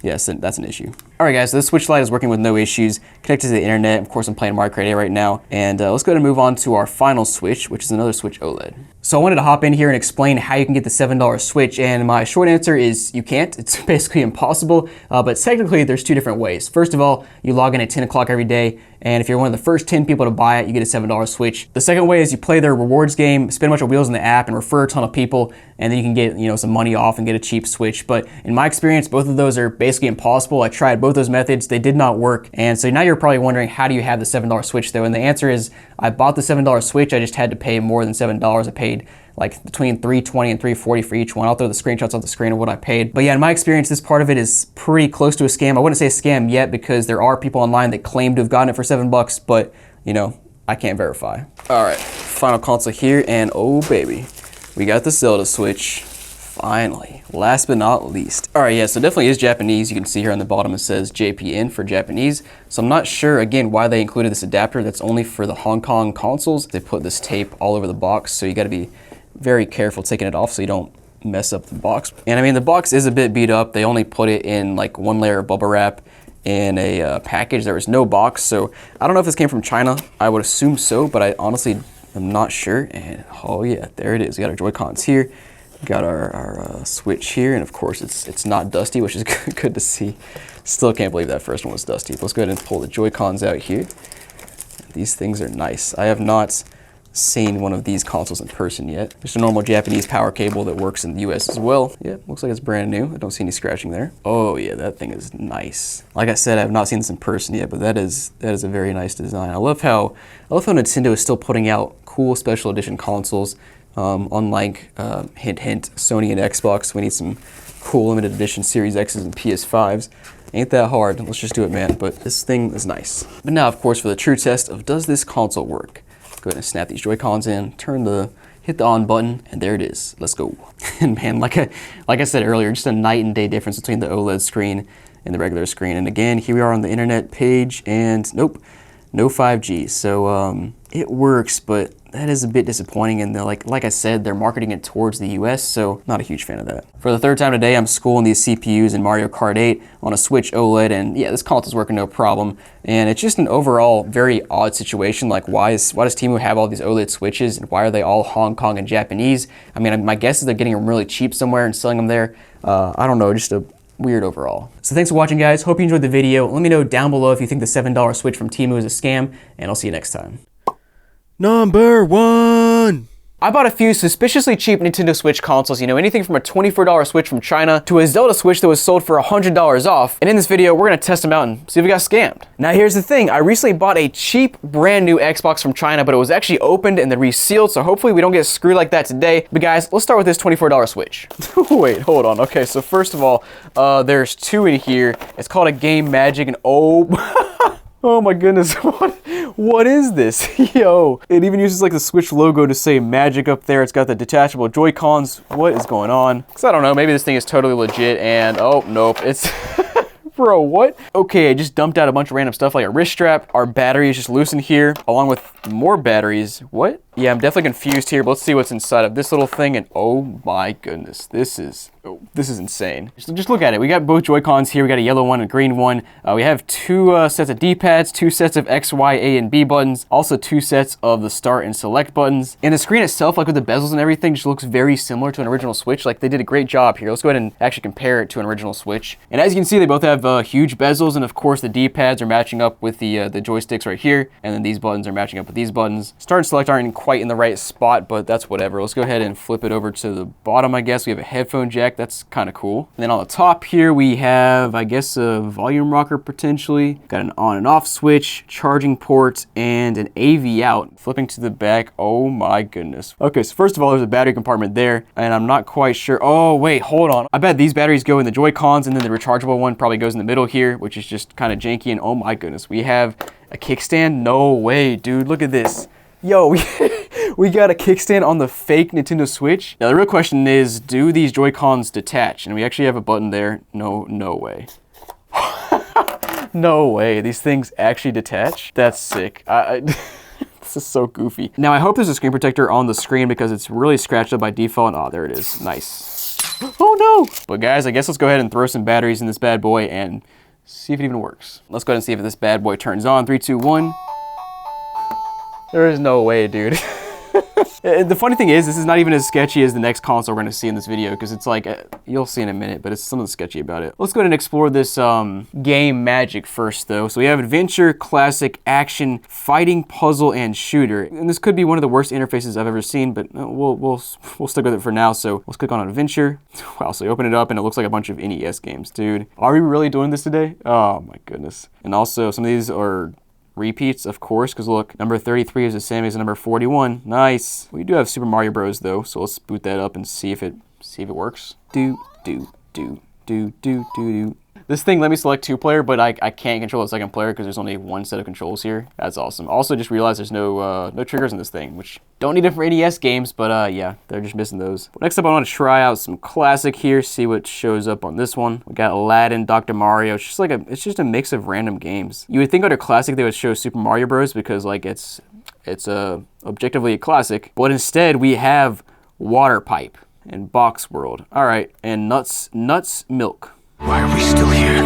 Speaker 1: yes, that's an issue. All right, guys, so this Switch Lite is working with no issues, connected to the internet. Of course, I'm playing Mario Kart 8 right now. And let's go ahead and move on to our final Switch, which is another Switch OLED. So I wanted to hop in here and explain how you can get the $7 Switch, and my short answer is you can't. It's basically impossible, but technically there's 2 different ways. First of all, you log in at 10 o'clock every day, and if you're one of the first 10 people to buy it, you get a $7 Switch. The second way is you play their rewards game, spin a bunch of wheels in the app, and refer a ton of people, and then you can get, you know, some money off and get a cheap Switch. But in my experience, both of those are basically impossible. I tried both those methods, they did not work. And so now you're probably wondering, how do you have the $7 Switch though? And the answer is, I bought the $7 Switch, I just had to pay more than $7. I paid like between $320 and $340 for each one. I'll throw the screenshots on the screen of what I paid. But yeah, in my experience, this part of it is pretty close to a scam. I wouldn't say a scam yet because there are people online that claim to have gotten it for $7, but you know, I can't verify. All right, final console here, and oh baby, we got the Zelda Switch. Finally, last but not least. All right, yeah, so definitely is Japanese. You can see here on the bottom it says JPN for Japanese. So I'm not sure, again, why they included this adapter that's only for the Hong Kong consoles. They put this tape all over the box, so you gotta be very careful taking it off so you don't mess up the box. And I mean, the box is a bit beat up. They only put it in like 1 layer of bubble wrap in a package. There was no box, so I don't know if this came from China. I would assume so, but I honestly am not sure. And oh yeah, there it is. We got our Joy-Cons here. Got our Switch here, and of course it's not dusty, which is good to see. Still can't believe that first one was dusty. But let's go ahead and pull the Joy-Cons out here. These things are nice. I have not seen one of these consoles in person yet. Just a normal Japanese power cable that works in the US as well. Yeah, looks like it's brand new. I don't see any scratching there. Oh yeah, that thing is nice. Like I said, I have not seen this in person yet, but that is a very nice design. I love how Nintendo is still putting out cool special edition consoles. Unlike, hint, hint, Sony and Xbox, we need some cool limited edition Series X's and PS5s. Ain't that hard, let's just do it, man. But this thing is nice. But now, of course, for the true test of does this console work? Go ahead and snap these Joy-Cons in, turn the hit the on button, and there it is. Let's go. And man, like I said earlier, just a night and day difference between the OLED screen and the regular screen. And again, here we are on the internet page, and nope, no 5G. So it works, but that is a bit disappointing. And like I said, they're marketing it towards the US, so not a huge fan of that. For the third time today, I'm schooling these CPUs in Mario Kart 8 on a Switch OLED, and yeah, this console's working no problem. And it's just an overall very odd situation. Like, why does Temu have all these OLED Switches, and why are they all Hong Kong and Japanese? I mean, my guess is they're getting them really cheap somewhere and selling them there. I don't know, just a weird overall. So thanks for watching, guys. Hope you enjoyed the video. Let me know down below if you think the $7 Switch from Temu is a scam, and I'll see you next time.
Speaker 2: Number 1.
Speaker 1: I bought a few suspiciously cheap Nintendo Switch consoles, you know, anything from a $24 Switch from China to a Zelda Switch that was sold for $100 off. And in this video, we're gonna test them out and see if we got scammed. Now here's the thing, I recently bought a cheap brand new Xbox from China, but it was actually opened and then resealed, so hopefully we don't get screwed like that today. But guys, let's start with this $24 Switch. Wait, hold on. Okay, so first of all, there's two in here. It's called a Game Magic, and oh my goodness, what is this? Yo, it even uses like the Switch logo to say Magic up there. It's got the detachable Joy-Cons. What is going on? Because I don't know, maybe this thing is totally legit, and oh, nope, it's... Bro, what? Okay, I just dumped out a bunch of random stuff like a wrist strap. Our battery is just loose in here, along with more batteries. What? Yeah, I'm definitely confused here, but let's see what's inside of this little thing, and oh my goodness, this is insane. Just look at it. We got both Joy-Cons here. We got a yellow one and a green one. We have two sets of D-pads, two sets of X, Y, A, and B buttons, also two sets of the start and select buttons. And the screen itself, like with the bezels and everything, just looks very similar to an original Switch. Like, they did a great job here. Let's go ahead and actually compare it to an original Switch. And as you can see, they both have huge bezels, and of course the D-pads are matching up with the joysticks right here, and then these buttons are matching up with these buttons. Start and select aren't quite in the right spot, but that's whatever. Let's go ahead and flip it over to the bottom, I guess. We have a headphone jack. That's kind of cool. And then on the top here, we have, I guess, a volume rocker potentially. Got an on and off switch, charging port, and an AV out. Flipping to the back, oh my goodness. Okay, so first of all, there's a battery compartment there, and I'm not quite sure. Oh, wait, hold on. I bet these batteries go in the Joy-Cons, and then the rechargeable one probably goes in the middle here, which is just kind of janky, and oh my goodness. We have a kickstand? No way, dude. Look at this. Yo, we got a kickstand on the fake Nintendo Switch. Now the real question is, do these Joy-Cons detach? And we actually have a button there. No way. No way, these things actually detach? That's sick. This is so goofy. Now I hope there's a screen protector on the screen because it's really scratched up by default. Oh, there it is, nice. Oh no! But guys, I guess let's go ahead and throw some batteries in this bad boy and see if it even works. Let's go ahead and see if this bad boy turns on. 3, 2, 1. There is no way, dude. The funny thing is, this is not even as sketchy as the next console we're gonna see in this video, because it's like, you'll see in a minute, but it's something sketchy about it. Let's go ahead and explore this Game Magic first, though. So we have Adventure, Classic, Action, Fighting, Puzzle, and Shooter. And this could be one of the worst interfaces I've ever seen, but we'll stick with it for now. So let's click on Adventure. Wow, so you open it up, and it looks like a bunch of NES games. Dude, are we really doing this today? Oh my goodness. And also, some of these are repeats, of course, because look, number 33 is the same as number 41. Nice. We do have Super Mario Bros. Though, so let's boot that up and see if it works. Do. This thing let me select 2-player, but I can't control the second player because there's only one set of controls here. That's awesome. Also, just realized there's no triggers in this thing, which don't need it for NES games, but yeah, they're just missing those. But next up, I want to try out some Classic here, see what shows up on this one. We got Aladdin, Dr. Mario. It's just a mix of random games. You would think under Classic they would show Super Mario Bros. Because like it's objectively a classic, but instead we have Water Pipe and Box World. All right, and Nuts Milk.
Speaker 3: Why are we still here?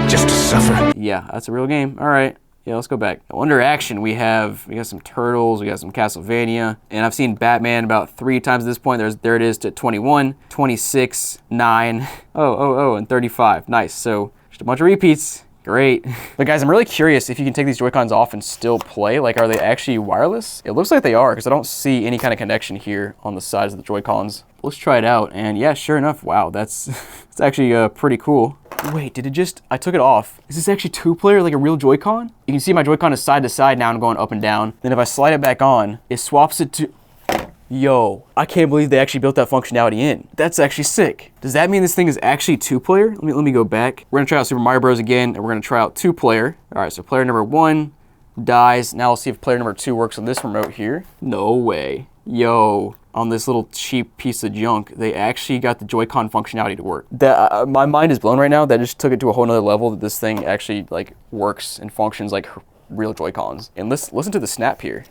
Speaker 3: Just to suffer?
Speaker 1: Yeah, that's a real game. All right. Yeah, let's go back. Under Action, we got some Turtles, we got some Castlevania, and I've seen Batman about 3 times at this point. There it is to 21, 26, 9, and 35. Nice. So just a bunch of repeats. Great. But guys, I'm really curious if you can take these Joy-Cons off and still play. Like, are they actually wireless? It looks like they are, because I don't see any kind of connection here on the sides of the Joy-Cons. Let's try it out, and yeah, sure enough, wow, that's it's actually pretty cool. Wait, I took it off. Is this actually 2-player, like a real Joy-Con? You can see my Joy-Con is side to side now and going up and down. Then if I slide it back on, it swaps it to... Yo, I can't believe they actually built that functionality in. That's actually sick. Does that mean this thing is actually 2-player? Let me go back. We're gonna try out Super Mario Bros. Again, and we're gonna try out 2-player. All right, so player number 1, dies. Now let's see if player number 2 works on this remote here. No way. Yo, on this little cheap piece of junk, they actually got the Joy-Con functionality to work. That my mind is blown right now. That just took it to a whole nother level, that this thing actually like works and functions like real Joy-Cons. And listen to the snap here.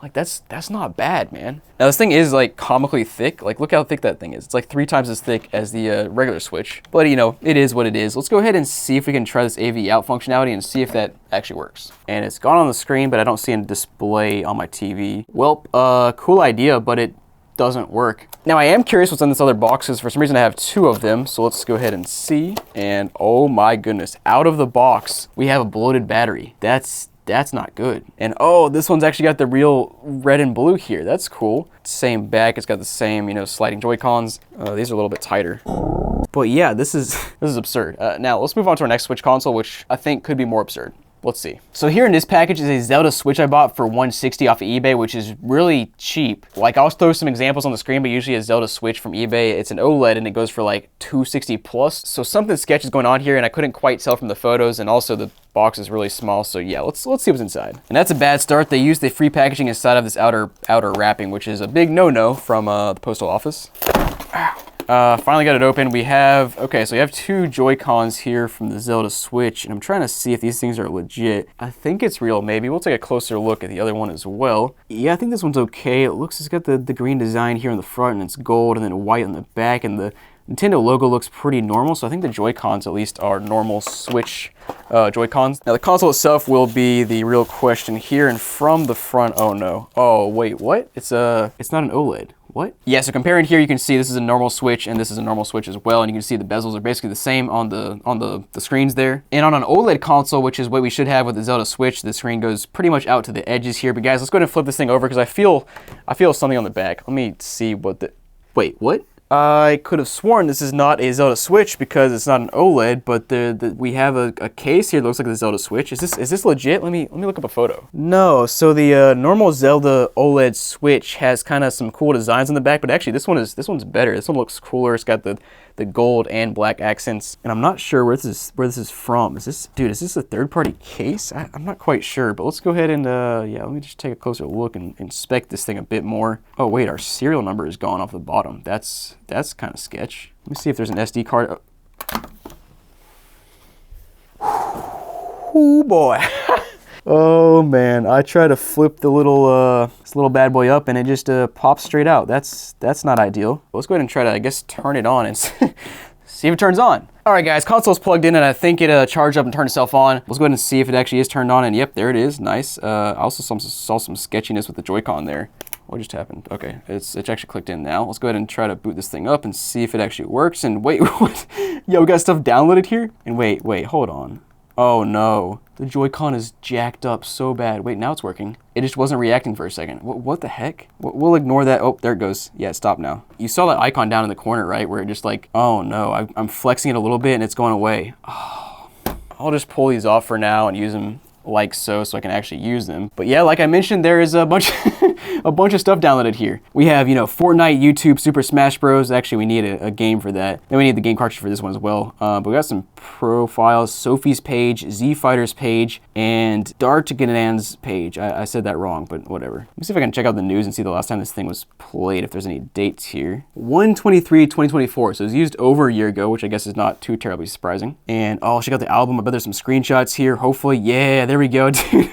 Speaker 1: Like that's not bad, man. Now this thing is like comically thick. Like look how thick that thing is. It's like 3 times as thick as the regular Switch. But you know, it is what it is. Let's go ahead and see if we can try this AV out functionality and see if that actually works. And it's gone on the screen, but I don't see a display on my TV. Well, cool idea, but it doesn't work. Now I am curious what's in this other box, because for some reason I have 2 of them. So let's go ahead and see. And oh my goodness, out of the box, we have a bloated battery. That's not good. And oh, this one's actually got the real red and blue here. That's cool. Same back, it's got the same, you know, sliding Joy-Cons. These are a little bit tighter. But yeah, this is absurd. Now let's move on to our next Switch console, which I think could be more absurd. Let's see. So here in this package is a Zelda Switch I bought for $160 off of eBay, which is really cheap. Like I'll throw some examples on the screen, but usually a Zelda Switch from eBay, it's an OLED and it goes for like $260 plus. So something sketchy is going on here, and I couldn't quite tell from the photos, and also the box is really small. So yeah, let's see what's inside. And that's a bad start. They used the free packaging inside of this outer wrapping, which is a big no-no from the postal office. Finally got it open. We have, okay, so we have 2 Joy-Cons here from the Zelda Switch, and I'm trying to see if these things are legit. I think it's real, maybe. We'll take a closer look at the other one as well. Yeah, I think this one's okay. It looks, it's got the green design here on the front, and it's gold, and then white on the back, and the Nintendo logo looks pretty normal, so I think the Joy-Cons at least are normal Switch Joy-Cons. Now the console itself will be the real question here, and from the front, oh no. Oh, wait, what? It's not an OLED. What? Yeah, so comparing here, you can see this is a normal Switch and this is a normal Switch as well, and you can see the bezels are basically the same on the screens there. And on an OLED console, which is what we should have with the Zelda Switch, the screen goes pretty much out to the edges here. But guys, let's go ahead and flip this thing over, because I feel something on the back. Let me see what the, wait, what? I could have sworn this is not a Zelda Switch because it's not an OLED, but we have a case here that looks like the Zelda Switch. Is this legit? Let me look up a photo. No, so the normal Zelda OLED Switch has kind of some cool designs on the back, but actually this one's better. This one looks cooler. It's got the gold and black accents, and I'm not sure where this is from. Is this a third-party case? I'm not quite sure, but let's go ahead and yeah, let me just take a closer look and inspect this thing a bit more. Oh wait, our serial number is gone off the bottom. That's kind of sketch. Let me see if there's an SD card. Oh boy. Oh man, I try to flip the this little bad boy up and it just pops straight out. That's not ideal. Let's go ahead and try to, I guess, turn it on and see if it turns on. All right guys, console's plugged in and I think it charged up and turned itself on. Let's go ahead and see if it actually is turned on, and yep, there it is. Nice. I also saw some sketchiness with the Joy-Con there. What just happened? Okay, it's actually clicked in now. Let's go ahead and try to boot this thing up and see if it actually works. And wait, what? Yo, we got stuff downloaded here? And wait, hold on. Oh no, the Joy-Con is jacked up so bad. Wait, now it's working. It just wasn't reacting for a second. What the heck? We'll ignore that. Oh, there it goes. Yeah, stop now. You saw that icon down in the corner, right? Where it just like, oh no, I'm flexing it a little bit and it's going away. Oh, I'll just pull these off for now and use them like so I can actually use them. But yeah, like I mentioned, there is a bunch a bunch of stuff downloaded here. We have, you know, Fortnite, YouTube, Super Smash Bros. Actually, we need a game for that. Then we need the game cartridge for this one as well. But we got some profiles, Sophie's page, Z Fighter's page, and Dartiganan's page. I said that wrong, but whatever. Let me see if I can check out the news and see the last time this thing was played, if there's any dates here. 1/23/2024, so it was used over a year ago, which I guess is not too terribly surprising. And oh, check out the album. I bet there's some screenshots here, hopefully. Yeah, there we go, dude.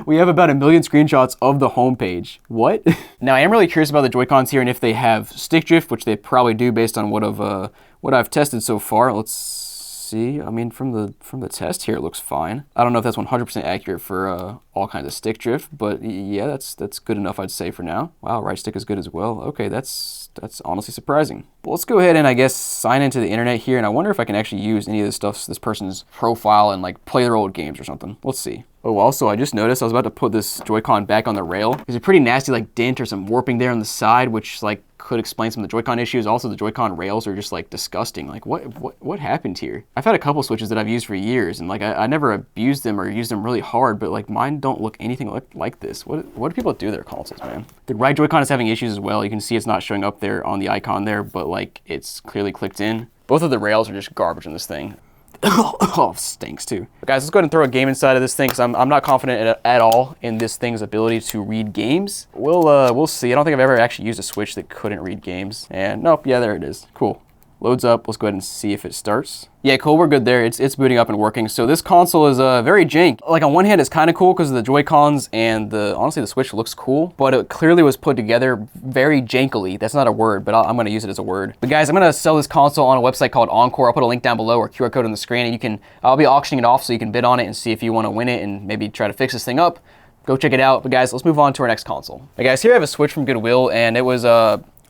Speaker 1: We have about 1 million screenshots of the homepage. What? Now, I am really curious about the Joy-Cons here and if they have stick drift, which they probably do based on what I've tested so far. Let's see. I mean, from the test here, it looks fine. I don't know if that's 100% accurate for all kinds of stick drift, but yeah, that's good enough, I'd say, for now. Wow, right stick is good as well. Okay, that's honestly surprising. But let's go ahead and, I guess, sign into the internet here, and I wonder if I can actually use any of this stuff, this person's profile, and like play their old games or something. Let's see. Oh, also, I just noticed I was about to put this Joy-Con back on the rail. There's a pretty nasty like dent or some warping there on the side, which like could explain some of the Joy-Con issues. Also, the Joy-Con rails are just like disgusting. Like what happened here? I've had a couple Switches that I've used for years, and like I never abused them or used them really hard, but like mine don't look anything like this. What do people do to their consoles, man? The right Joy-Con is having issues as well. You can see it's not showing up there on the icon there, but like it's clearly clicked in. Both of the rails are just garbage in this thing. Oh, stinks too. But guys, let's go ahead and throw a game inside of this thing because I'm not confident at all in this thing's ability to read games. We'll see. I don't think I've ever actually used a Switch that couldn't read games. And nope, yeah, there it is. Cool. Loads up. Let's go ahead and see if it starts. Yeah, cool. We're good there. It's booting up and working. So this console is very jank. Like on one hand, it's kind of cool because of the Joy-Cons and honestly, the Switch looks cool, but it clearly was put together very jankily. That's not a word, but I'm going to use it as a word. But guys, I'm going to sell this console on a website called Encore. I'll put a link down below or QR code on the screen, and I'll be auctioning it off so you can bid on it and see if you want to win it and maybe try to fix this thing up. Go check it out. But guys, let's move on to our next console. But guys, here I have a Switch from Goodwill, and it was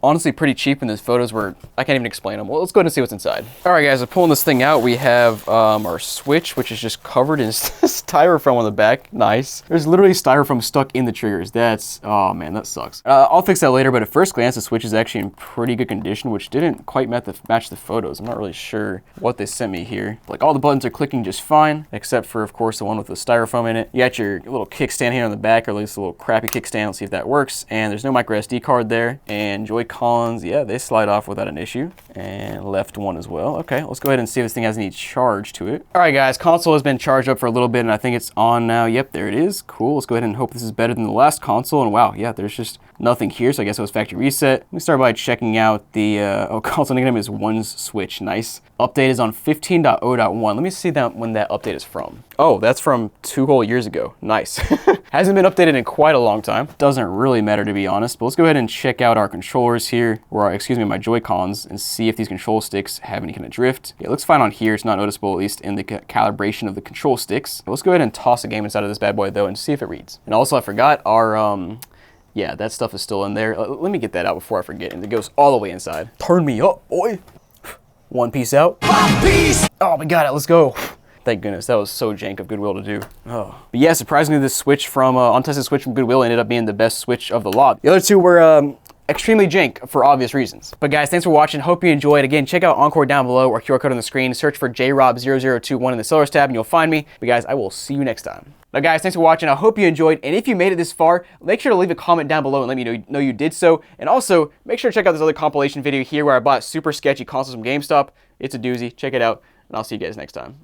Speaker 1: honestly pretty cheap, and those photos were, I can't even explain them. Well, let's go ahead and see what's inside. All right, guys, I'm pulling this thing out. We have our Switch, which is just covered in styrofoam on the back. Nice. There's literally styrofoam stuck in the triggers. Oh man, that sucks. I'll fix that later, but at first glance, the Switch is actually in pretty good condition, which didn't quite match the photos. I'm not really sure what they sent me here. Like, all the buttons are clicking just fine, except for, of course, the one with the styrofoam in it. You got your little kickstand here on the back, or at least a little crappy kickstand. Let's see if that works. And there's no micro SD card there, and Joy-Cons, yeah, they slide off without an issue. And left one as well. Okay, let's go ahead and see if this thing has any charge to it. All right, guys, console has been charged up for a little bit, and I think it's on now. Yep, there it is. Cool. Let's go ahead and hope this is better than the last console. And wow, yeah, there's just nothing here, so I guess it was factory reset. Let me start by checking out the console name is One's Switch. Nice. Update is on 15.0.1. Let me see when that update is from. Oh, that's from 2 whole years ago. Nice. Hasn't been updated in quite a long time. Doesn't really matter, to be honest, but let's go ahead and check out our controllers here, or excuse me, my Joy-Cons, and see if these control sticks have any kind of drift. Yeah, it looks fine on here. It's not noticeable, at least in the calibration of the control sticks. But let's go ahead and toss a game inside of this bad boy, though, and see if it reads. And also, I forgot our, yeah, that stuff is still in there. Let me get that out before I forget, and it goes all the way inside. Turn me up, boy. One piece out. One piece! Oh, we got it. Let's go. Thank goodness. That was so jank of Goodwill to do. Oh. But yeah, surprisingly, this Switch from, untested Switch from Goodwill ended up being the best Switch of the lot. The other two were, extremely jank for obvious reasons. But guys, thanks for watching. Hope you enjoyed. Again, check out Encore down below or QR code on the screen. Search for JRob0021 in the sellers tab and you'll find me. But guys, I will see you next time. Now guys, thanks for watching. I hope you enjoyed. And if you made it this far, make sure to leave a comment down below and let me know you did so. And also, make sure to check out this other compilation video here where I bought super sketchy consoles from GameStop. It's a doozy. Check it out. And I'll see you guys next time.